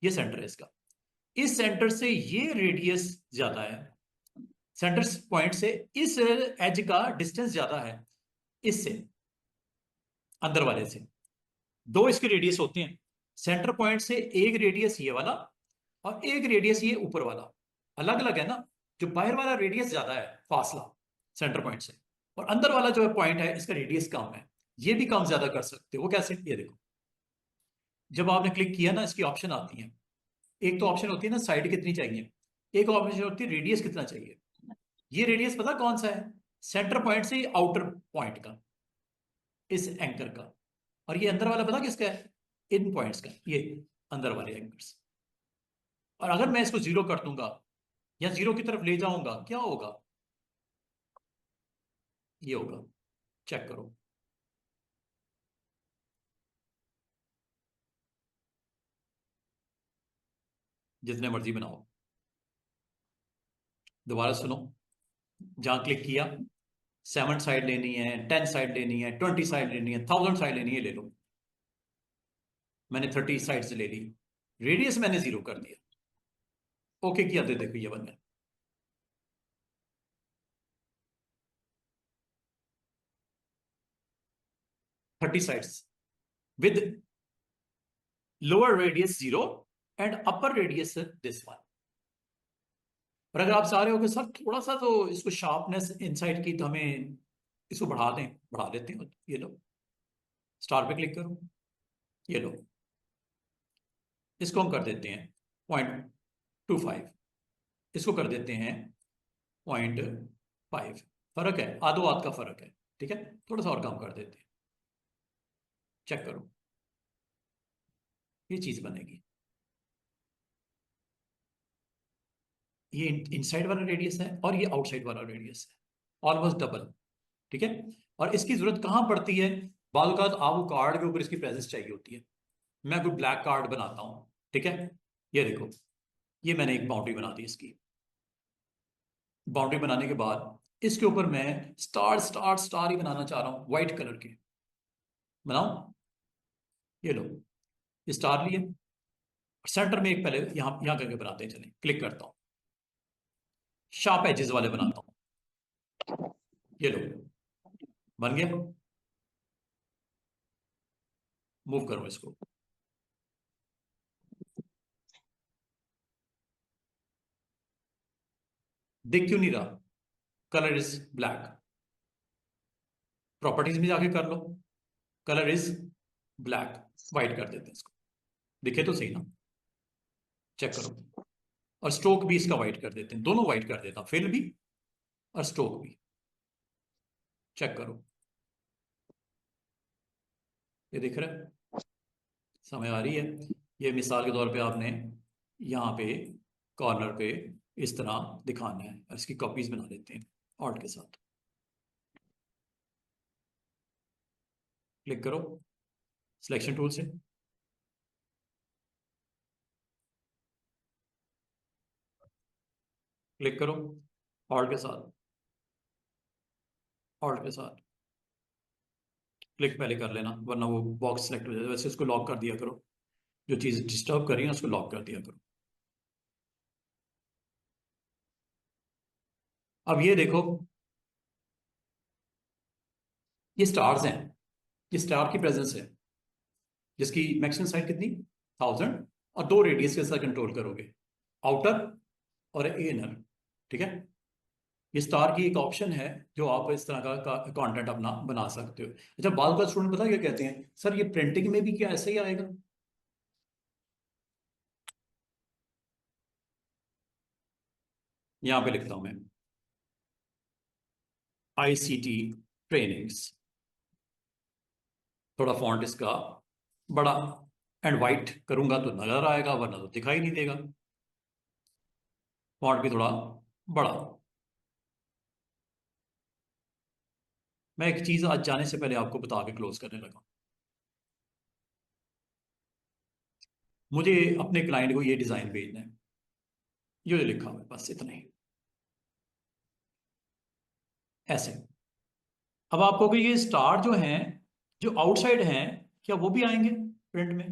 ये सेंटर है इसका। इस सेंटर से ये रेडियस ज्यादा है, सेंटर पॉइंट से इस एज का डिस्टेंस ज्यादा है इससे, अंदर वाले से। 2 इसके रेडियस होते हैं, सेंटर पॉइंट से एक रेडियस ये वाला, और एक रेडियस ये ऊपर वाला। अलग अलग है ना, जो बाहर वाला रेडियस ज्यादा है, फासला सेंटर पॉइंट से, और अंदर वाला जो है पॉइंट है, इसका रेडियस कम है। ये भी कम ज्यादा कर सकते हो। वो कैसे? ये देखो, जब आपने क्लिक किया ना, इसकी ऑप्शन आती है। एक तो ऑप्शन होती है ना साइड कितनी चाहिए, एक ऑप्शन होती है रेडियस कितना चाहिए। ये रेडियस पता कौन सा है? सेंटर पॉइंट से आउटर पॉइंट का, इस एंकर का। और ये अंदर वाला पता किसका है? इन पॉइंट्स का, ये अंदर वाले एंकर्स। और अगर मैं इसको 0 कर दूंगा, या 0 की तरफ ले जाऊंगा, क्या होगा? ये होगा, चेक करो। जितने मर्जी बनाओ, दोबारा सुनो। जहां क्लिक किया, 7 साइड लेनी है, 10 साइड लेनी है, 20 साइड लेनी है, 1000 साइड लेनी है, ले लो। मैंने 30 साइड से ले ली, रेडियस मैंने 0 कर दिया, ओके किया, तो देखो ये बन गया। 30 sides with lower radius 0 and upper radius this one. और अगर आप चाह रहे हो कि सर थोड़ा सा तो इसको शार्पनेस इनसाइड की, तो हमें इसको बढ़ा दें, बढ़ा देते हैं। ये लो, स्टार पे क्लिक करो, ये लो, इसको हम कर देते हैं 0.25, इसको कर देते हैं 0.5। फर्क है, आधो हाथ का फर्क है। ठीक है, थोड़ा सा और कम कर देते हैं, चेक करो, ये चीज बनेगी। ये इनसाइड वाला रेडियस है, और ये आउटसाइड वाला रेडियस है, ऑलमोस्ट डबल। ठीक है, और इसकी जरूरत कहां पड़ती है? बाल का आपको कार्ड के ऊपर इसकी प्रेजेंस चाहिए होती है। मैं कोई ब्लैक कार्ड बनाता हूं, ठीक है, ये देखो, ये मैंने एक बाउंड्री बना दी इसकी, बाउंड्री बनाने के बाद इसके ऊपर मैं स्टार स्टार स्टार ही बनाना चाह रहा हूं, व्हाइट कलर के। बनाओ, ये लो, ये स्टार लिए। सेंटर में एक पहले यहां यहां करके बनाते हैं, चलें, क्लिक करता हूं, शार्प एजेस वाले बनाता हूं, ये लो, बन गया। मूव करो इसको, दिख क्यों नहीं रहा? Colour is black. प्रॉपर्टीज में जाके कर लो, कलर इज ब्लैक, व्हाइट कर देते हैं इसको, दिखे तो सही ना, चेक करो। और स्ट्रोक भी इसका व्हाइट कर देते हैं, दोनों व्हाइट कर देता हूं, फिल भी और स्ट्रोक भी, चेक करो, ये दिख रहा है, समझ आ रही है? ये मिसाल के तौर पे आपने यहाँ पे कॉर्नर पे इस तरह दिखाना है, इसकी कॉपीज बना लेते हैं ऑल्ट के साथ, क्लिक करो सिलेक्शन टूल से, क्लिक करो ऑल्ट के साथ, ऑल्ट के साथ क्लिक पहले कर लेना, वरना वो बॉक्स सेलेक्ट हो जाए। वैसे उसको लॉक कर दिया करो, जो चीज़ डिस्टर्ब कर रही है उसको लॉक कर दिया करो। अब ये देखो, ये स्टार्स हैं, ये स्टार की प्रेजेंस है, जिसकी मैक्सिमम साइड कितनी, 1000, और दो रेडियस के साथ कंट्रोल करोगे, आउटर और इनर, ठीक है? ये स्टार की एक ऑप्शन है जो आप इस तरह का कंटेंट अपना बना सकते हो। अच्छा, बाद का स्टूडेंट पता क्या कहते हैं, सर ये प्रिंटिंग में भी क्या ऐसे ही आएगा? यहां पे लिखता हूं मैं, ICT ट्रेनिंग्स, थोड़ा फॉन्ट इसका बड़ा एंड वाइट करूंगा तो नजर आएगा, वरना तो दिखाई नहीं देगा। फॉन्ट भी थोड़ा बड़ा। मैं एक चीज आज जाने से पहले आपको बता के क्लोज करने लगा, मुझे अपने क्लाइंट को ये डिजाइन भेजना है, ये जो लिखा हुआ है बस इतना ही, ऐसे। अब आपको कि ये स्टार जो हैं, जो आउटसाइड हैं, क्या वो भी आएंगे प्रिंट में?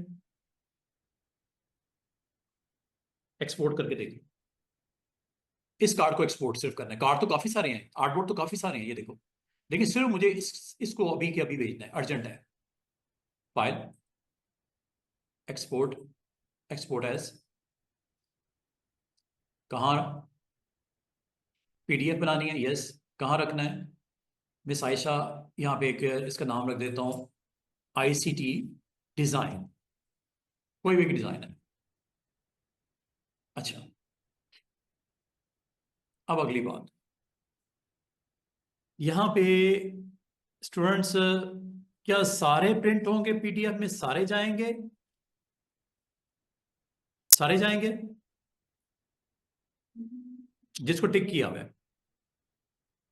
एक्सपोर्ट करके देखिए, इस कार्ड को एक्सपोर्ट सिर्फ करना है, कार्ड तो काफी सारे हैं, आर्टबोर्ड तो काफी सारे हैं, ये देखो, लेकिन सिर्फ मुझे इसको अभी के अभी भेजना है, अर्जेंट है। फाइल, एक्सपोर्ट, एक्सपोर्ट एज, कहाँ, PDF बनानी है, यस, कहाँ रखना है? मिस आयशा, यहाँ पे एक इसका नाम रख देता हूँ, ICT डिजाइन, कोई भी डिजाइन है। अच्छा, अब अगली बात, यहाँ पे स्टूडेंट्स, क्या सारे प्रिंट होंगे PDF में, सारे जाएंगे, सारे जाएंगे? जिसको टिक किया हुआ है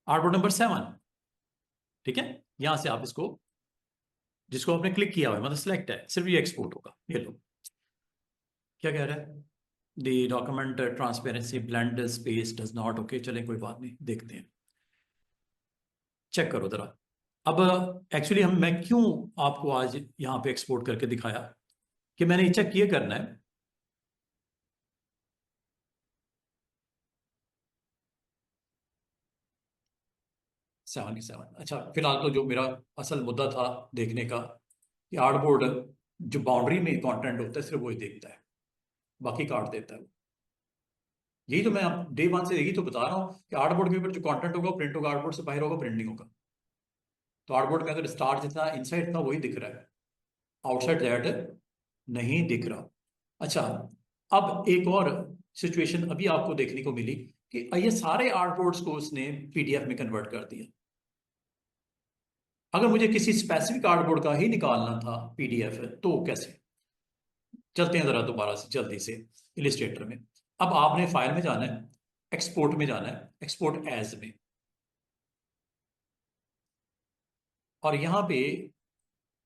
आर्टबोर्ड नंबर 7, ठीक है, यहां से आप इसको, जिसको आपने क्लिक किया हुआ है मतलब सिलेक्ट है, सिर्फ ये एक्सपोर्ट होगा, ये लो, क्या कह रहा है, the document transparency blend space does not, okay चलें कोई बात नहीं, देखते हैं, चेक करो जरा। अब एक्चुअली मैं क्यों आपको आज यहाँ पे एक्सपोर्ट करके दिखाया, कि मैंने चेक ये करना है, सेवन की सेवन। अच्छा, फिलहाल तो जो मेरा असल मुद्दा था देखने का, कि आर्टबोर्ड जो बाउंड्री में कंटेंट होता है सिर्फ वही देखता है, बाकी काट देता है। यही तो मैं डे वन से यही तो बता रहा हूँ कि आर्टबोर्ड के ऊपर जो कंटेंट होगा प्रिंट होगा, आर्टबोर्ड से बाहर होगा प्रिंट नहीं होगा। तो आर्टबोर्ड में अगर स्टार जितना इनसाइड था वही दिख रहा है, आउटसाइड दैट नहीं दिख रहा। अच्छा, अब एक और सिचुएशन अभी आपको देखने को मिली कि ये सारे आर्टबोर्ड्स को उसने PDF में कन्वर्ट कर दिया। अगर मुझे किसी स्पेसिफिक आर्टबोर्ड का ही निकालना था PDF तो कैसे? चलते हैं जरा दोबारा से जल्दी से इलिस्ट्रेटर में। अब आपने फाइल में जाना है, एक्सपोर्ट में जाना है, एक्सपोर्ट एज में, और यहां पे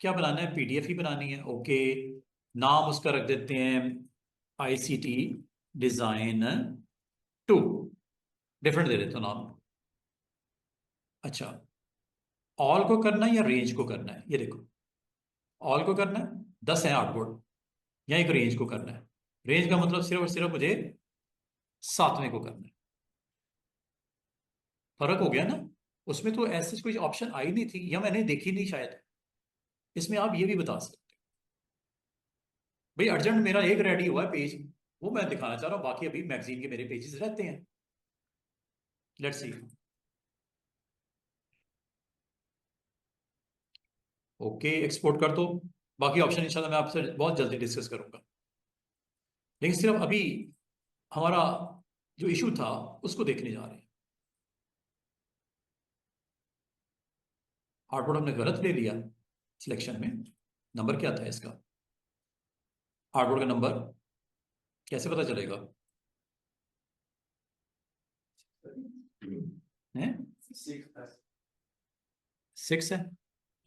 क्या बनाना है, PDF ही बनानी है, ओके। नाम उसका रख देते हैं ICT डिजाइन 2, डिफरेंट दे देता हूँ नाम। अच्छा, ऑल को करना है या रेंज को करना है? ये देखो, ऑल को करना है, 10 है आर्टबोर्ड, या एक रेंज को करना है। रेंज का मतलब सिर्फ और सिर्फ मुझे 7वें को करना है। फर्क हो गया ना? उसमें तो ऐसे कोई ऑप्शन आई नहीं थी, या मैंने देखी नहीं शायद। इसमें आप ये भी बता सकते हो भाई अर्जेंट मेरा एक रेडी हुआ है पेज, वो मैं दिखाना चाह रहा हूँ, बाकी अभी मैगजीन के मेरे पेजेस रहते हैं। Let's see. ओके, एक्सपोर्ट कर दो। बाकी ऑप्शन इंशाल्लाह मैं आपसे बहुत जल्दी डिस्कस करूंगा, लेकिन सिर्फ अभी हमारा जो इशू था उसको देखने जा रहे हैं। आर्टबोर्ड हमने गलत ले लिया सिलेक्शन में। नंबर क्या था इसका? आर्टबोर्ड का नंबर कैसे पता चलेगा? है 6 है,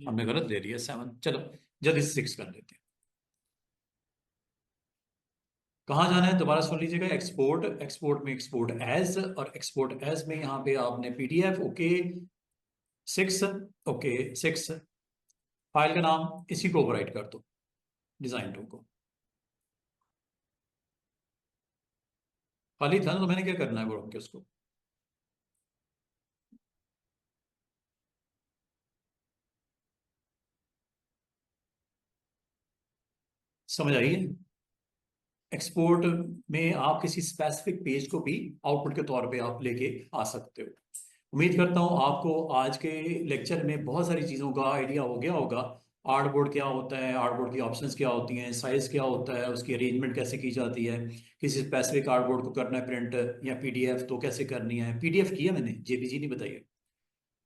हमने गलत ले लिया 7। चलो जल्दी से 6 कर लेते हैं। कहाँ जाना है दोबारा सुन लीजिएगा। एक्सपोर्ट, एक्सपोर्ट में एक्सपोर्ट एज, और एक्सपोर्ट एज में यहाँ पे आपने पीडीएफ। Okay 6, okay 6। फाइल का नाम इसी को ओवरराइट कर दो, डिजाइन 2 को। खाली था ना, तो मैंने क्या करना है वो रोक के उसको। समझ आई है? एक्सपोर्ट में आप किसी स्पेसिफिक पेज को भी आउटपुट के तौर पे आप लेके आ सकते हो। उम्मीद करता हूँ आपको आज के लेक्चर में बहुत सारी चीज़ों का आइडिया हो गया होगा। आर्टबोर्ड क्या होता है, आर्टबोर्ड की ऑप्शंस क्या होती हैं, साइज क्या होता है, उसकी अरेंजमेंट कैसे की जाती है, किसी स्पेसिफिक आर्टबोर्ड को करना है प्रिंट या पीडीएफ तो कैसे करनी है। पीडीएफ किया मैंने, जेपीजी नहीं बताई है।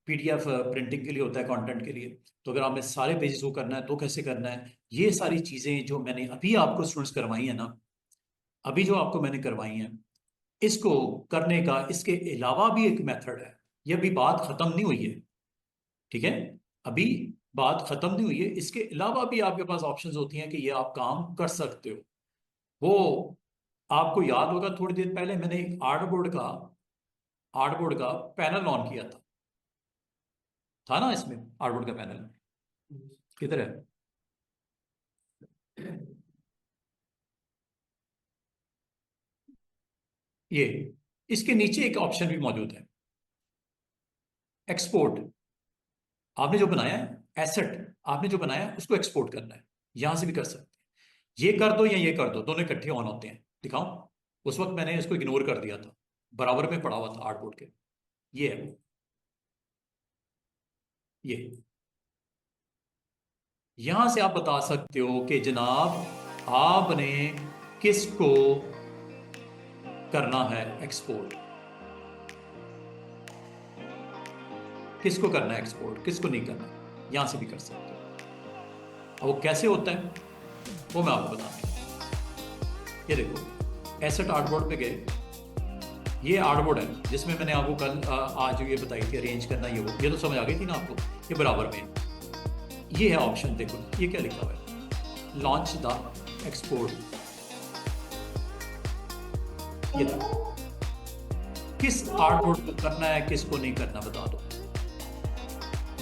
पीडीएफ प्रिंटिंग के लिए होता है, कंटेंट के लिए। तो अगर आपने सारे पेजेस को करना है तो कैसे करना है, ये सारी चीज़ें जो मैंने अभी आपको स्टूडेंट्स करवाई है ना, अभी जो आपको मैंने करवाई हैं, इसको करने का इसके अलावा भी एक मेथड है। ये अभी बात खत्म नहीं हुई है, ठीक है? अभी बात खत्म नहीं हुई है, इसके अलावा भी आपके पास ऑप्शंस होती हैं कि ये आप काम कर सकते हो। वो आपको याद होगा थोड़ी देर पहले मैंने एक आर्टबोर्ड का पैनल ऑन किया था ना? इसमें आर्टबोर्ड का पैनल किधर है? ये इसके नीचे एक ऑप्शन भी मौजूद है, एक्सपोर्ट। आपने जो बनाया है एसेट, आपने जो बनाया है उसको एक्सपोर्ट करना है, यहां से भी कर सकते हैं। ये कर दो या ये कर दो, दोनों इकट्ठे ऑन होते हैं। दिखाऊं? उस वक्त मैंने इसको इग्नोर कर दिया था, बराबर में पड़ा हुआ था आर्टबोर्ड के। ये है वो, ये यहां से आप बता सकते हो कि जनाब आपने किसको करना है एक्सपोर्ट, किसको करना है एक्सपोर्ट, किसको नहीं करना। यहां से भी कर सकते हो। अब वो कैसे होता है वो मैं आपको बताता हूं। ये देखो, एसेट आर्टबोर्ड पे गए, ये आर्टबोर्ड है जिसमें मैंने आपको कल आज ये बताई थी अरेंज करना। ये तो समझ आ गई थी ना आपको? ये बराबर में ये है ऑप्शन। देखो ये क्या लिखा हुआ है, लॉन्च द एक्सपोर्ट। ये किस आर्टबोर्ड को करना है, किसको नहीं करना बता दो।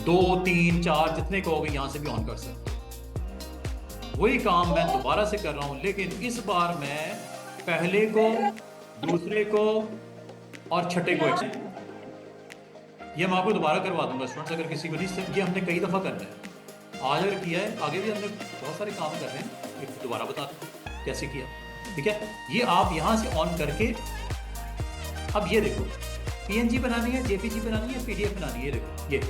2, 3, 4 जितने कहोगे यहां से भी ऑन कर सकते हो। वही काम मैं दोबारा से कर रहा हूं, लेकिन इस बार मैं पहले को, दूसरे को और छठे को ये मैं आपको दोबारा करवा दूंगा स्टूडेंट्स, अगर किसी को नहीं। ये हमने कई दफा करना है, आज अगर किया है, आगे भी हमने बहुत सारे काम कर रहे हैं। एक दोबारा बता दूं कैसे किया, ठीक है? ये आप यहां से ऑन करके, अब ये देखो, पीएनजी बनानी है, जेपीजी बनानी है, पीडीएफ बनानी है। ये देखो, ये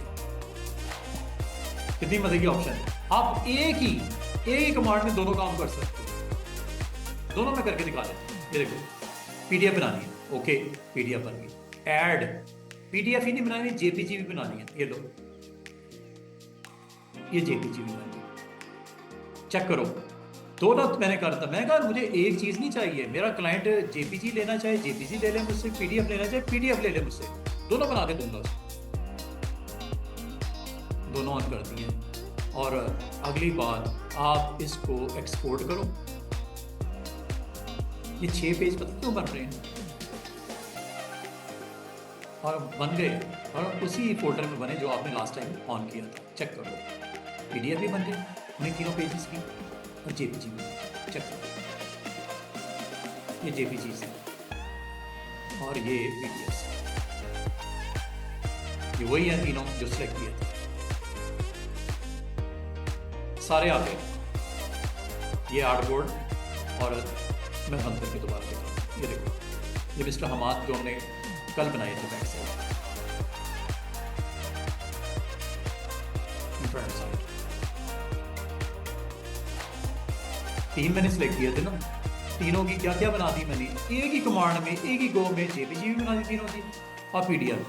कितनी मजे की ऑप्शन है। आप एक ही कमांड में दोनों काम कर सकते हो। दोनों में करके दिखा देते हैं। ये देखो, पीडीएफ बनानी है, ओके पीडीएफ बन गई। ऐड पीडीएफ ही नहीं बनानी, जेपीजी भी बनानी है। ये लो, ये जेपीजी भी बनानी है। चेक करो, दोनों मैंने कहा था। मैंने कहा मुझे एक चीज नहीं चाहिए, मेरा क्लाइंट जेपीजी लेना चाहे जेपीजी ले ले मुझसे, पीडीएफ लेना चाहे पीडीएफ ले ले मुझसे, दोनों बना के दूंगा। दोनों ऑन कर दिए। और अगली बात, आप इसको एक्सपोर्ट करो। ये 6 पेज पता क्यों बन रहे हैं? और बन गए और उसी फोल्डर में बने जो आपने लास्ट टाइम ऑन किया था। चेक कर लो, PDF भी बन गई उन्हीं तीनों पेजेस की और JPG भी। चेक करो, ये JPGs है और ये PDFs है। ये वही है तीनों जो सिलेक्ट किए थे, सारे आ गए। ये आर्टबोर्ड और मैं बंद करके दोबारा देखता हूँ। ये देखो, ये मिस्टर हमाद जो हमने कल बनाए थे बैक साइड, फ्रंट साइड। 3 मैंने सिलेक्ट किए थे ना, तीनों की क्या क्या बना दी मैंने, एक ही कमांड में, एक ही गो में JPG भी बना दी तीनों की और PDF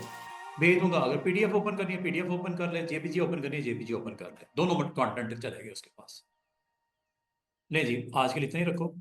भेज दूंगा। अगर PDF ओपन करनी है PDF ओपन कर ले, JPG ओपन करनी है JPG ओपन कर ले, दोनों कंटेंट चले गए उसके पास। ले जी, आज के लिए इतना ही रखो।